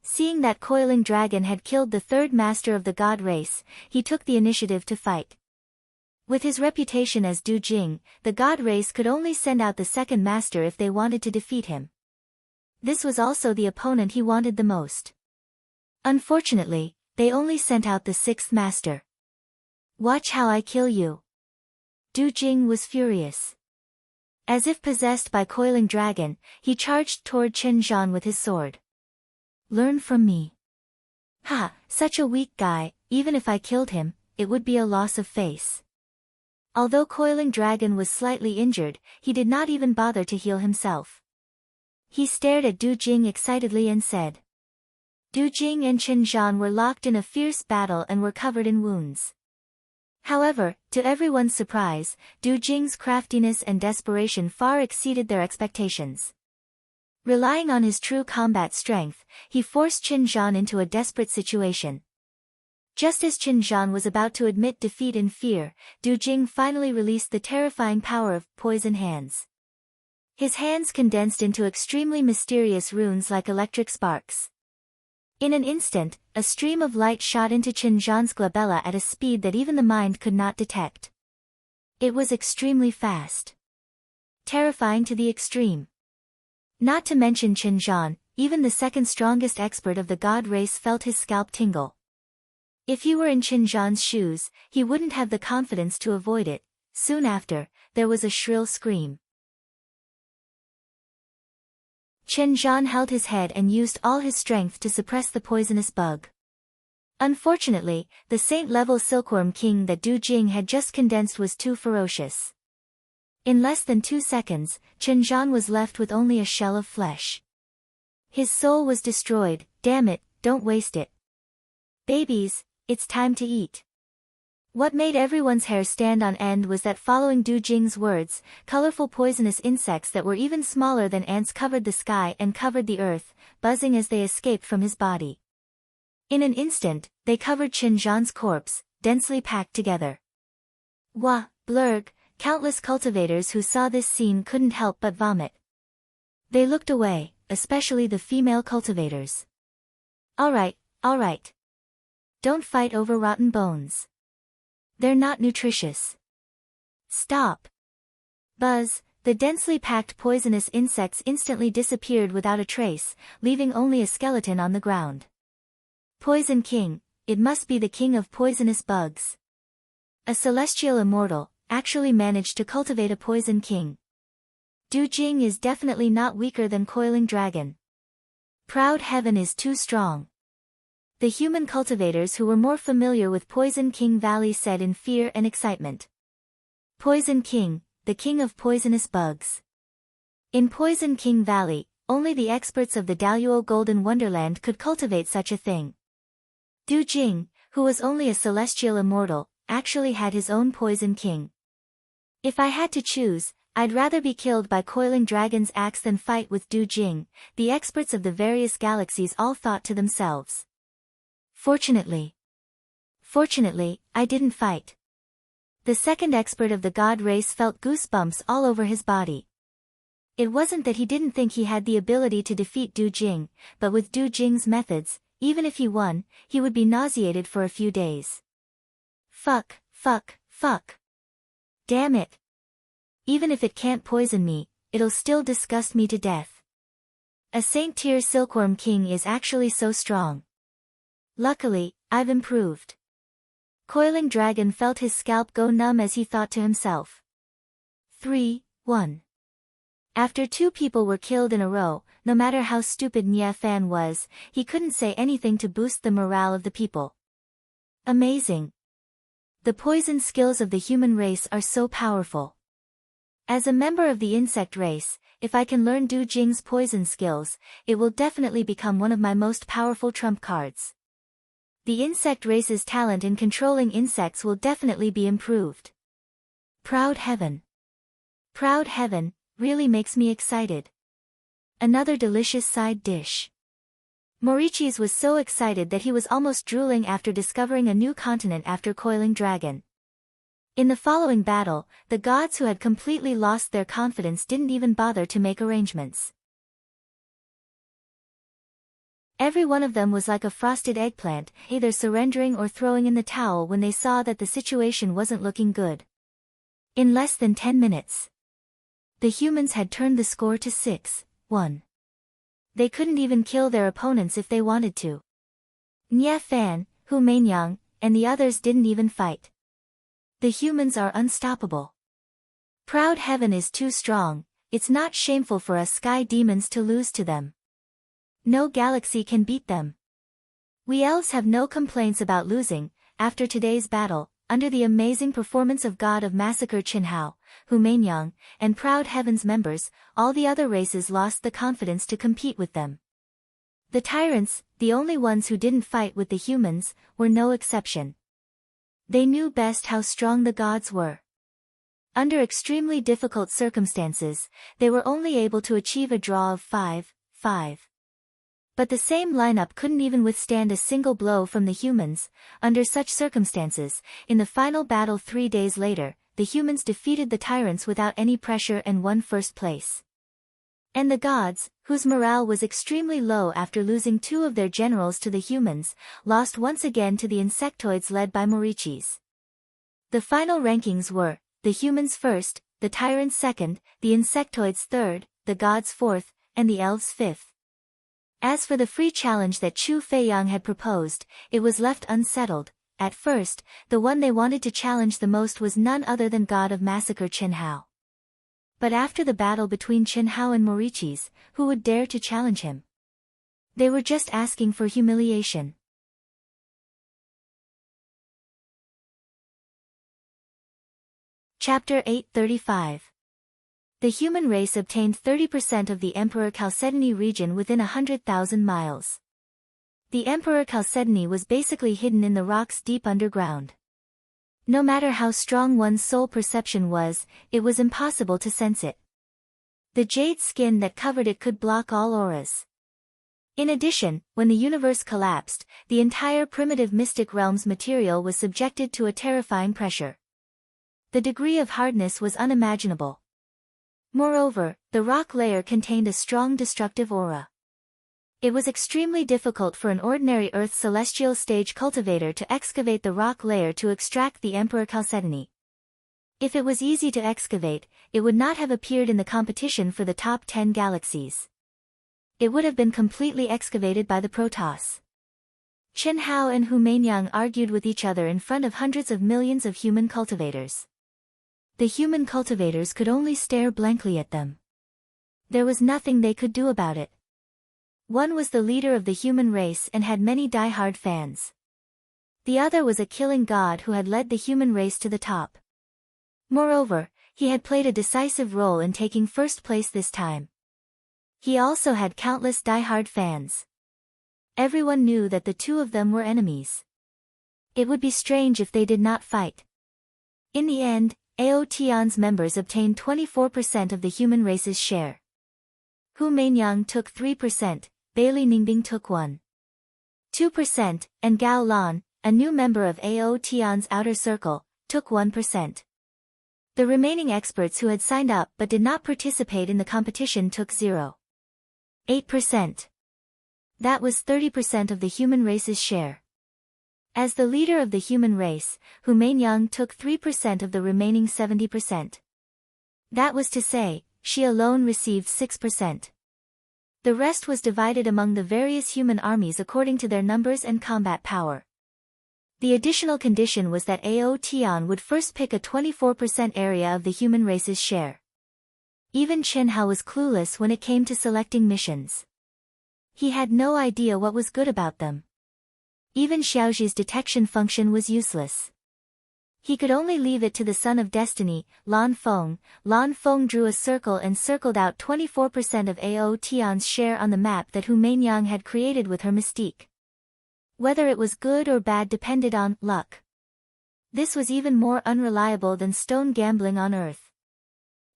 A: Seeing that coiling dragon had killed the third master of the god race, he took the initiative to fight. With his reputation as Du Jing, the god race could only send out the second master if they wanted to defeat him. This was also the opponent he wanted the most. Unfortunately, they only sent out the sixth master. Watch how I kill you. Du Jing was furious. As if possessed by coiling dragon, he charged toward Chen Zhan with his sword. Learn from me. Ha, such a weak guy, even if I killed him, it would be a loss of face. Although coiling dragon was slightly injured, he did not even bother to heal himself. He stared at Du Jing excitedly and said. Du Jing and Chen Zhan were locked in a fierce battle and were covered in wounds. However, to everyone's surprise, Du Jing's craftiness and desperation far exceeded their expectations. Relying on his true combat strength, he forced Chen Zhan into a desperate situation. Just as Chen Zhan was about to admit defeat in fear, Du Jing finally released the terrifying power of Poison Hands. His hands condensed into extremely mysterious runes like electric sparks. In an instant, a stream of light shot into Chen Zhan's glabella at a speed that even the mind could not detect. It was extremely fast. Terrifying to the extreme. Not to mention Chen Zhan, even the second strongest expert of the god race felt his scalp tingle. If he were in Chen Zhan's shoes, he wouldn't have the confidence to avoid it. Soon after, there was a shrill scream. Chen Zhan held his head and used all his strength to suppress the poisonous bug. Unfortunately, the saint-level silkworm king that Du Jing had just condensed was too ferocious. In less than 2 seconds, Chen Zhan was left with only a shell of flesh. His soul was destroyed. Damn it, don't waste it, Babies, it's time to eat. What made everyone's hair stand on end was that following Du Jing's words, colorful poisonous insects that were even smaller than ants covered the sky and covered the earth, buzzing as they escaped from his body. In an instant, they covered Qin Zhan's corpse, densely packed together. Wah, blurg, countless cultivators who saw this scene couldn't help but vomit. They looked away, especially the female cultivators. All right. Don't fight over rotten bones. They're not nutritious. Stop. Buzz, the densely packed poisonous insects instantly disappeared without a trace, leaving only a skeleton on the ground. Poison King, it must be the king of poisonous bugs. A celestial immortal, actually managed to cultivate a poison king. Du Jing is definitely not weaker than Coiling Dragon. Proud Heaven is too strong. The human cultivators who were more familiar with Poison King Valley said in fear and excitement. Poison King, the king of poisonous bugs. In Poison King Valley, only the experts of the Daluo Golden Wonderland could cultivate such a thing. Du Jing, who was only a celestial immortal, actually had his own Poison King. If I had to choose, I'd rather be killed by Coiling Dragon's axe than fight with Du Jing, the experts of the various galaxies all thought to themselves. Fortunately, I didn't fight. The second expert of the god race felt goosebumps all over his body. It wasn't that he didn't think he had the ability to defeat Du Jing, but with Du Jing's methods, even if he won, he would be nauseated for a few days. Fuck. Damn it. Even if it can't poison me, it'll still disgust me to death. A Saint-Tier Silkworm King is actually so strong. Luckily, I've improved. Coiling Dragon felt his scalp go numb as he thought to himself. 3-1. After 2 people were killed in a row, no matter how stupid Nye Fan was, he couldn't say anything to boost the morale of the people. Amazing. The poison skills of the human race are so powerful. As a member of the insect race, if I can learn Du Jing's poison skills, it will definitely become one of my most powerful trump cards. The insect race's talent in controlling insects will definitely be improved. Proud Heaven really makes me excited. Another delicious side dish. Morichis was so excited that he was almost drooling after discovering a new continent after Coiling Dragon. In the following battle, the gods who had completely lost their confidence didn't even bother to make arrangements. Every one of them was like a frosted eggplant, either surrendering or throwing in the towel when they saw that the situation wasn't looking good. In less than 10 minutes, the humans had turned the score to 6-1. They couldn't even kill their opponents if they wanted to. Nye Fan, Hu Mainyang, and the others didn't even fight. The humans are unstoppable. Proud Heaven is too strong, it's not shameful for us sky demons to lose to them. No galaxy can beat them. We elves have no complaints about losing. After today's battle, under the amazing performance of God of Massacre Qinhao, Hu Mainyang, and Proud Heaven's members, all the other races lost the confidence to compete with them. The tyrants, the only ones who didn't fight with the humans, were no exception. They knew best how strong the gods were. Under extremely difficult circumstances, they were only able to achieve a draw of 5-5. But the same lineup couldn't even withstand a single blow from the humans. Under such circumstances, in the final battle 3 days later, the humans defeated the tyrants without any pressure and won first place. And the gods, whose morale was extremely low after losing 2 of their generals to the humans, lost once again to the insectoids led by Morichis. The final rankings were, the humans first, the tyrants second, the insectoids third, the gods fourth, and the elves fifth. As for the free challenge that Chu Feiyang had proposed, it was left unsettled. At first, the one they wanted to challenge the most was none other than God of Massacre Qinhao. But after the battle between Qinhao and Morichis, who would dare to challenge him? They were just asking for humiliation. Chapter 835. The human race obtained 30% of the Emperor Chalcedony region within 100,000 miles. The Emperor Chalcedony was basically hidden in the rocks deep underground. No matter how strong one's soul perception was, it was impossible to sense it. The jade skin that covered it could block all auras. In addition, when the universe collapsed, the entire primitive mystic realm's material was subjected to a terrifying pressure. The degree of hardness was unimaginable. Moreover, the rock layer contained a strong destructive aura. It was extremely difficult for an ordinary Earth celestial stage cultivator to excavate the rock layer to extract the Emperor Chalcedony. If it was easy to excavate, it would not have appeared in the competition for the top 10 galaxies. It would have been completely excavated by the Protoss. Chen Hao and Hu Mainyang argued with each other in front of hundreds of millions of human cultivators. The human cultivators could only stare blankly at them. There was nothing they could do about it. One was the leader of the human race and had many die-hard fans. The other was a killing god who had led the human race to the top. Moreover, he had played a decisive role in taking first place this time. He also had countless die-hard fans. Everyone knew that the two of them were enemies. It would be strange if they did not fight. In the end, Aotion's members obtained 24% of the human race's share. Hu Mainyang took 3%, Bailey Ningbing took 1.2%, and Gao Lan, a new member of Aotion's outer circle, took 1%. The remaining experts who had signed up but did not participate in the competition took 0.8%. That was 30% of the human race's share. As the leader of the human race, Hu Mainyang took 3% of the remaining 70%. That was to say, she alone received 6%. The rest was divided among the various human armies according to their numbers and combat power. The additional condition was that Aotion would first pick a 24% area of the human race's share. Even Chen Hao was clueless when it came to selecting missions. He had no idea what was good about them. Even Xiaoji's detection function was useless. He could only leave it to the Son of Destiny, Lan Feng. Lan Feng drew a circle and circled out 24% of Aotion's share on the map that Hu Mainyang had created with her mystique. Whether it was good or bad depended on luck. This was even more unreliable than stone gambling on Earth.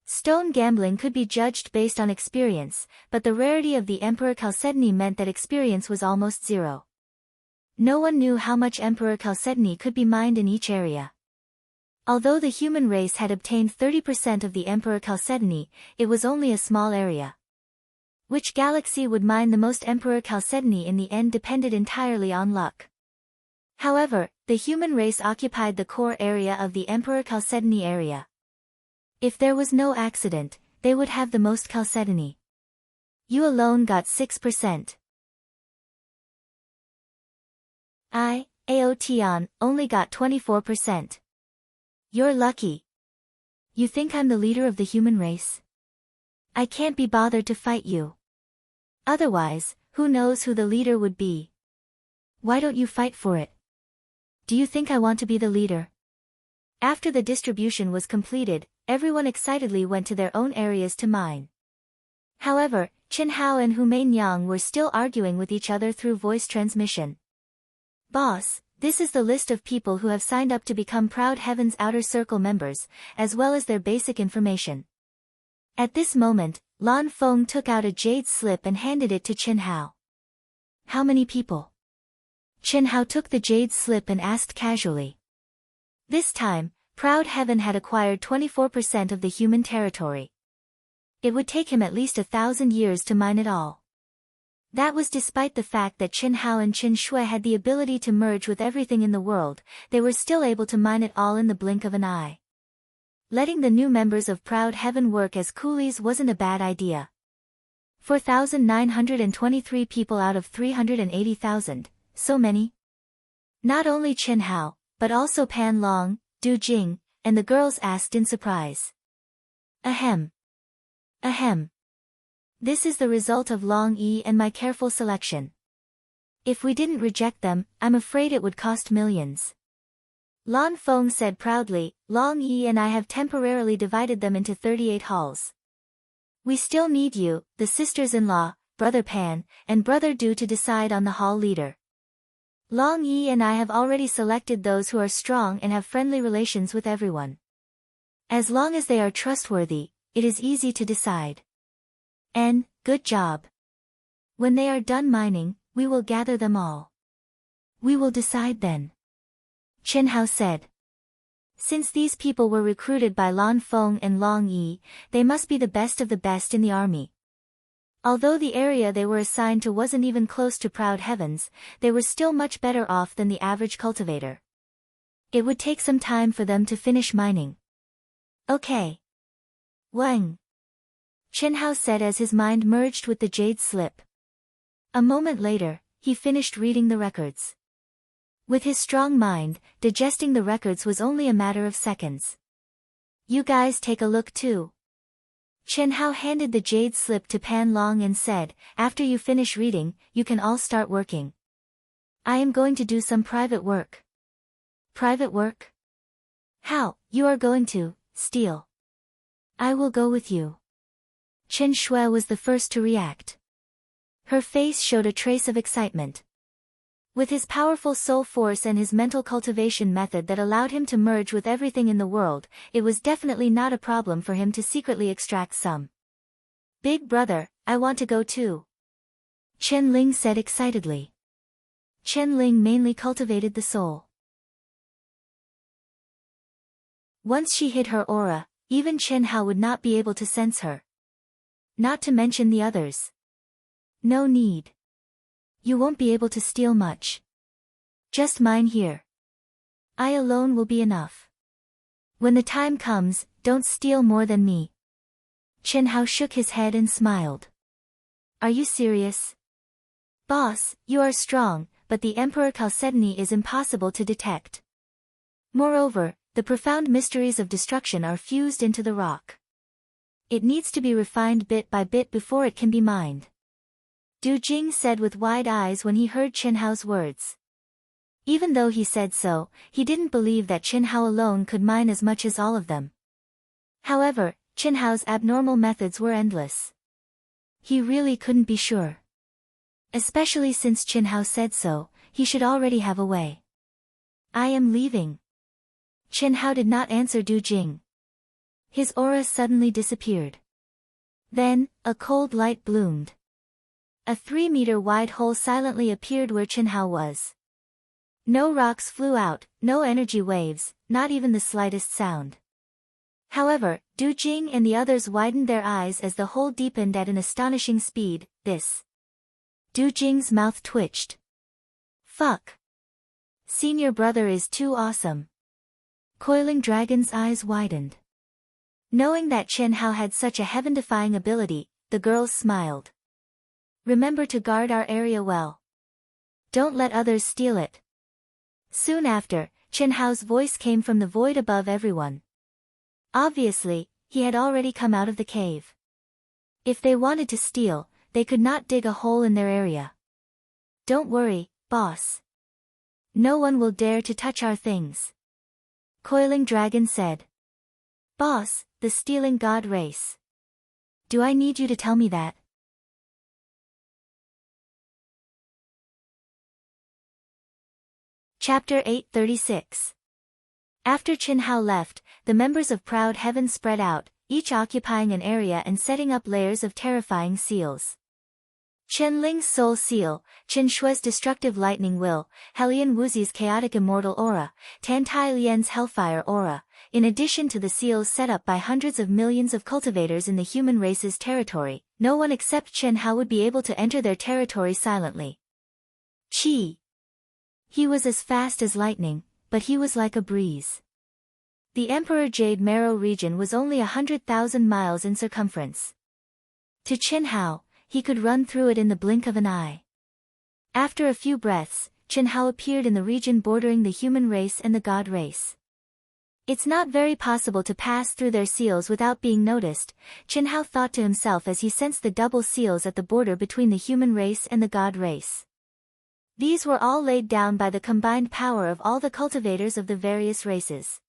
A: Stone gambling could be judged based on experience, but the rarity of the Emperor Chalcedony meant that experience was almost zero. No one knew how much Emperor Chalcedony could be mined in each area. Although the human race had obtained 30% of the Emperor Chalcedony, it was only a small area. Which galaxy would mine the most Emperor Chalcedony in the end depended entirely on luck. However, the human race occupied the core area of the Emperor Chalcedony area. If there was no accident, they would have the most Chalcedony. You alone got 6%. Aotion, only got 24%. You're lucky. You think I'm the leader of the human race? I can't be bothered to fight you. Otherwise, who knows who the leader would be? Why don't you fight for it? Do you think I want to be the leader? After the distribution was completed, everyone excitedly went to their own areas to mine. However, Chen Hao and Hu Mainyang were still arguing with each other through voice transmission. Boss, this is the list of people who have signed up to become Proud Heaven's Outer Circle members, as well as their basic information. At this moment, Lan Feng took out a jade slip and handed it to Chen Hao. How many people? Chen Hao took the jade slip and asked casually. This time, Proud Heaven had acquired 24% of the human territory. It would take him at least 1,000 years to mine it all. That was despite the fact that Chen Hao and Chen Shui had the ability to merge with everything in the world, they were still able to mine it all in the blink of an eye. Letting the new members of Proud Heaven work as coolies wasn't a bad idea. 4,923 people out of 380,000, so many? Not only Chen Hao, but also Pan Long, Du Jing, and the girls asked in surprise. Ahem. Ahem. This is the result of Long Yi and my careful selection. If we didn't reject them, I'm afraid it would cost millions. Lan Feng said proudly, Long Yi and I have temporarily divided them into 38 halls. We still need you, the sisters-in-law, Brother Pan, and Brother Du to decide on the hall leader. Long Yi and I have already selected those who are strong and have friendly relations with everyone. As long as they are trustworthy, it is easy to decide. Good job. When they are done mining, we will gather them all. We will decide then. Chen Hao said. Since these people were recruited by Lan Feng and Long Yi, they must be the best of the best in the army. Although the area they were assigned to wasn't even close to Proud Heavens, they were still much better off than the average cultivator. It would take some time for them to finish mining. Okay. Wang. Chen Hao said as his mind merged with the jade slip. A moment later, he finished reading the records. With his strong mind, digesting the records was only a matter of seconds. You guys take a look too. Chen Hao handed the jade slip to Pan Long and said, after you finish reading, you can all start working. I am going to do some private work. Private work? How, you are going to steal? I will go with you. Chen Shui was the first to react. Her face showed a trace of excitement. With his powerful soul force and his mental cultivation method that allowed him to merge with everything in the world, it was definitely not a problem for him to secretly extract some. Big brother, I want to go too. Chen Ling said excitedly. Chen Ling mainly cultivated the soul. Once she hid her aura, even Chen Hao would not be able to sense her. Not to mention the others. No need. You won't be able to steal much. Just mine here. I alone will be enough. When the time comes, don't steal more than me. Chen Hao shook his head and smiled. Are you serious? Boss, you are strong, but the Emperor Chalcedony is impossible to detect. Moreover, the profound mysteries of destruction are fused into the rock. It needs to be refined bit by bit before it can be mined. Du Jing said with wide eyes when he heard Chen Hao's words. Even though he said so, he didn't believe that Chen Hao alone could mine as much as all of them. However, Chen Hao's abnormal methods were endless. He really couldn't be sure. Especially since Chen Hao said so, he should already have a way. I am leaving. Chen Hao did not answer Du Jing. His aura suddenly disappeared. Then, a cold light bloomed. A 3-meter-wide hole silently appeared where Chen Hao was. No rocks flew out, no energy waves, not even the slightest sound. However, Du Jing and the others widened their eyes as the hole deepened at an astonishing speed. This. Du Jing's mouth twitched. Fuck. Senior brother is too awesome. Coiling Dragon's eyes widened. Knowing that Chen Hao had such a heaven-defying ability, the girls smiled. Remember to guard our area well. Don't let others steal it. Soon after, Chen Hao's voice came from the void above everyone. Obviously, he had already come out of the cave. If they wanted to steal, they could not dig a hole in their area. Don't worry, boss. No one will dare to touch our things. Coiling Dragon said. Boss, the stealing god race. Do I need you to tell me that? Chapter 836. After Chen Hao left, the members of Proud Heaven spread out, each occupying an area and setting up layers of terrifying seals. Chen Ling's soul seal, Chen Shui's destructive lightning will, Helian Wuzi's chaotic immortal aura, Tan Tai Lian's hellfire aura, in addition to the seals set up by hundreds of millions of cultivators in the human race's territory, no one except Chen Hao would be able to enter their territory silently. Qi. He was as fast as lightning, but he was like a breeze. The Emperor Jade Marrow region was only 100,000 miles in circumference. To Chen Hao, he could run through it in the blink of an eye. After a few breaths, Chen Hao appeared in the region bordering the human race and the god race. It's not very possible to pass through their seals without being noticed, Chen Hao thought to himself as he sensed the double seals at the border between the human race and the god race. These were all laid down by the combined power of all the cultivators of the various races.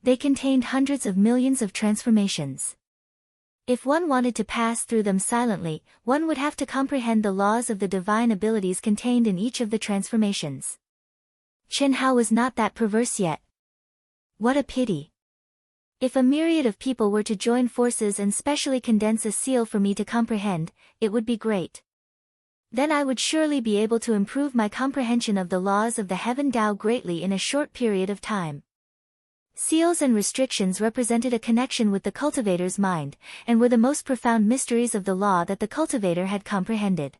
A: They contained hundreds of millions of transformations. If one wanted to pass through them silently, one would have to comprehend the laws of the divine abilities contained in each of the transformations. Chen Hao was not that perverse yet. What a pity. If a myriad of people were to join forces and specially condense a seal for me to comprehend, it would be great. Then I would surely be able to improve my comprehension of the laws of the Heaven Tao greatly in a short period of time. Seals and restrictions represented a connection with the cultivator's mind, and were the most profound mysteries of the law that the cultivator had comprehended.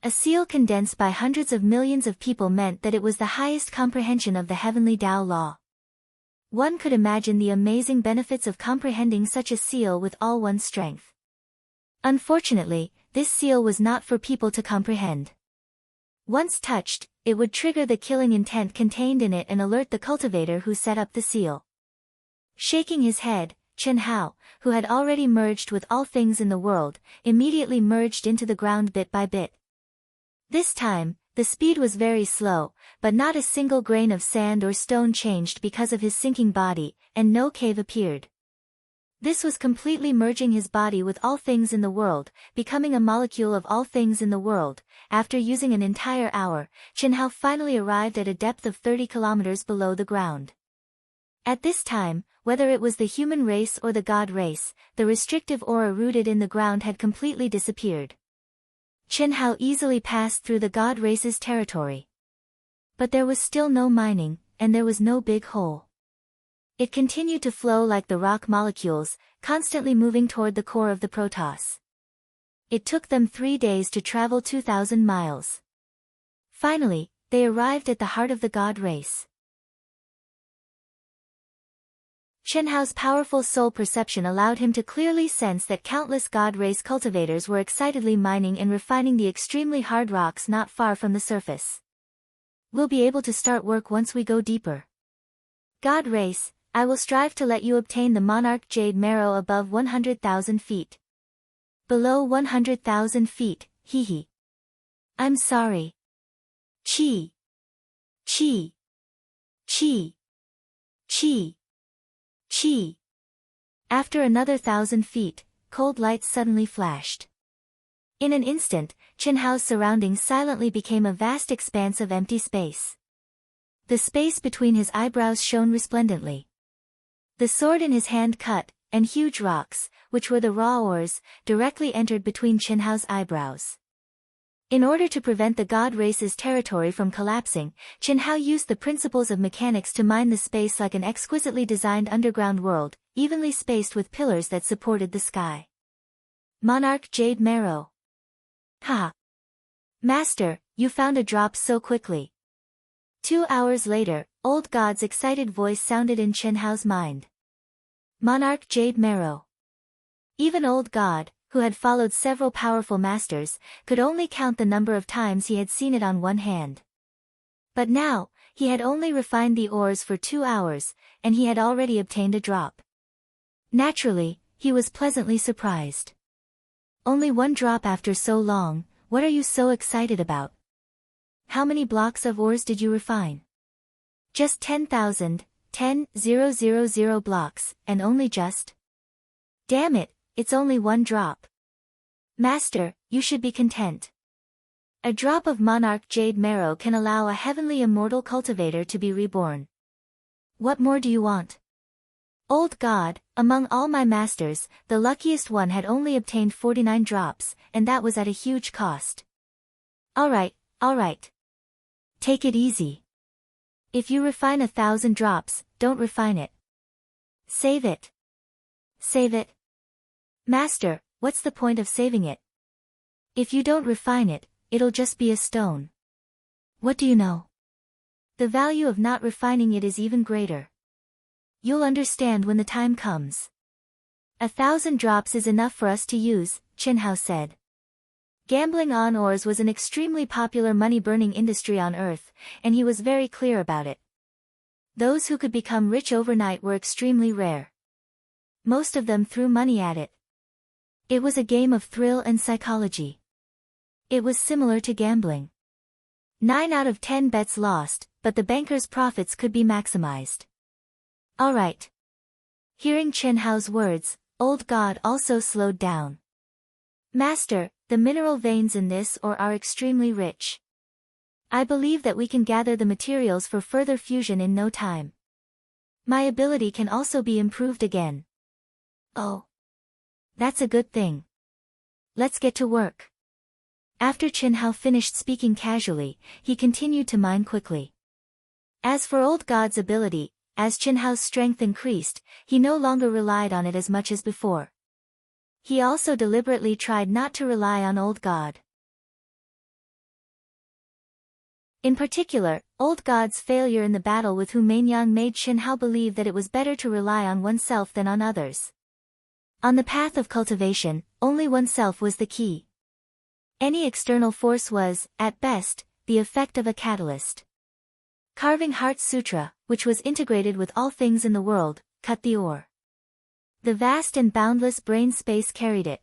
A: A seal condensed by hundreds of millions of people meant that it was the highest comprehension of the heavenly Tao law. One could imagine the amazing benefits of comprehending such a seal with all one's strength. Unfortunately, this seal was not for people to comprehend. Once touched, it would trigger the killing intent contained in it and alert the cultivator who set up the seal. Shaking his head, Chen Hao, who had already merged with all things in the world, immediately merged into the ground bit by bit. This time, the speed was very slow, but not a single grain of sand or stone changed because of his sinking body, and no cave appeared. This was completely merging his body with all things in the world, becoming a molecule of all things in the world. After using an entire hour, Chen Hao finally arrived at a depth of 30 kilometers below the ground. At this time, whether it was the human race or the god race, the restrictive aura rooted in the ground had completely disappeared. Chen Hao easily passed through the god race's territory. But there was still no mining, and there was no big hole. It continued to flow like the rock molecules, constantly moving toward the core of the Protoss. It took them 3 days to travel 2,000 miles. Finally, they arrived at the heart of the god race. Chen Hao's powerful soul perception allowed him to clearly sense that countless god race cultivators were excitedly mining and refining the extremely hard rocks not far from the surface. We'll be able to start work once we go deeper. God race, I will strive to let you obtain the monarch jade marrow above 100,000 feet. Below 100,000 feet, hee. I'm sorry. Chi. Chi. Chi. Chi. Chi. After another 1,000 feet, cold lights suddenly flashed. In an instant, Chen Hao's surroundings silently became a vast expanse of empty space. The space between his eyebrows shone resplendently. The sword in his hand cut, and huge rocks, which were the raw ores, directly entered between Chen Hao's eyebrows. In order to prevent the god race's territory from collapsing, Chen Hao used the principles of mechanics to mine the space like an exquisitely designed underground world, evenly spaced with pillars that supported the sky. Monarch Jade Marrow. Ha! Master, you found a drop so quickly. 2 hours later, Old God's excited voice sounded in Chen Hao's mind. Monarch Jade Marrow. Even Old God, who had followed several powerful masters, could only count the number of times he had seen it on one hand. But now, he had only refined the ores for 2 hours, and he had already obtained a drop. Naturally, he was pleasantly surprised. Only one drop after so long, what are you so excited about? How many blocks of ores did you refine? Just 10,000, 10,000 blocks, and only just? Damn it, it's only one drop. Master, you should be content. A drop of monarch jade marrow can allow a heavenly immortal cultivator to be reborn. What more do you want? Old God, among all my masters, the luckiest one had only obtained 49 drops, and that was at a huge cost. Alright. Take it easy. If you refine 1,000 drops, don't refine it. Save it. Save it. Master, what's the point of saving it? If you don't refine it, it'll just be a stone. What do you know? The value of not refining it is even greater. You'll understand when the time comes. 1,000 drops is enough for us to use, Chen Hao said. Gambling on ores was an extremely popular money-burning industry on Earth, and he was very clear about it. Those who could become rich overnight were extremely rare. Most of them threw money at it. It was a game of thrill and psychology. It was similar to gambling. 9 out of 10 bets lost, but the banker's profits could be maximized. Alright. Hearing Chen Hao's words, Old God also slowed down. Master, the mineral veins in this ore are extremely rich. I believe that we can gather the materials for further fusion in no time. My ability can also be improved again. Oh. That's a good thing. Let's get to work. After Chen Hao finished speaking casually, he continued to mine quickly. As for Old God's ability, as Chen Hao's strength increased, he no longer relied on it as much as before. He also deliberately tried not to rely on Old God. In particular, Old God's failure in the battle with Hu Mainyang made Chen Hao believe that it was better to rely on oneself than on others. On the path of cultivation, only oneself was the key. Any external force was, at best, the effect of a catalyst. Carving Heart Sutra, which was integrated with all things in the world, cut the ore. The vast and boundless brain space carried it.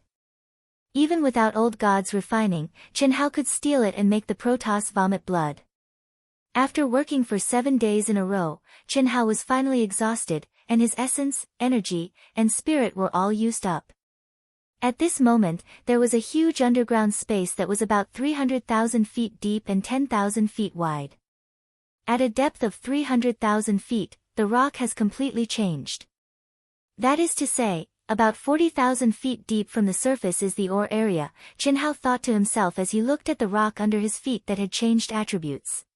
A: Even without Old God's refining, Chen Hao could steal it and make the Protoss vomit blood. After working for 7 days in a row, Chen Hao was finally exhausted, and his essence, energy, and spirit were all used up. At this moment, there was a huge underground space that was about 300,000 feet deep and 10,000 feet wide. At a depth of 300,000 feet, the rock has completely changed. That is to say, about 40,000 feet deep from the surface is the ore area, Chen Hao thought to himself as he looked at the rock under his feet that had changed attributes.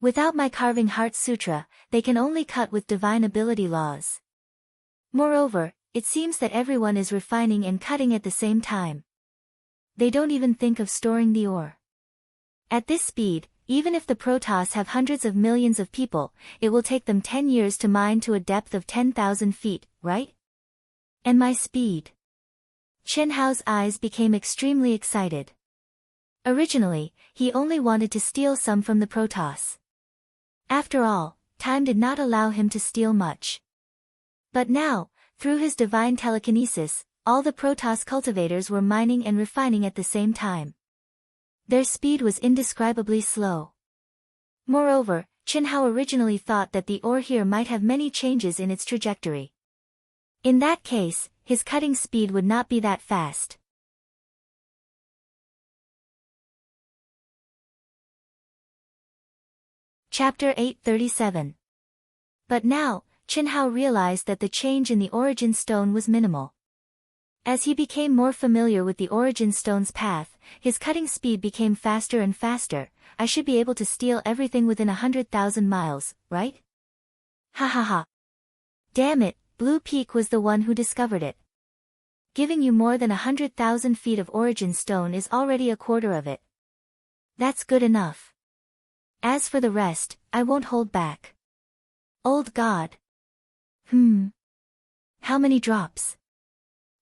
A: Without my Carving Heart Sutra, they can only cut with divine ability laws. Moreover, it seems that everyone is refining and cutting at the same time. They don't even think of storing the ore. At this speed, even if the Protoss have hundreds of millions of people, it will take them 10 years to mine to a depth of 10,000 feet, right? And my speed. Chen Hao's eyes became extremely excited. Originally, he only wanted to steal some from the Protoss. After all, time did not allow him to steal much. But now, through his divine telekinesis, all the Protoss cultivators were mining and refining at the same time. Their speed was indescribably slow. Moreover, Chen Hao originally thought that the ore here might have many changes in its trajectory. In that case, his cutting speed would not be that fast. Chapter 837. But now, Chen Hao realized that the change in the origin stone was minimal. As he became more familiar with the origin stone's path, his cutting speed became faster and faster. I should be able to steal everything within 100,000 miles, right? Ha ha ha. Damn it, Blue Peak was the one who discovered it. Giving you more than 100,000 feet of origin stone is already a quarter of it. That's good enough. As for the rest, I won't hold back. Old God. How many drops?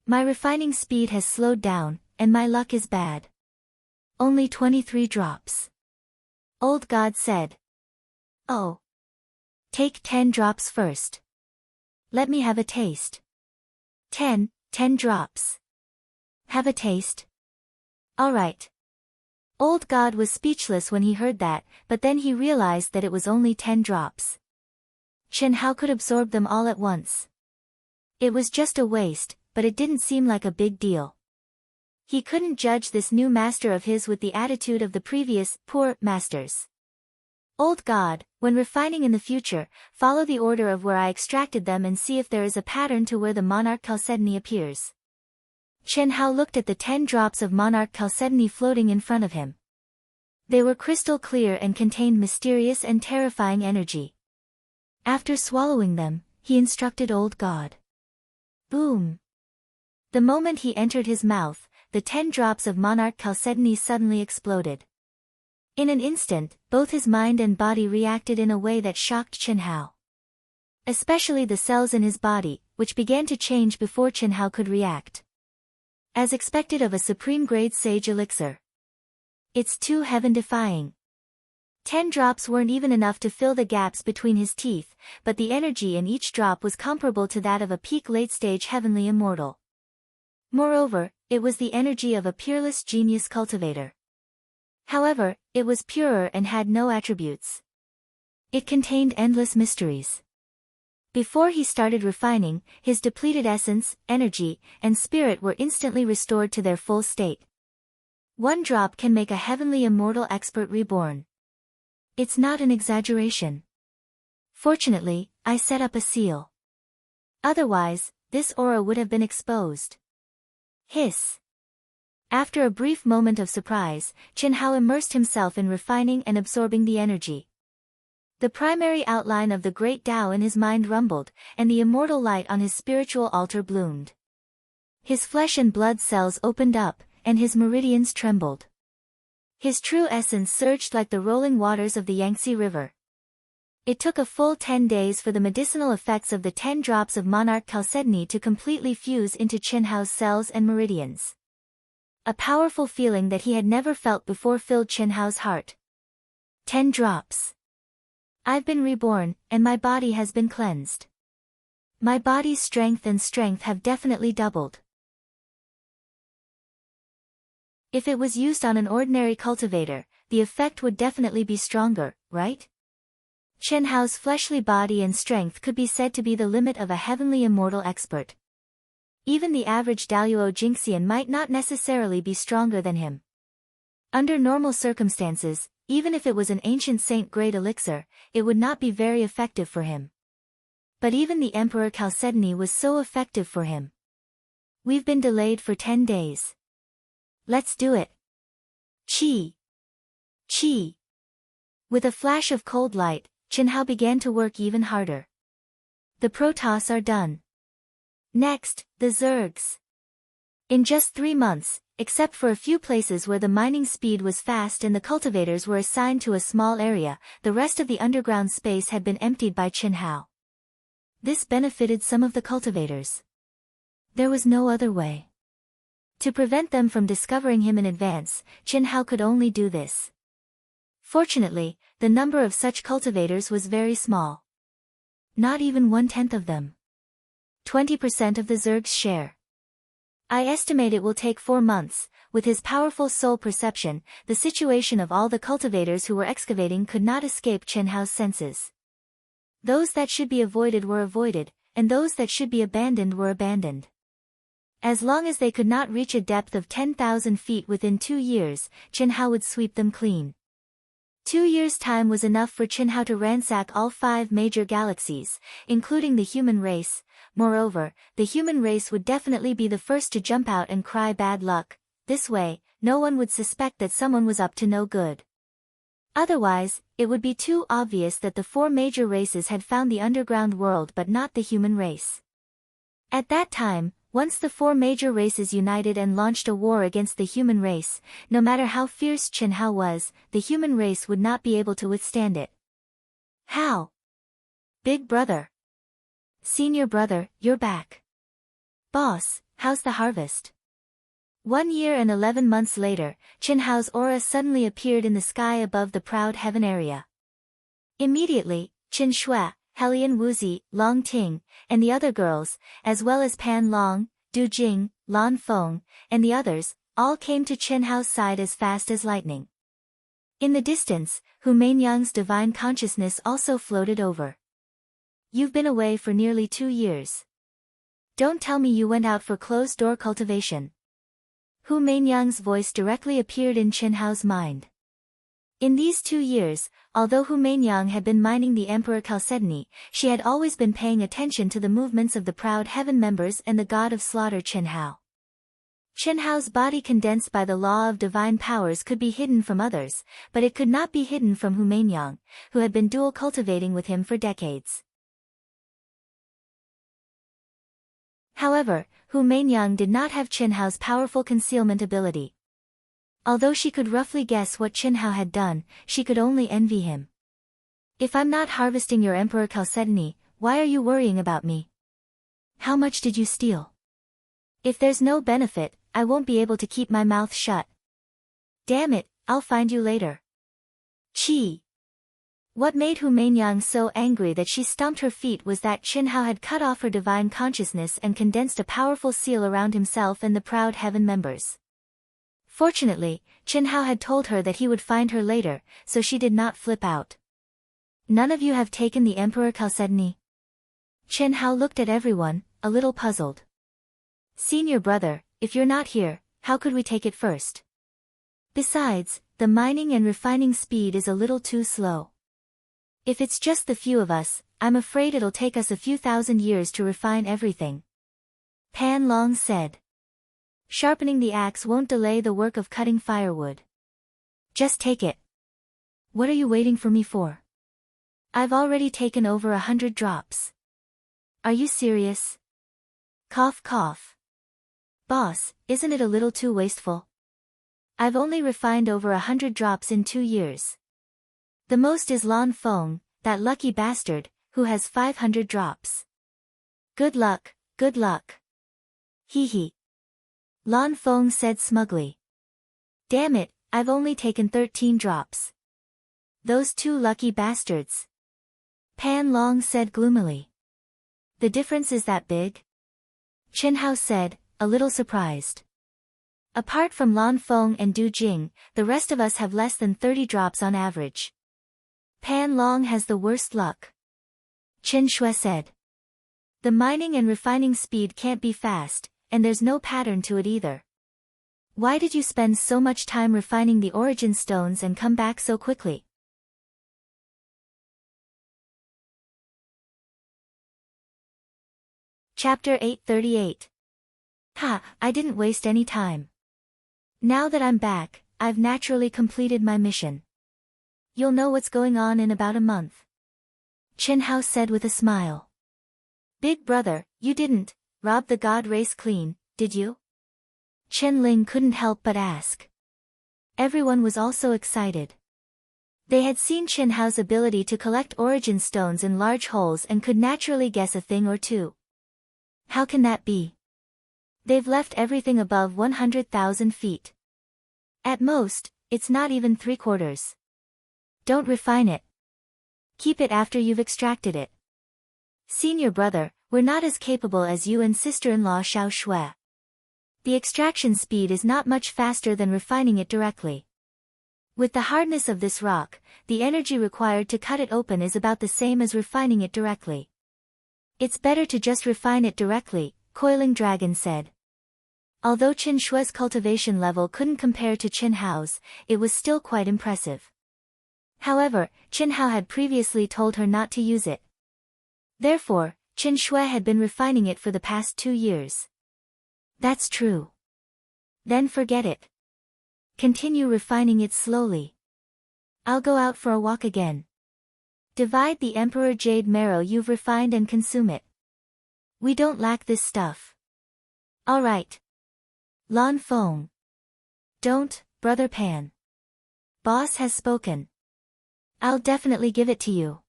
A: My refining speed has slowed down, and my luck is bad. Only 23 drops. Old God said. Oh. Take 10 drops first. Let me have a taste. 10 drops. Have a taste? All right. Old God was speechless when he heard that, but then he realized that it was only 10 drops. Chen Hao could absorb them all at once. It was just a waste, but it didn't seem like a big deal. He couldn't judge this new master of his with the attitude of the previous, poor, masters. Old God, when refining in the future, follow the order of where I extracted them and see if there is a pattern to where the monarch chalcedony appears. Chen Hao looked at the 10 drops of monarch chalcedony floating in front of him. They were crystal clear and contained mysterious and terrifying energy. After swallowing them, he instructed Old God. Boom! The moment he entered his mouth, the 10 drops of monarch chalcedony suddenly exploded. In an instant, both his mind and body reacted in a way that shocked Chen Hao. Especially the cells in his body, which began to change before Chen Hao could react. As expected of a supreme-grade sage elixir. It's too heaven-defying. 10 drops weren't even enough to fill the gaps between his teeth, but the energy in each drop was comparable to that of a peak late-stage heavenly immortal. Moreover, it was the energy of a peerless genius cultivator. However, it was purer and had no attributes. It contained endless mysteries. Before he started refining, his depleted essence, energy, and spirit were instantly restored to their full state. One drop can make a heavenly immortal expert reborn. It's not an exaggeration. Fortunately, I set up a seal. Otherwise, this aura would have been exposed. Hiss. After a brief moment of surprise, Qin Hao immersed himself in refining and absorbing the energy. The primary outline of the great Tao in his mind rumbled, and the immortal light on his spiritual altar bloomed. His flesh and blood cells opened up, and his meridians trembled. His true essence surged like the rolling waters of the Yangtze River. It took a full 10 days for the medicinal effects of the 10 drops of monarch chalcedony to completely fuse into Qin Hao's cells and meridians. A powerful feeling that he had never felt before filled Qin Hao's heart. 10 drops. I've been reborn, and my body has been cleansed. My body's strength have definitely doubled. If it was used on an ordinary cultivator, the effect would definitely be stronger, right? Qin Hao's fleshly body and strength could be said to be the limit of a heavenly immortal expert. Even the average Daluo Jinxian might not necessarily be stronger than him. Under normal circumstances, even if it was an ancient saint-grade elixir, it would not be very effective for him. But even the Emperor Chalcedony was so effective for him. We've been delayed for 10 days. Let's do it. Qi. Qi. With a flash of cold light, Qin Hao began to work even harder. The protoss are done. Next, the zergs. In just 3 months, except for a few places where the mining speed was fast and the cultivators were assigned to a small area, the rest of the underground space had been emptied by Qin Hao. This benefited some of the cultivators. There was no other way. To prevent them from discovering him in advance, Qin Hao could only do this. Fortunately, the number of such cultivators was very small. Not even 1/10 of them. 20% of the Zerg's share. I estimate it will take 4 months. With his powerful soul perception, the situation of all the cultivators who were excavating could not escape Qin Hao's senses. Those that should be avoided were avoided, and those that should be abandoned were abandoned. As long as they could not reach a depth of 10,000 feet within 2 years, Qin Hao would sweep them clean. 2 years' time was enough for Qin Hao to ransack all 5 major galaxies, including the human race. Moreover, the human race would definitely be the first to jump out and cry bad luck. This way, no one would suspect that someone was up to no good. Otherwise, it would be too obvious that the 4 major races had found the underground world but not the human race. At that time, once the 4 major races united and launched a war against the human race, no matter how fierce Qin Hao was, the human race would not be able to withstand it. How? Big brother. Senior brother, you're back. Boss, how's the harvest? 1 year and 11 months later, Qin Hao's aura suddenly appeared in the sky above the proud heaven area. Immediately, Qin Shui, Helian Wuzi, Long Ting, and the other girls, as well as Pan Long, Du Jing, Lan Feng, and the others, all came to Qin Hao's side as fast as lightning. In the distance, Hu Mainyang's divine consciousness also floated over. You've been away for nearly 2 years. Don't tell me you went out for closed-door cultivation. Hu Mainyang's voice directly appeared in Qin Hao's mind. In these 2 years, although Hu Mainyang had been mining the Emperor Chalcedony, she had always been paying attention to the movements of the proud heaven members and the god of slaughter Qin Hao. Qin Hao's body condensed by the law of divine powers could be hidden from others, but it could not be hidden from Hu Mainyang, who had been dual cultivating with him for decades. However, Hu Mainyang did not have Qin Hao's powerful concealment ability. Although she could roughly guess what Qin Hao had done, she could only envy him. If I'm not harvesting your Emperor Chalcedony, why are you worrying about me? How much did you steal? If there's no benefit, I won't be able to keep my mouth shut. Damn it, I'll find you later. Qi. What made Hu Mainyang so angry that she stomped her feet was that Qin Hao had cut off her divine consciousness and condensed a powerful seal around himself and the proud heaven members. Fortunately, Qin Hao had told her that he would find her later, so she did not flip out. None of you have taken the Emperor Chalcedony? Chen Hao looked at everyone, a little puzzled. Senior brother, if you're not here, how could we take it first? Besides, the mining and refining speed is a little too slow. If it's just the few of us, I'm afraid it'll take us a few thousand years to refine everything. Pan Long said. Sharpening the axe won't delay the work of cutting firewood. Just take it. What are you waiting for me for? I've already taken over 100 drops. Are you serious? Cough cough. Boss, isn't it a little too wasteful? I've only refined over 100 drops in 2 years. The most is Lan Feng, that lucky bastard, who has 500 drops. Good luck, good luck. Hee hee. Lan Feng said smugly. Damn it, I've only taken 13 drops. Those two lucky bastards. Pan Long said gloomily. The difference is that big? Chen Hao said, a little surprised. Apart from Lan Feng and Du Jing, the rest of us have less than 30 drops on average. Pan Long has the worst luck. Chen Shui said. The mining and refining speed can't be fast, and there's no pattern to it either. Why did you spend so much time refining the origin stones and come back so quickly? Chapter 838. Ha, I didn't waste any time. Now that I'm back, I've naturally completed my mission. You'll know what's going on in about a month. Chen Hao said with a smile. Big brother, you didn't rob the god race clean, did you? Chen Ling couldn't help but ask. Everyone was also excited. They had seen Chen Hao's ability to collect origin stones in large holes and could naturally guess a thing or two. How can that be? They've left everything above 100,000 feet. At most, it's not even 3/4. Don't refine it. Keep it after you've extracted it. Senior brother, we're not as capable as you and sister-in-law Xiao Shui. The extraction speed is not much faster than refining it directly. With the hardness of this rock, the energy required to cut it open is about the same as refining it directly. It's better to just refine it directly, Coiling Dragon said. Although Chen Shui's cultivation level couldn't compare to Chen Hao's, it was still quite impressive. However, Chen Hao had previously told her not to use it. Therefore, Chen Shui had been refining it for the past 2 years. That's true. Then forget it. Continue refining it slowly. I'll go out for a walk again. Divide the Emperor Jade marrow you've refined and consume it. We don't lack this stuff. All right. Lan Feng. Don't, Brother Pan. Boss has spoken. I'll definitely give it to you.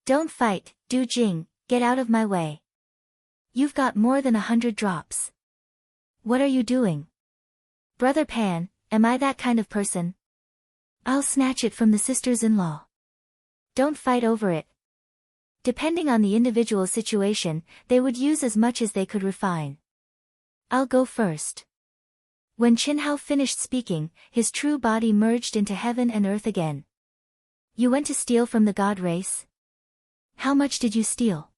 A: Don't fight, Du Jing, get out of my way. You've got more than 100 drops. What are you doing? Brother Pan, am I that kind of person? I'll snatch it from the sisters-in-law. Don't fight over it. Depending on the individual situation, they would use as much as they could refine. I'll go first. When Chen Hao finished speaking, his true body merged into heaven and earth again. You went to steal from the god race? How much did you steal?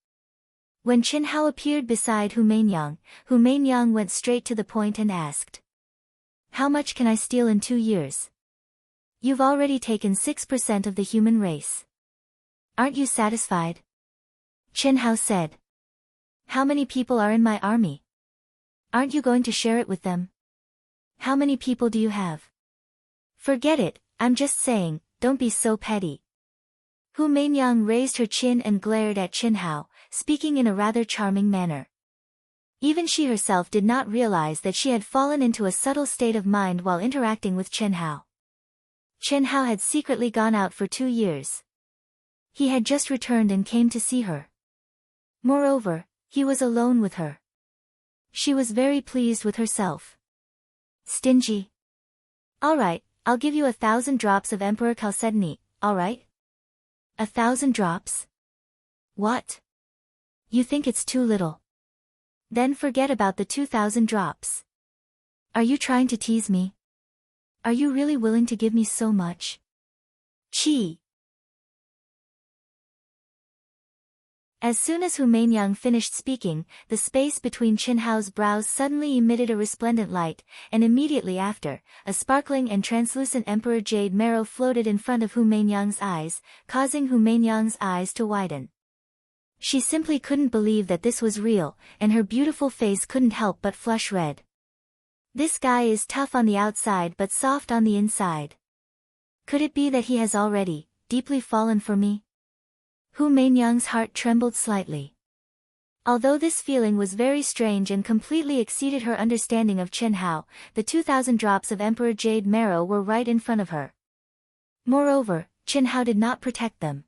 A: When Chen Hao appeared beside Hu Mainyang went straight to the point and asked. How much can I steal in 2 years? You've already taken 6% of the human race. Aren't you satisfied? Chen Hao said. How many people are in my army? Aren't you going to share it with them? How many people do you have? Forget it, I'm just saying, don't be so petty. Hu Mainyang raised her chin and glared at Chen Hao, speaking in a rather charming manner. Even she herself did not realize that she had fallen into a subtle state of mind while interacting with Chen Hao. Chen Hao had secretly gone out for 2 years. He had just returned and came to see her. Moreover, he was alone with her. She was very pleased with herself. Stingy. All right, I'll give you 1,000 drops of Emperor Chalcedony, all right? 1,000 drops? What? You think it's too little? Then forget about the 2,000 drops. Are you trying to tease me? Are you really willing to give me so much? Chi. As soon as Hu Mainyang finished speaking, the space between Qin Hao's brows suddenly emitted a resplendent light, and immediately after, a sparkling and translucent emperor jade marrow floated in front of Hu Mainyang's eyes, causing Hu Mainyang's eyes to widen. She simply couldn't believe that this was real, and her beautiful face couldn't help but flush red. This guy is tough on the outside but soft on the inside. Could it be that he has already, deeply fallen for me? Hu Mainyang's heart trembled slightly. Although this feeling was very strange and completely exceeded her understanding of Qin Hao, the 2,000 drops of Emperor Jade Marrow were right in front of her. Moreover, Qin Hao did not protect them.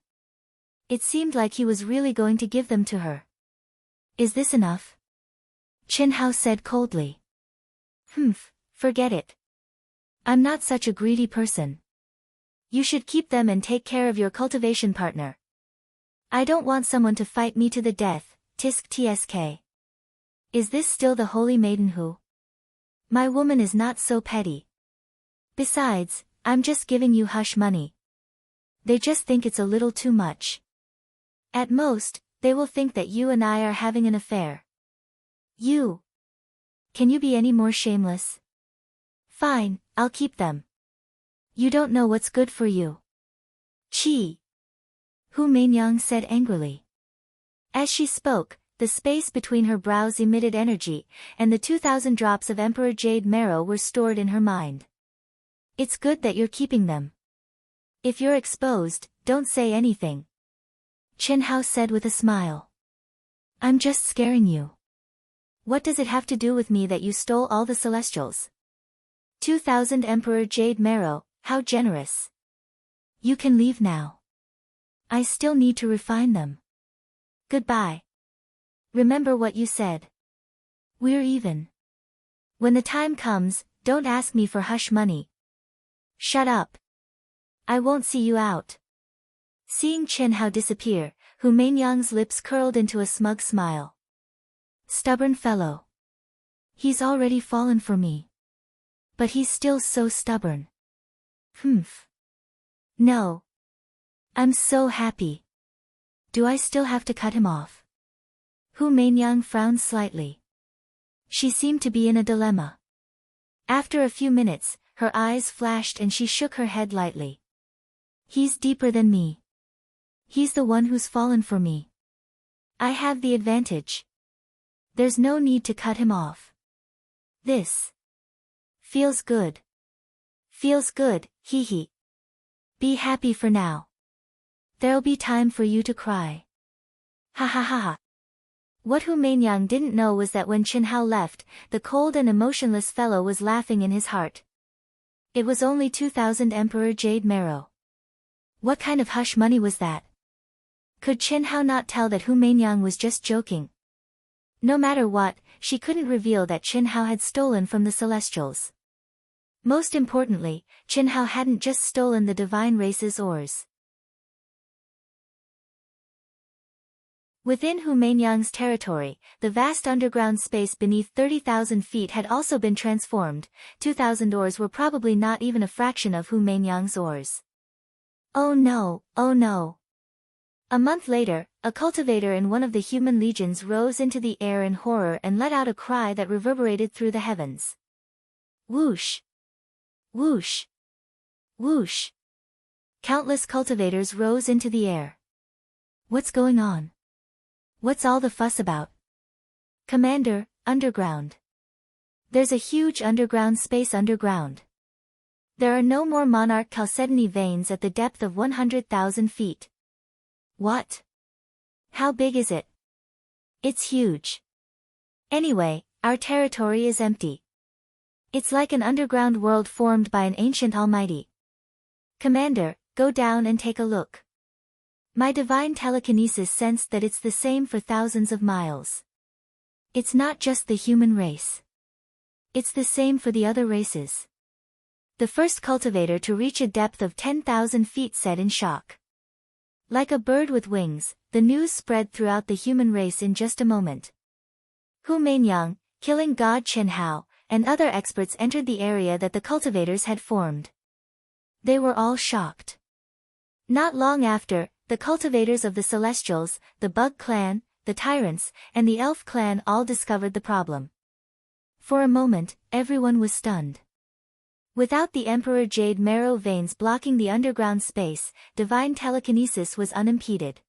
A: It seemed like he was really going to give them to her. Is this enough? Qin Hao said coldly. Forget it. I'm not such a greedy person. You should keep them and take care of your cultivation partner. I don't want someone to fight me to the death, tisk tsk. Is this still the holy maiden Hu? My woman is not so petty. Besides, I'm just giving you hush money. They just think it's a little too much. At most, they will think that you and I are having an affair. You. Can you be any more shameless? Fine, I'll keep them. You don't know what's good for you. Chi. Hu Mainyang said angrily. As she spoke, the space between her brows emitted energy, and the 2,000 drops of Emperor Jade Marrow were stored in her mind. It's good that you're keeping them. If you're exposed, don't say anything. Qin Hao said with a smile. I'm just scaring you. What does it have to do with me that you stole all the celestials? 2,000 Emperor Jade Marrow, how generous. You can leave now. I still need to refine them. Goodbye. Remember what you said. We're even. When the time comes, don't ask me for hush money. Shut up. I won't see you out. Seeing Qin Hao disappear, Hu Mainyang's lips curled into a smug smile. Stubborn fellow. He's already fallen for me. But he's still so stubborn. No. I'm so happy. Do I still have to cut him off? Hu Mainyang frowned slightly. She seemed to be in a dilemma. After a few minutes, her eyes flashed and she shook her head lightly. He's deeper than me. He's the one who's fallen for me. I have the advantage. There's no need to cut him off. This feels good. Feels good, hee hee. Be happy for now. There'll be time for you to cry. Ha ha ha ha. What Hu Mainyang didn't know was that when Qin Hao left, the cold and emotionless fellow was laughing in his heart. It was only 2,000 Emperor Jade Marrow. What kind of hush money was that? Could Qin Hao not tell that Hu Mainyang was just joking? No matter what, she couldn't reveal that Qin Hao had stolen from the Celestials. Most importantly, Qin Hao hadn't just stolen the divine race's ores. Within Hu Mainyang's territory, the vast underground space beneath 30,000 feet had also been transformed. 2,000 ores were probably not even a fraction of Hu Mainyang's ores. Oh no, oh no. A month later, a cultivator in one of the human legions rose into the air in horror and let out a cry that reverberated through the heavens. Whoosh! Whoosh! Whoosh! Countless cultivators rose into the air. What's going on? What's all the fuss about? Commander, underground. There's a huge underground space underground. There are no more monarch chalcedony veins at the depth of 100,000 feet. What? How big is it? It's huge. Anyway, our territory is empty. It's like an underground world formed by an ancient almighty. Commander, go down and take a look. My divine telekinesis sensed that it's the same for thousands of miles. It's not just the human race. It's the same for the other races. The first cultivator to reach a depth of 10,000 feet said in shock. Like a bird with wings, the news spread throughout the human race in just a moment. Hu Mainyang, killing god Qin Hao, and other experts entered the area that the cultivators had formed. They were all shocked. Not long after, the cultivators of the Celestials, the Bug Clan, the Tyrants, and the Elf Clan all discovered the problem. For a moment, everyone was stunned. Without the Emperor Jade Marrow veins blocking the underground space, divine telekinesis was unimpeded.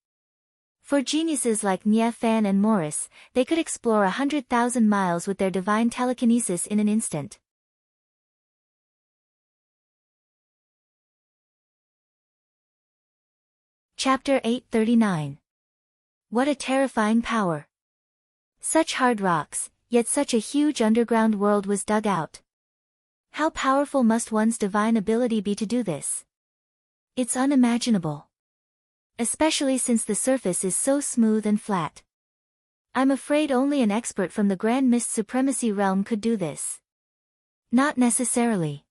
A: For geniuses like Nya Fan and Morris, they could explore 100,000 miles with their divine telekinesis in an instant. Chapter 839. What a terrifying power! Such hard rocks, yet such a huge underground world was dug out. How powerful must one's divine ability be to do this? It's unimaginable. Especially since the surface is so smooth and flat. I'm afraid only an expert from the Grand Mist Supremacy realm could do this. Not necessarily.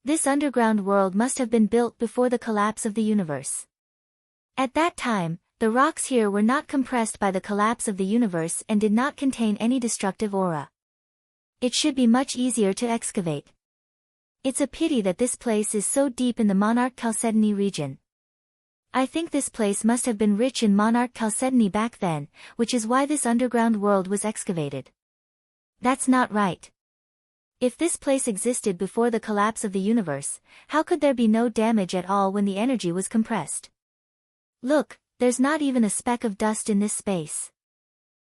A: This underground world must have been built before the collapse of the universe. At that time, the rocks here were not compressed by the collapse of the universe and did not contain any destructive aura. It should be much easier to excavate. It's a pity that this place is so deep in the Monarch Chalcedony region. I think this place must have been rich in Monarch Chalcedony back then, which is why this underground world was excavated. That's not right. If this place existed before the collapse of the universe, how could there be no damage at all when the energy was compressed? Look, there's not even a speck of dust in this space.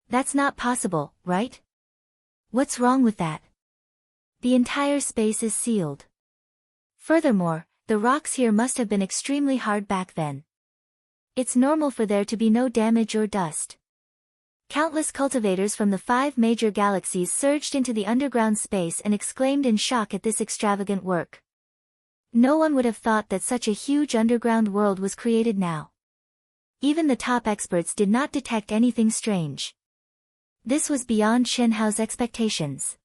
A: That's not possible, right? What's wrong with that? The entire space is sealed. Furthermore, the rocks here must have been extremely hard back then. It's normal for there to be no damage or dust. Countless cultivators from the 5 major galaxies surged into the underground space and exclaimed in shock at this extravagant work. No one would have thought that such a huge underground world was created now. Even the top experts did not detect anything strange. This was beyond Chen Hao's expectations.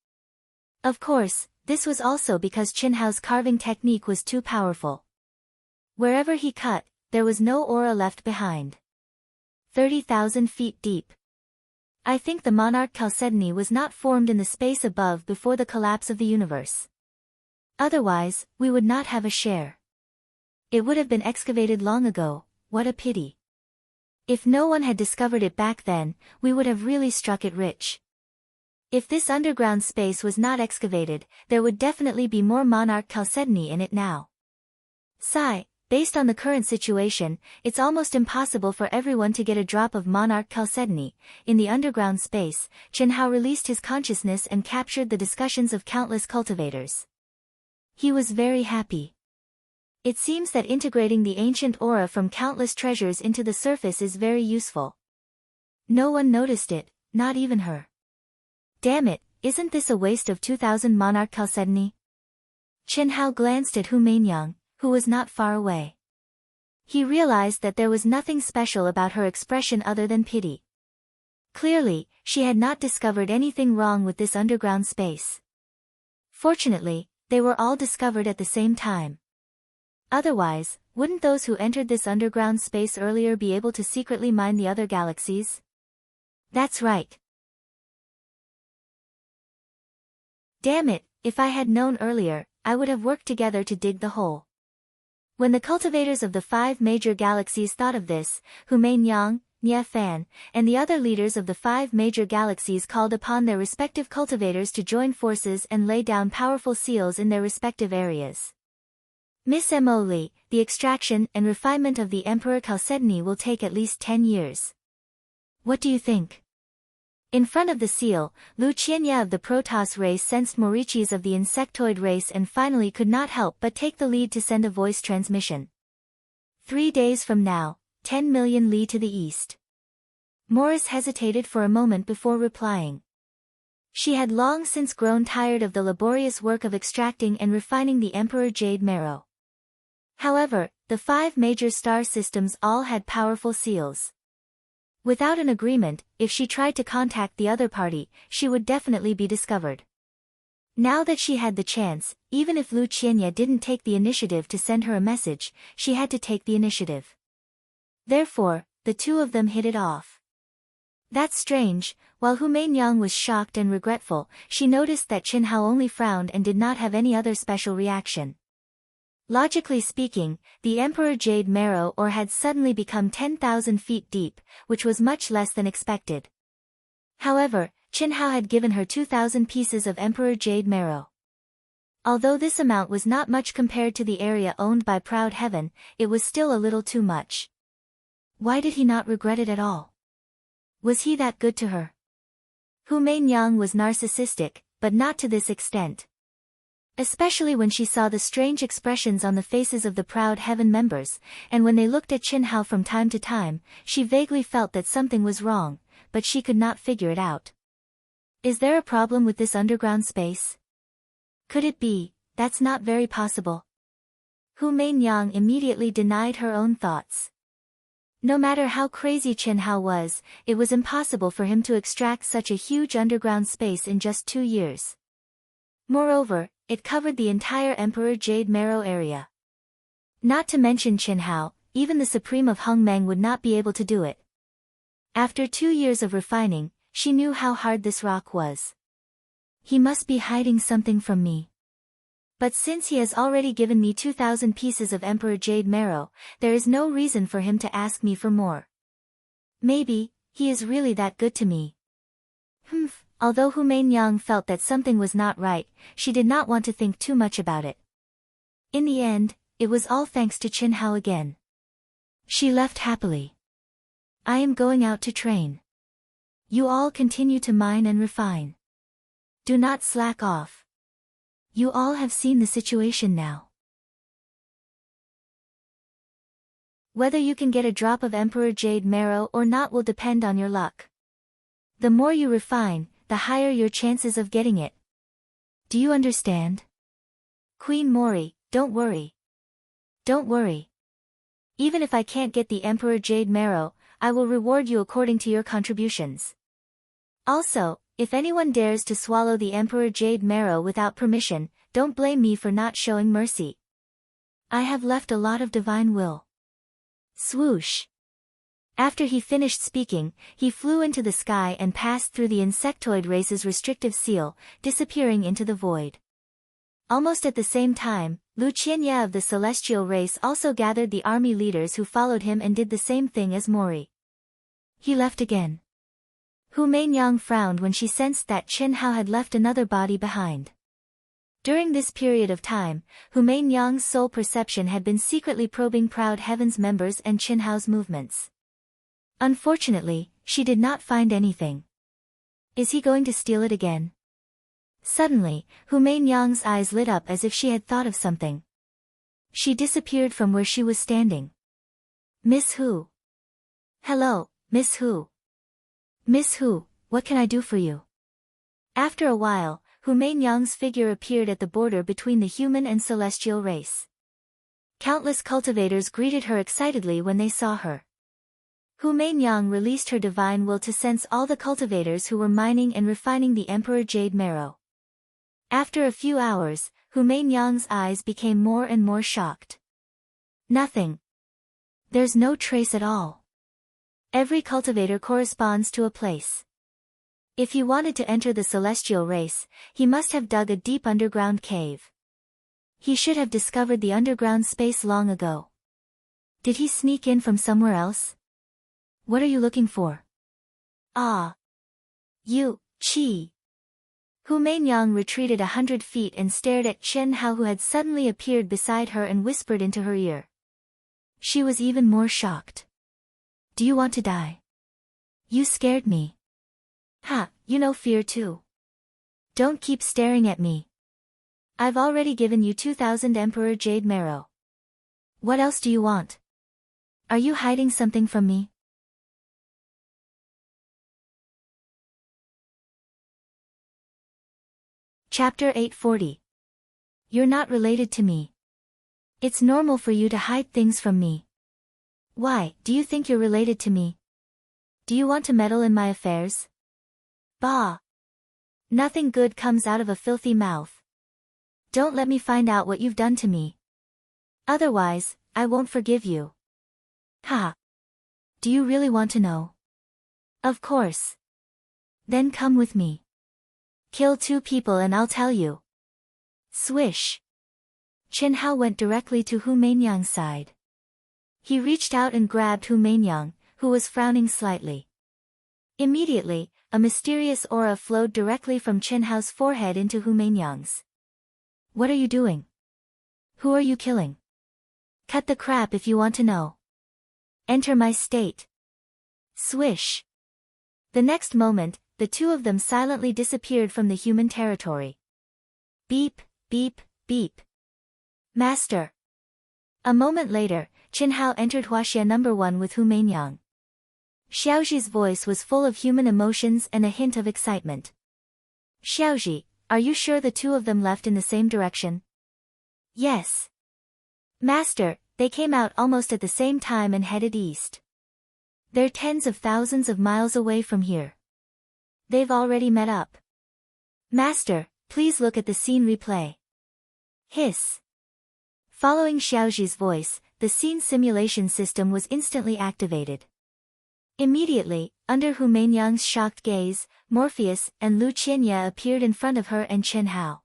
A: Of course, this was also because Chen Hao's carving technique was too powerful. Wherever he cut, there was no aura left behind. 30,000 feet deep. I think the Monarch Chalcedony was not formed in the space above before the collapse of the universe. Otherwise, we would not have a share. It would have been excavated long ago. What a pity. If no one had discovered it back then, we would have really struck it rich. If this underground space was not excavated, there would definitely be more Monarch Chalcedony in it now. Sigh, based on the current situation, it's almost impossible for everyone to get a drop of Monarch Chalcedony. In the underground space, Chen Hao released his consciousness and captured the discussions of countless cultivators. He was very happy. It seems that integrating the ancient aura from countless treasures into the surface is very useful. No one noticed it, not even her. Damn it, isn't this a waste of 2,000 Monarch Chalcedony? Chen Hao glanced at Hu Mainyang, who was not far away. He realized that there was nothing special about her expression other than pity. Clearly, she had not discovered anything wrong with this underground space. Fortunately, they were all discovered at the same time. Otherwise, wouldn't those who entered this underground space earlier be able to secretly mine the other galaxies? That's right. Damn it, if I had known earlier, I would have worked together to dig the hole. When the cultivators of the 5 major galaxies thought of this, Hu Mainyang, Nya Fan, and the other leaders of the 5 major galaxies called upon their respective cultivators to join forces and lay down powerful seals in their respective areas. Miss Mo Li, the extraction and refinement of the Emperor Chalcedony will take at least 10 years. What do you think? In front of the seal, Lu Qianya of the Protoss race sensed Morichis of the insectoid race and finally could not help but take the lead to send a voice transmission. 3 days from now, 10 million li to the east. Morris hesitated for a moment before replying. She had long since grown tired of the laborious work of extracting and refining the Emperor Jade Marrow. However, the 5 major star systems all had powerful seals. Without an agreement, if she tried to contact the other party, she would definitely be discovered. Now that she had the chance, even if Lu Qianya didn't take the initiative to send her a message, she had to take the initiative. Therefore, the two of them hit it off. That's strange. While Hu Mainyang was shocked and regretful, she noticed that Chen Hao only frowned and did not have any other special reaction. Logically speaking, the Emperor Jade Marrow ore had suddenly become 10,000 feet deep, which was much less than expected. However, Qin Hao had given her 2,000 pieces of Emperor Jade Marrow. Although this amount was not much compared to the area owned by Proud Heaven, it was still a little too much. Why did he not regret it at all? Was he that good to her? Hu Meinyang was narcissistic, but not to this extent. Especially when she saw the strange expressions on the faces of the Proud Heaven members, and when they looked at Qin Hao from time to time, she vaguely felt that something was wrong, but she could not figure it out. Is there a problem with this underground space? Could it be? That's not very possible. Hu Meinyang immediately denied her own thoughts. No matter how crazy Qin Hao was, it was impossible for him to extract such a huge underground space in just 2 years. Moreover, it covered the entire Emperor Jade Marrow area. Not to mention Qin Hao, even the Supreme of Hongmeng would not be able to do it. After 2 years of refining, she knew how hard this rock was. He must be hiding something from me. But since he has already given me 2,000 pieces of Emperor Jade Marrow, there is no reason for him to ask me for more. Maybe, he is really that good to me. Although Hu Meinyang felt that something was not right, she did not want to think too much about it. In the end, it was all thanks to Qin Hao again. She left happily. I am going out to train. You all continue to mine and refine. Do not slack off. You all have seen the situation now. Whether you can get a drop of Emperor Jade Marrow or not will depend on your luck. The more you refine, the higher your chances of getting it. Do you understand? Queen Mori, don't worry. Don't worry. Even if I can't get the Emperor Jade Marrow, I will reward you according to your contributions. Also, if anyone dares to swallow the Emperor Jade Marrow without permission, don't blame me for not showing mercy. I have left a lot of divine will. Swoosh. After he finished speaking, he flew into the sky and passed through the insectoid race's restrictive seal, disappearing into the void. Almost at the same time, Lu Qianye of the celestial race also gathered the army leaders who followed him and did the same thing as Mori. He left again. Hu Meinyang frowned when she sensed that Qin Hao had left another body behind. During this period of time, Hu Meinyang's soul perception had been secretly probing Proud Heaven's members and Qin Hao's movements. Unfortunately, she did not find anything. Is he going to steal it again? Suddenly, Hu Meinyang's eyes lit up as if she had thought of something. She disappeared from where she was standing. Miss Hu. Hello, Miss Hu. Miss Hu, what can I do for you? After a while, Hu Meinyang's figure appeared at the border between the human and celestial race. Countless cultivators greeted her excitedly when they saw her. Hu Meinyang released her divine will to sense all the cultivators who were mining and refining the Emperor Jade Marrow. After a few hours, Hu Meinyang's eyes became more and more shocked. Nothing. There's no trace at all. Every cultivator corresponds to a place. If he wanted to enter the celestial race, he must have dug a deep underground cave. He should have discovered the underground space long ago. Did he sneak in from somewhere else? What are you looking for? Ah. You, Qi. Hu Meinyang retreated 100 feet and stared at Qin Hao, who had suddenly appeared beside her and whispered into her ear. She was even more shocked. Do you want to die? You scared me. Ha, you know fear too. Don't keep staring at me. I've already given you 2,000 Emperor Jade Marrow. What else do you want? Are you hiding something from me? Chapter 840. You're not related to me. It's normal for you to hide things from me. Why, do you think you're related to me? Do you want to meddle in my affairs? Bah! Nothing good comes out of a filthy mouth. Don't let me find out what you've done to me. Otherwise, I won't forgive you. Ha! Do you really want to know? Of course. Then come with me. Kill 2 people and I'll tell you. Swish. Chen Hao went directly to Hu Mainyang's side. He reached out and grabbed Hu Mainyang, who was frowning slightly. Immediately, a mysterious aura flowed directly from Chen Hao's forehead into Hu Mainyang's. What are you doing? Who are you killing? Cut the crap if you want to know. Enter my state. Swish. The next moment, the two of them silently disappeared from the human territory. Beep, beep, beep. Master. A moment later, Chen Hao entered Huaxia No. 1 with Hu Mainyang. Xiaoji's voice was full of human emotions and a hint of excitement. Xiaoji, are you sure the two of them left in the same direction? Yes. Master, they came out almost at the same time and headed east. They're tens of thousands of miles away from here. They've already met up. Master, please look at the scene replay. Hiss. Following Xiaoji's voice, the scene simulation system was instantly activated. Immediately, under Hu Mainyang's shocked gaze, Morpheus and Lu Qianye appeared in front of her and Chen Hao.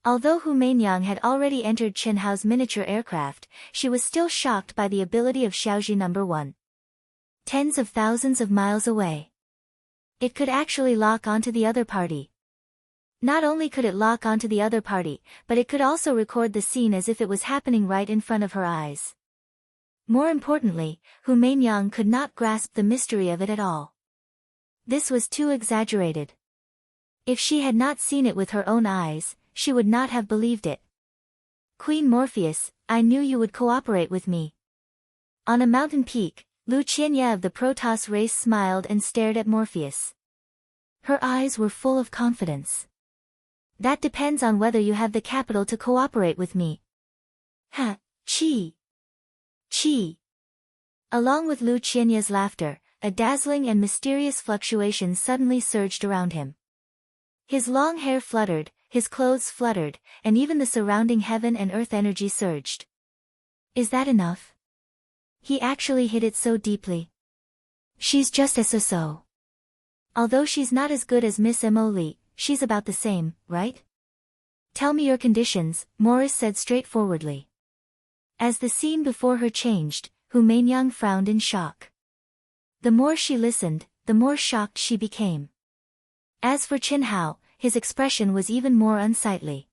A: Although Hu Mainyang had already entered Chen Hao's miniature aircraft, she was still shocked by the ability of Xiaoji No. 1. Tens of thousands of miles away. It could actually lock onto the other party. Not only could it lock onto the other party, but it could also record the scene as if it was happening right in front of her eyes. More importantly, Hu Mainyang could not grasp the mystery of it at all. This was too exaggerated. If she had not seen it with her own eyes, she would not have believed it. Queen Morpheus, I knew you would cooperate with me. On a mountain peak, Lu Qianye of the Protoss race smiled and stared at Morpheus. Her eyes were full of confidence. That depends on whether you have the capital to cooperate with me. Ha, chi. Chi. Along with Lu Qianye's laughter, a dazzling and mysterious fluctuation suddenly surged around him. His long hair fluttered, his clothes fluttered, and even the surrounding heaven and earth energy surged. Is that enough? He actually hit it so deeply. She's just a so-so. Although she's not as good as Miss Mo Li, she's about the same, right? Tell me your conditions, Morris said straightforwardly. As the scene before her changed, Hu Mainyang frowned in shock. The more she listened, the more shocked she became. As for Chen Hao, his expression was even more unsightly.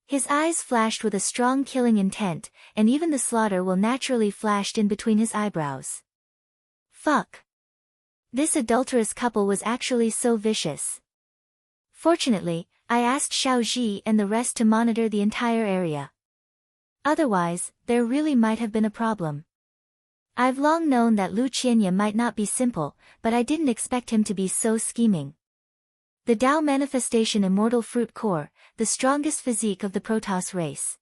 A: His eyes flashed with a strong killing intent, and even the slaughter will naturally flashed in between his eyebrows. Fuck. This adulterous couple was actually so vicious. Fortunately, I asked Xiaoji and the rest to monitor the entire area. Otherwise, there really might have been a problem. I've long known that Lu Qianye might not be simple, but I didn't expect him to be so scheming. The Tao Manifestation Immortal Fruit Core, the strongest physique of the Protoss race.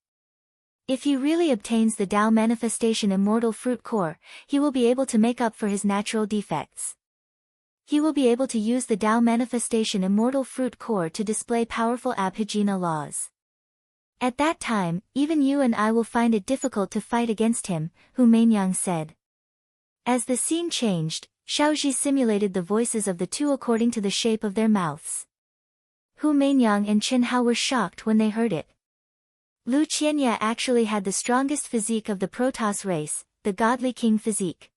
A: If he really obtains the Tao Manifestation Immortal Fruit Core, he will be able to make up for his natural defects. He will be able to use the Tao Manifestation Immortal Fruit Core to display powerful Abhijna laws. At that time, even you and I will find it difficult to fight against him, Hu Mainyang said. As the scene changed, Xiaoji simulated the voices of the two according to the shape of their mouths. Hu Mainyang and Chen Hao were shocked when they heard it. Lu Qianye actually had the strongest physique of the Protoss race, the Godly King physique.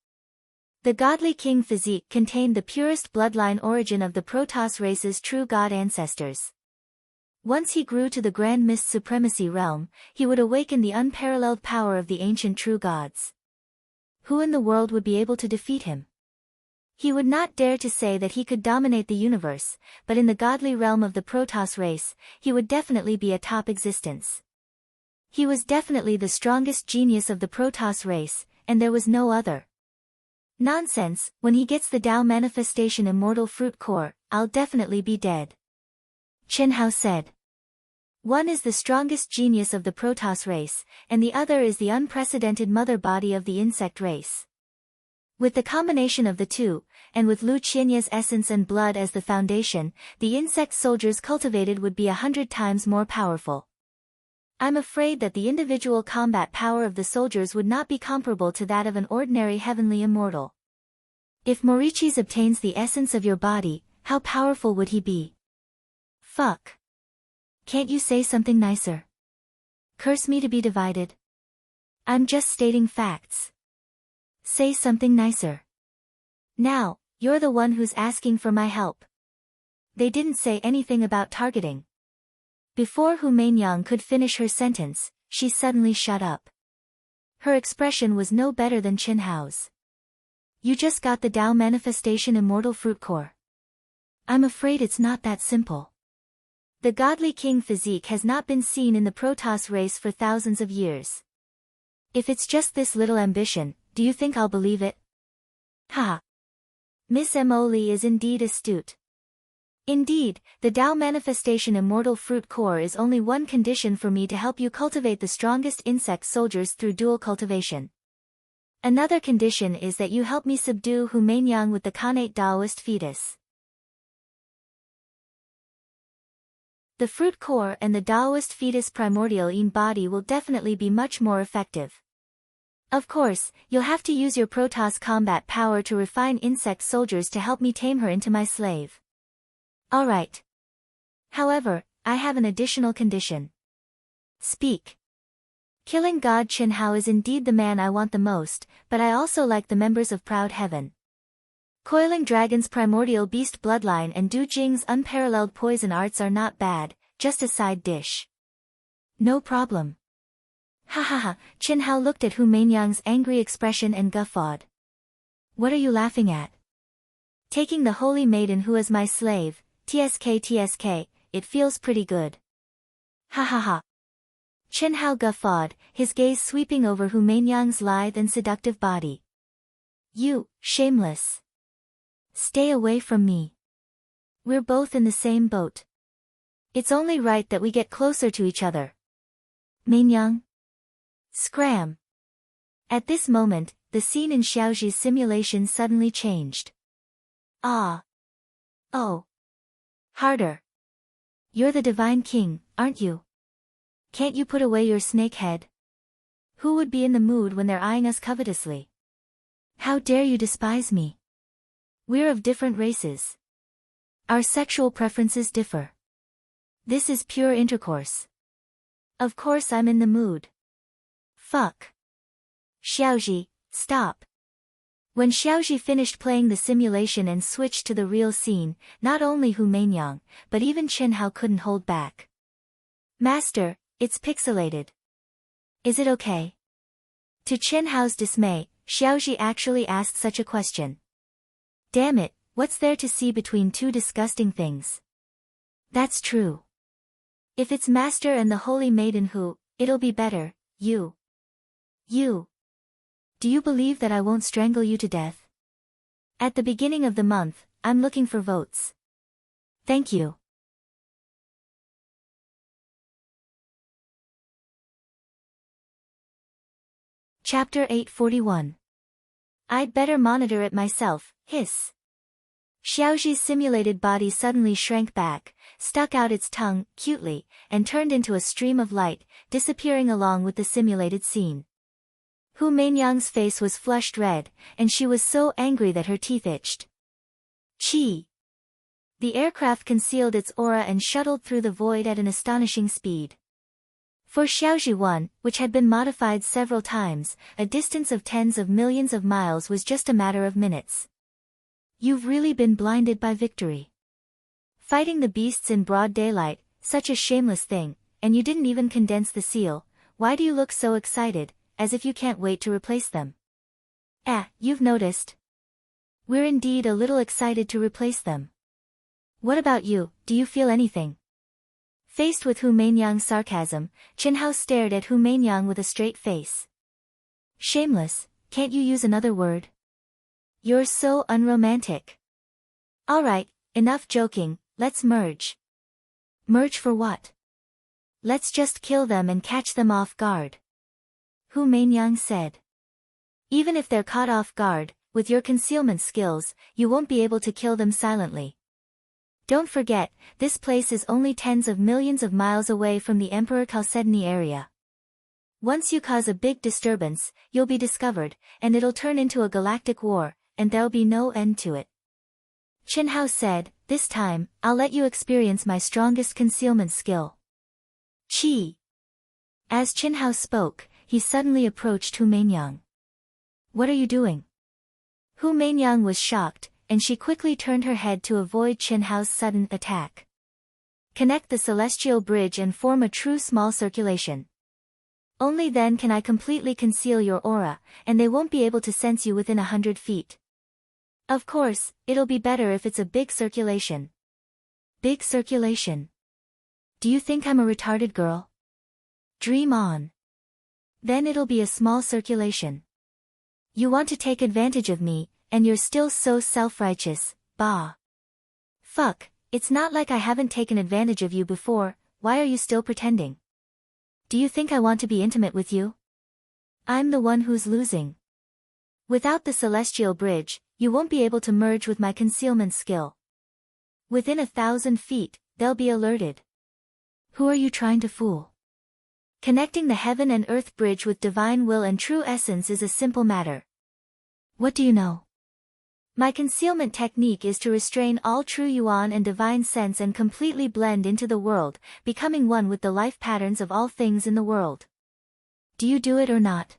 A: The Godly King physique contained the purest bloodline origin of the Protoss race's true god ancestors. Once he grew to the Grand Mist Supremacy realm, he would awaken the unparalleled power of the ancient true gods. Who in the world would be able to defeat him? He would not dare to say that he could dominate the universe, but in the godly realm of the Protoss race, he would definitely be a top existence. He was definitely the strongest genius of the Protoss race, and there was no other. Nonsense, when he gets the Tao Manifestation Immortal Fruit Core, I'll definitely be dead. Chen Hao said. One is the strongest genius of the Protoss race, and the other is the unprecedented mother body of the insect race. With the combination of the two, and with Lu Qianye's essence and blood as the foundation, the insect soldiers cultivated would be 100 times more powerful. I'm afraid that the individual combat power of the soldiers would not be comparable to that of an ordinary heavenly immortal. If Morichis obtains the essence of your body, how powerful would he be? Fuck. Can't you say something nicer? Curse me to be divided. I'm just stating facts. Say something nicer. Now, you're the one who's asking for my help. They didn't say anything about targeting. Before Hu Mainyang could finish her sentence, she suddenly shut up. Her expression was no better than Qin Hao's. You just got the Tao Manifestation Immortal Fruit Core. I'm afraid it's not that simple. The godly king physique has not been seen in the Protoss race for thousands of years. If it's just this little ambition, do you think I'll believe it? Ha! Miss Emily is indeed astute. Indeed, the Tao Manifestation Immortal Fruit Core is only one condition for me to help you cultivate the strongest insect soldiers through dual cultivation. Another condition is that you help me subdue Hu Mainyang with the Khanate Taoist fetus. The fruit core and the Taoist fetus primordial yin body will definitely be much more effective. Of course, you'll have to use your Protoss combat power to refine insect soldiers to help me tame her into my slave. Alright. However, I have an additional condition. Speak. Killing God Qin Hao is indeed the man I want the most, but I also like the members of Proud Heaven. Coiling Dragon's primordial beast bloodline and Du Jing's unparalleled poison arts are not bad, just a side dish. No problem. Ha ha ha, Qin Hao looked at Hu Mainyang's angry expression and guffawed. What are you laughing at? Taking the holy maiden who is my slave, TSK, it feels pretty good. Ha ha ha. Qin Hao guffawed, his gaze sweeping over Hu Mainyang's lithe and seductive body. You, shameless. Stay away from me. We're both in the same boat. It's only right that we get closer to each other. Mainyang? Scram. At this moment, the scene in Xiaoji's simulation suddenly changed. Ah. Oh. Harder. You're the Divine King, aren't you? Can't you put away your snake head? Who would be in the mood when they're eyeing us covetously? How dare you despise me? We're of different races. Our sexual preferences differ. This is pure intercourse. Of course I'm in the mood. Fuck. Xiaoji, stop. When Xiaoji finished playing the simulation and switched to the real scene, not only Hu Mainyang, but even Qin Hao couldn't hold back. Master, it's pixelated. Is it okay? To Qin Hao's dismay, Xiaoji actually asked such a question. Damn it, what's there to see between two disgusting things? That's true. If it's Master and the Holy Maiden who, it'll be better, you. Do you believe that I won't strangle you to death? At the beginning of the month, I'm looking for votes. Thank you. Chapter 841. I'd better monitor it myself, hiss. Xiaoji's simulated body suddenly shrank back, stuck out its tongue, cutely, and turned into a stream of light, disappearing along with the simulated scene. Hu Mainyang's face was flushed red, and she was so angry that her teeth itched. Chi! The aircraft concealed its aura and shuttled through the void at an astonishing speed. For Xiaoji 1, which had been modified several times, a distance of tens of millions of miles was just a matter of minutes. You've really been blinded by victory. Fighting the beasts in broad daylight, such a shameless thing, and you didn't even condense the seal. Why do you look so excited, as if you can't wait to replace them? You've noticed. We're indeed a little excited to replace them. What about you, do you feel anything? Faced with Hu Mainyang's sarcasm, Qin Hao stared at Hu Mainyang with a straight face. Shameless, can't you use another word? You're so unromantic. Alright, enough joking, let's merge. Merge for what? Let's just kill them and catch them off guard. Hu Mainyang said. Even if they're caught off guard, with your concealment skills, you won't be able to kill them silently. Don't forget, this place is only tens of millions of miles away from the Emperor Chalcedony area. Once you cause a big disturbance, you'll be discovered, and it'll turn into a galactic war, and there'll be no end to it. Qin Hao said, this time, I'll let you experience my strongest concealment skill. Qi. As Qin Hao spoke, he suddenly approached Hu Meinyang. What are you doing? Hu Meinyang was shocked, and she quickly turned her head to avoid Qin Hao's sudden attack. Connect the celestial bridge and form a true small circulation. Only then can I completely conceal your aura, and they won't be able to sense you within 100 feet. Of course, it'll be better if it's a big circulation. Big circulation. Do you think I'm a retarded girl? Dream on. Then it'll be a small circulation. You want to take advantage of me, and you're still so self-righteous, bah. Fuck, it's not like I haven't taken advantage of you before, why are you still pretending? Do you think I want to be intimate with you? I'm the one who's losing. Without the celestial bridge, you won't be able to merge with my concealment skill. Within 1,000 feet, they'll be alerted. Who are you trying to fool? Connecting the heaven and earth bridge with divine will and true essence is a simple matter. What do you know? My concealment technique is to restrain all true yuan and divine sense and completely blend into the world, becoming one with the life patterns of all things in the world. Do you do it or not?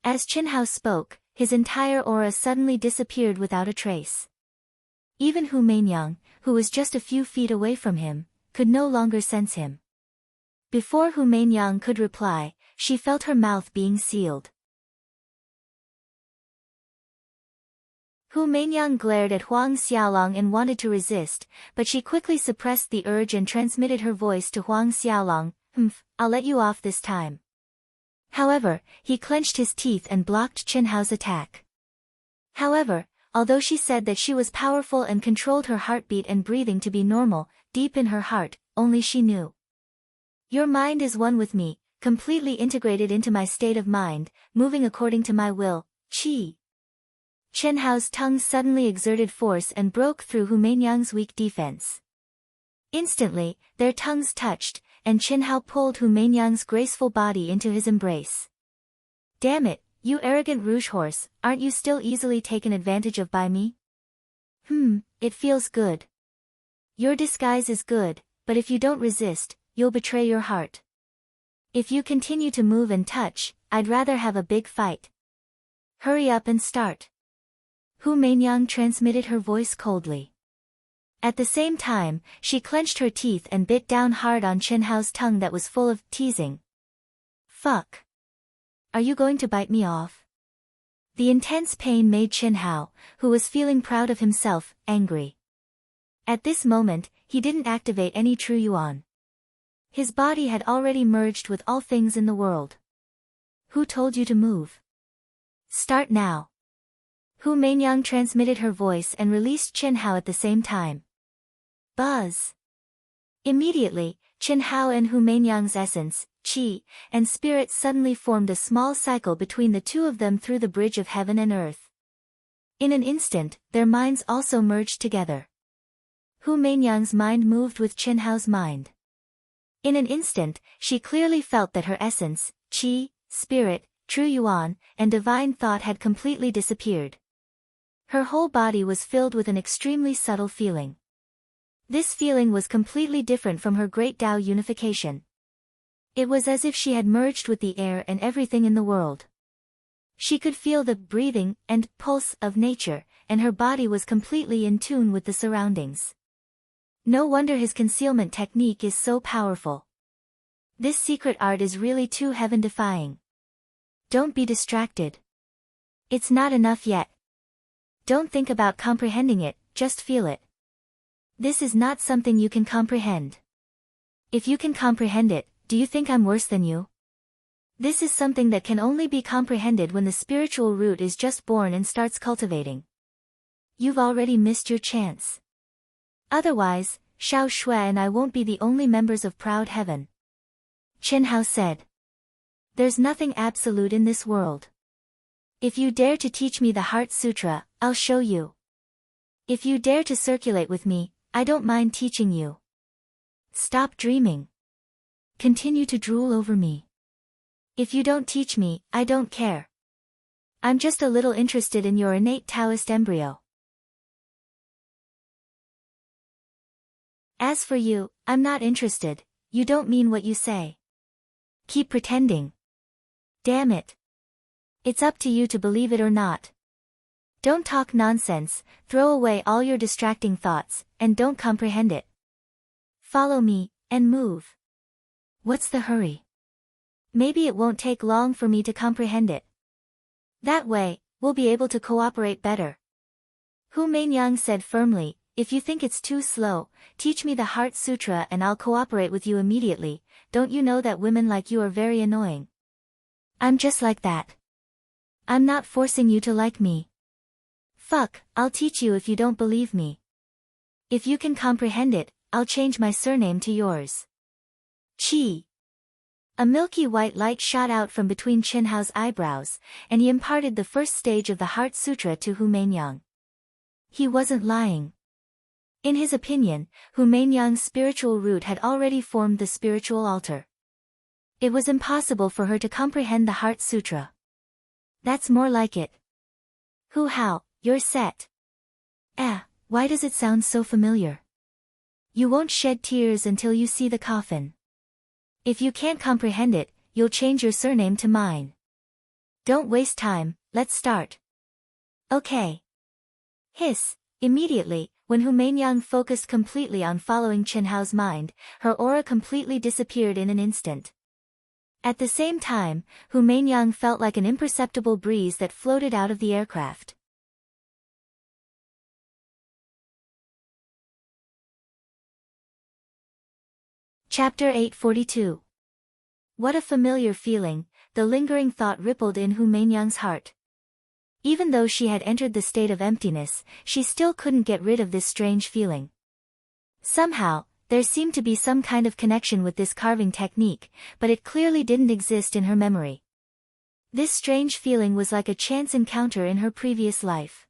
A: As Qin Hao spoke, his entire aura suddenly disappeared without a trace. Even Hu Meinyang, who was just a few feet away from him, could no longer sense him. Before Hu Meinyang could reply, she felt her mouth being sealed. Hu Meinyang glared at Huang Xiaolong and wanted to resist, but she quickly suppressed the urge and transmitted her voice to Huang Xiaolong, I'll let you off this time. However, he clenched his teeth and blocked Qin Hao's attack. However, although she said that she was powerful and controlled her heartbeat and breathing to be normal, deep in her heart, only she knew. Your mind is one with me, completely integrated into my state of mind, moving according to my will, Qi. Qin Hao's tongue suddenly exerted force and broke through Hu Meinyang's weak defense. Instantly, their tongues touched, and Qin Hao pulled Hu Meinyang's graceful body into his embrace. Damn it, you arrogant rouge horse, aren't you still easily taken advantage of by me? It feels good. Your disguise is good, but if you don't resist, you'll betray your heart. If you continue to move and touch, I'd rather have a big fight. Hurry up and start. Hu Meinyang transmitted her voice coldly. At the same time, she clenched her teeth and bit down hard on Qin Hao's tongue that was full of teasing. Fuck. Are you going to bite me off? The intense pain made Qin Hao, who was feeling proud of himself, angry. At this moment, he didn't activate any true yuan. His body had already merged with all things in the world. Who told you to move? Start now. Hu Meinyang transmitted her voice and released Qin Hao at the same time. Buzz. Immediately, Qin Hao and Hu Meinyang's essence, Qi, and spirit suddenly formed a small cycle between the two of them through the bridge of heaven and earth. In an instant, their minds also merged together. Hu Meinyang's mind moved with Qin Hao's mind. In an instant, she clearly felt that her essence, Qi, spirit, true yuan, and divine thought had completely disappeared. Her whole body was filled with an extremely subtle feeling. This feeling was completely different from her great Tao unification. It was as if she had merged with the air and everything in the world. She could feel the breathing and pulse of nature, and her body was completely in tune with the surroundings. No wonder his concealment technique is so powerful. This secret art is really too heaven-defying. Don't be distracted. It's not enough yet. Don't think about comprehending it, just feel it. This is not something you can comprehend. If you can comprehend it, do you think I'm worse than you? This is something that can only be comprehended when the spiritual root is just born and starts cultivating. You've already missed your chance. Otherwise, Xiao Shui and I won't be the only members of Proud Heaven. Qin Hao said. There's nothing absolute in this world. If you dare to teach me the Heart Sutra, I'll show you. If you dare to circulate with me, I don't mind teaching you. Stop dreaming. Continue to drool over me. If you don't teach me, I don't care. I'm just a little interested in your innate Taoist embryo. As for you, I'm not interested, you don't mean what you say. Keep pretending. Damn it. It's up to you to believe it or not. Don't talk nonsense, throw away all your distracting thoughts, and don't comprehend it. Follow me, and move. What's the hurry? Maybe it won't take long for me to comprehend it. That way, we'll be able to cooperate better. Hu Mainyang said firmly, if you think it's too slow, teach me the Heart Sutra and I'll cooperate with you immediately. Don't you know that women like you are very annoying? I'm just like that. I'm not forcing you to like me. Fuck, I'll teach you if you don't believe me. If you can comprehend it, I'll change my surname to yours. Chi. A milky white light shot out from between Chen Hao's eyebrows, and he imparted the first stage of the Heart Sutra to Hu Mainyang. He wasn't lying. In his opinion, Hu Mainyang's spiritual root had already formed the spiritual altar. It was impossible for her to comprehend the Heart Sutra. That's more like it. Hu Hao, you're set. Why does it sound so familiar? You won't shed tears until you see the coffin. If you can't comprehend it, you'll change your surname to mine. Don't waste time, let's start. Okay. Hiss. Immediately, when Hu Mainyang focused completely on following Chen Hao's mind, her aura completely disappeared in an instant. At the same time, Hu Mainyang felt like an imperceptible breeze that floated out of the aircraft. Chapter 842. What a familiar feeling, the lingering thought rippled in Hu Mainyang's heart. Even though she had entered the state of emptiness, she still couldn't get rid of this strange feeling. Somehow, there seemed to be some kind of connection with this carving technique, but it clearly didn't exist in her memory. This strange feeling was like a chance encounter in her previous life.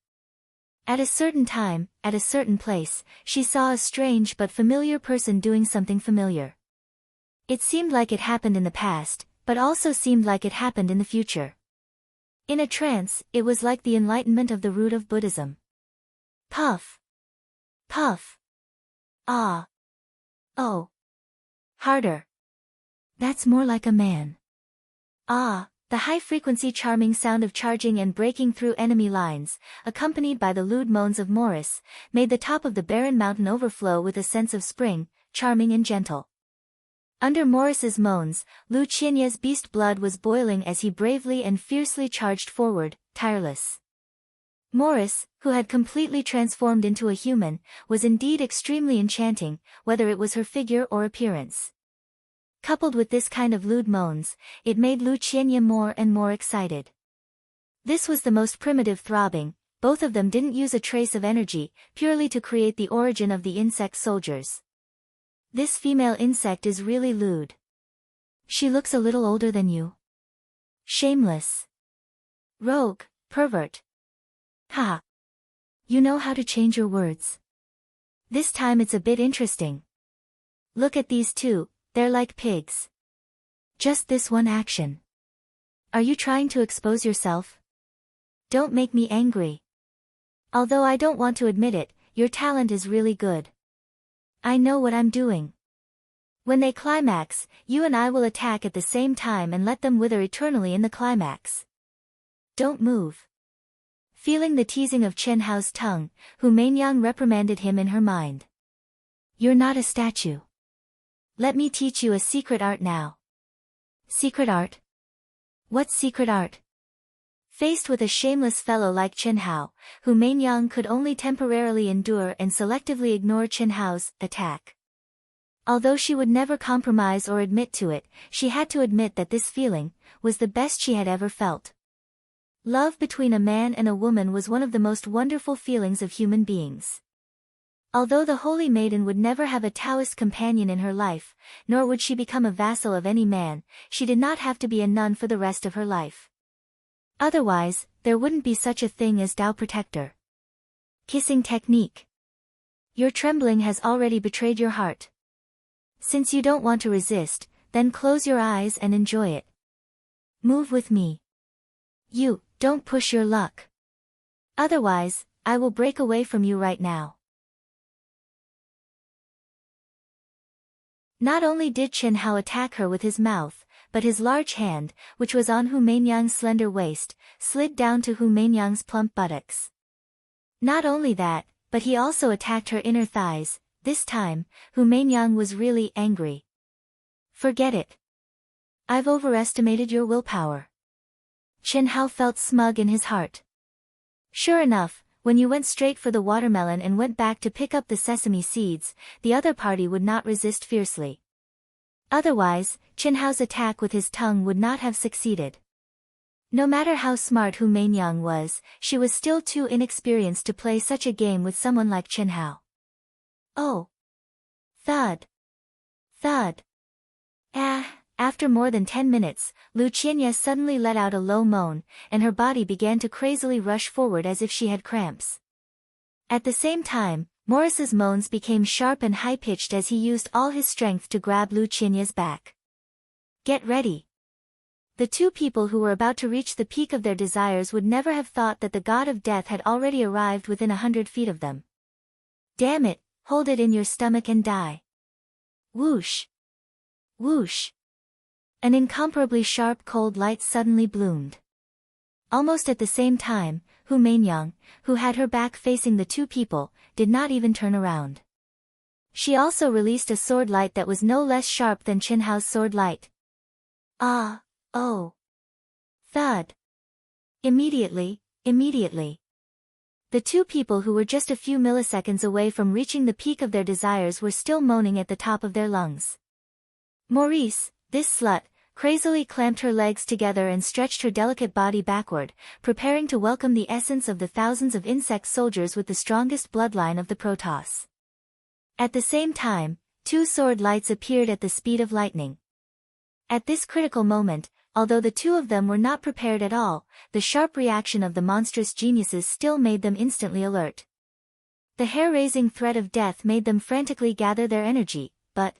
A: At a certain time, at a certain place, she saw a strange but familiar person doing something familiar. It seemed like it happened in the past, but also seemed like it happened in the future. In a trance, it was like the enlightenment of the root of Buddhism. Puff. Puff. Ah. Oh. Harder. That's more like a man. Ah. The high-frequency charming sound of charging and breaking through enemy lines, accompanied by the lewd moans of Morris, made the top of the barren mountain overflow with a sense of spring, charming and gentle. Under Morris's moans, Lu Qianye's beast blood was boiling as he bravely and fiercely charged forward, tireless. Morris, who had completely transformed into a human, was indeed extremely enchanting, whether it was her figure or appearance. Coupled with this kind of lewd moans, it made Lu Qianye more and more excited. This was the most primitive throbbing, both of them didn't use a trace of energy, purely to create the origin of the insect soldiers. This female insect is really lewd. She looks a little older than you. Shameless. Rogue, pervert. Ha! You know how to change your words. This time it's a bit interesting. Look at these two. They're like pigs. Just this one action. Are you trying to expose yourself? Don't make me angry. Although I don't want to admit it, your talent is really good. I know what I'm doing. When they climax, you and I will attack at the same time and let them wither eternally in the climax. Don't move. Feeling the teasing of Chen Hao's tongue, Hu Mainyang reprimanded him in her mind. You're not a statue. Let me teach you a secret art now. Secret art? What secret art? Faced with a shameless fellow like Chen Hao, Hu Mainyang could only temporarily endure and selectively ignore Chen Hao's attack. Although she would never compromise or admit to it, she had to admit that this feeling was the best she had ever felt. Love between a man and a woman was one of the most wonderful feelings of human beings. Although the holy maiden would never have a Taoist companion in her life, nor would she become a vassal of any man, she did not have to be a nun for the rest of her life. Otherwise, there wouldn't be such a thing as Tao protector. Kissing technique. Your trembling has already betrayed your heart. Since you don't want to resist, then close your eyes and enjoy it. Move with me. You, don't push your luck. Otherwise, I will break away from you right now. Not only did Chen Hao attack her with his mouth, but his large hand, which was on Hu Meinyang's slender waist, slid down to Hu Meinyang's plump buttocks. Not only that, but he also attacked her inner thighs. This time, Hu Meinyang was really angry. Forget it. I've overestimated your willpower. Chen Hao felt smug in his heart. Sure enough, when you went straight for the watermelon and went back to pick up the sesame seeds, the other party would not resist fiercely. Otherwise, Chen Hao's attack with his tongue would not have succeeded. No matter how smart Hu Meinyang was, she was still too inexperienced to play such a game with someone like Chen Hao. Oh! Thud! Thud! After more than 10 minutes, Lu Qianye suddenly let out a low moan, and her body began to crazily rush forward as if she had cramps. At the same time, Morris's moans became sharp and high-pitched as he used all his strength to grab Lu Qianye's back. Get ready! The two people who were about to reach the peak of their desires would never have thought that the god of death had already arrived within 100 feet of them. Damn it, hold it in your stomach and die. Whoosh! Whoosh! An incomparably sharp cold light suddenly bloomed. Almost at the same time, Hu Meinyang, who had her back facing the two people, did not even turn around. She also released a sword light that was no less sharp than Chen Hao's sword light. Ah! Oh! Thud! Immediately. The two people who were just a few milliseconds away from reaching the peak of their desires were still moaning at the top of their lungs. Maurice, this slut, crazily clamped her legs together and stretched her delicate body backward, preparing to welcome the essence of the thousands of insect soldiers with the strongest bloodline of the Protoss. At the same time, two sword lights appeared at the speed of lightning. At this critical moment, although the two of them were not prepared at all, the sharp reaction of the monstrous geniuses still made them instantly alert. The hair-raising threat of death made them frantically gather their energy, but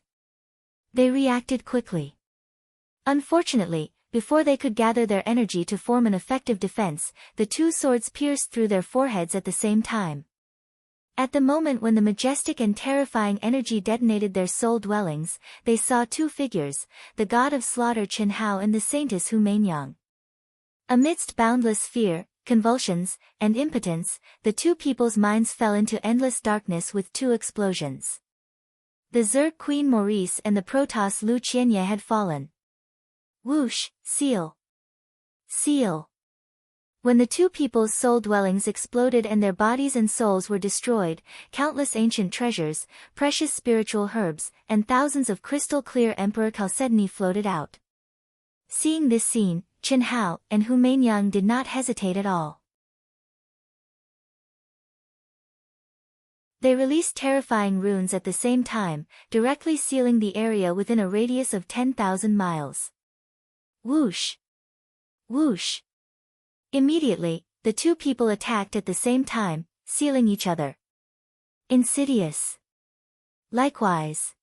A: they reacted quickly. Unfortunately, before they could gather their energy to form an effective defense, the two swords pierced through their foreheads at the same time. At the moment when the majestic and terrifying energy detonated their soul dwellings, they saw two figures, the god of slaughter Chen Hao and the saintess Hu Meinyang. Amidst boundless fear, convulsions, and impotence, the two people's minds fell into endless darkness with two explosions. The Zerg Queen Maurice and the Protoss Lu Qianye had fallen. Whoosh! Seal! Seal! When the two people's soul dwellings exploded and their bodies and souls were destroyed, countless ancient treasures, precious spiritual herbs, and thousands of crystal-clear Emperor chalcedony floated out. Seeing this scene, Chen Hao and Hu Meinyang did not hesitate at all. They released terrifying runes at the same time, directly sealing the area within a radius of 10,000 miles. Whoosh! Whoosh! Immediately, the two people attacked at the same time, sealing each other. Insidious. Likewise.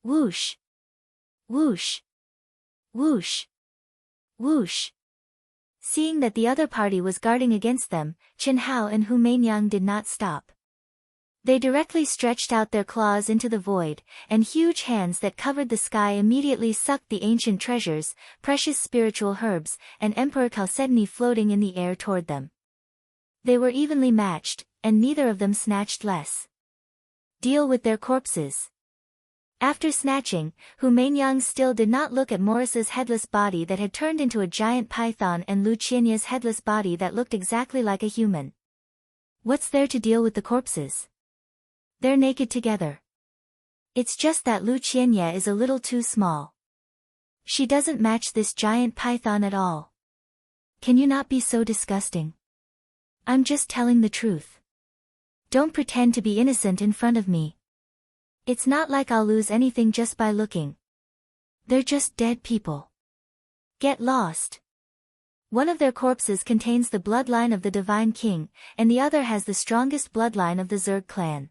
A: Whoosh! Whoosh! Whoosh! Whoosh! Seeing that the other party was guarding against them, Chen Hao and Hu Meinyang did not stop. They directly stretched out their claws into the void, and huge hands that covered the sky immediately sucked the ancient treasures, precious spiritual herbs, and Emperor chalcedony floating in the air toward them. They were evenly matched, and neither of them snatched less. Deal with their corpses. After snatching, Hu Meinyang still did not look at Morris's headless body that had turned into a giant python and Lu Qianye's headless body that looked exactly like a human. What's there to deal with the corpses? They're naked together. It's just that Lu Qianye is a little too small. She doesn't match this giant python at all. Can you not be so disgusting? I'm just telling the truth. Don't pretend to be innocent in front of me. It's not like I'll lose anything just by looking. They're just dead people. Get lost. One of their corpses contains the bloodline of the Divine King, and the other has the strongest bloodline of the Zerg clan.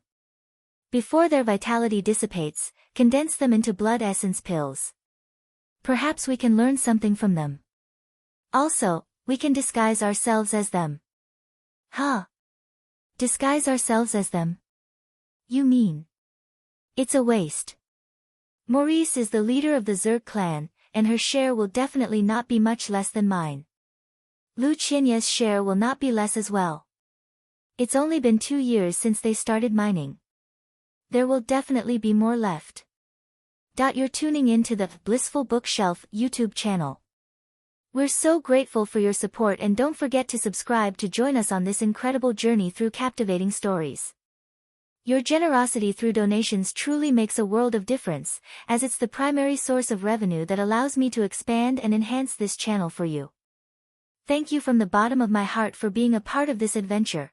A: Before their vitality dissipates, condense them into blood essence pills. Perhaps we can learn something from them. Also, we can disguise ourselves as them. Huh? Disguise ourselves as them? You mean? It's a waste. Maurice is the leader of the Zerg clan, and her share will definitely not be much less than mine. Lu Qinya's share will not be less as well. It's only been 2 years since they started mining. There will definitely be more left. You're tuning in to the Blissful Bookshelf YouTube channel. We're so grateful for your support, and don't forget to subscribe to join us on this incredible journey through captivating stories. Your generosity through donations truly makes a world of difference, as it's the primary source of revenue that allows me to expand and enhance this channel for you. Thank you from the bottom of my heart for being a part of this adventure.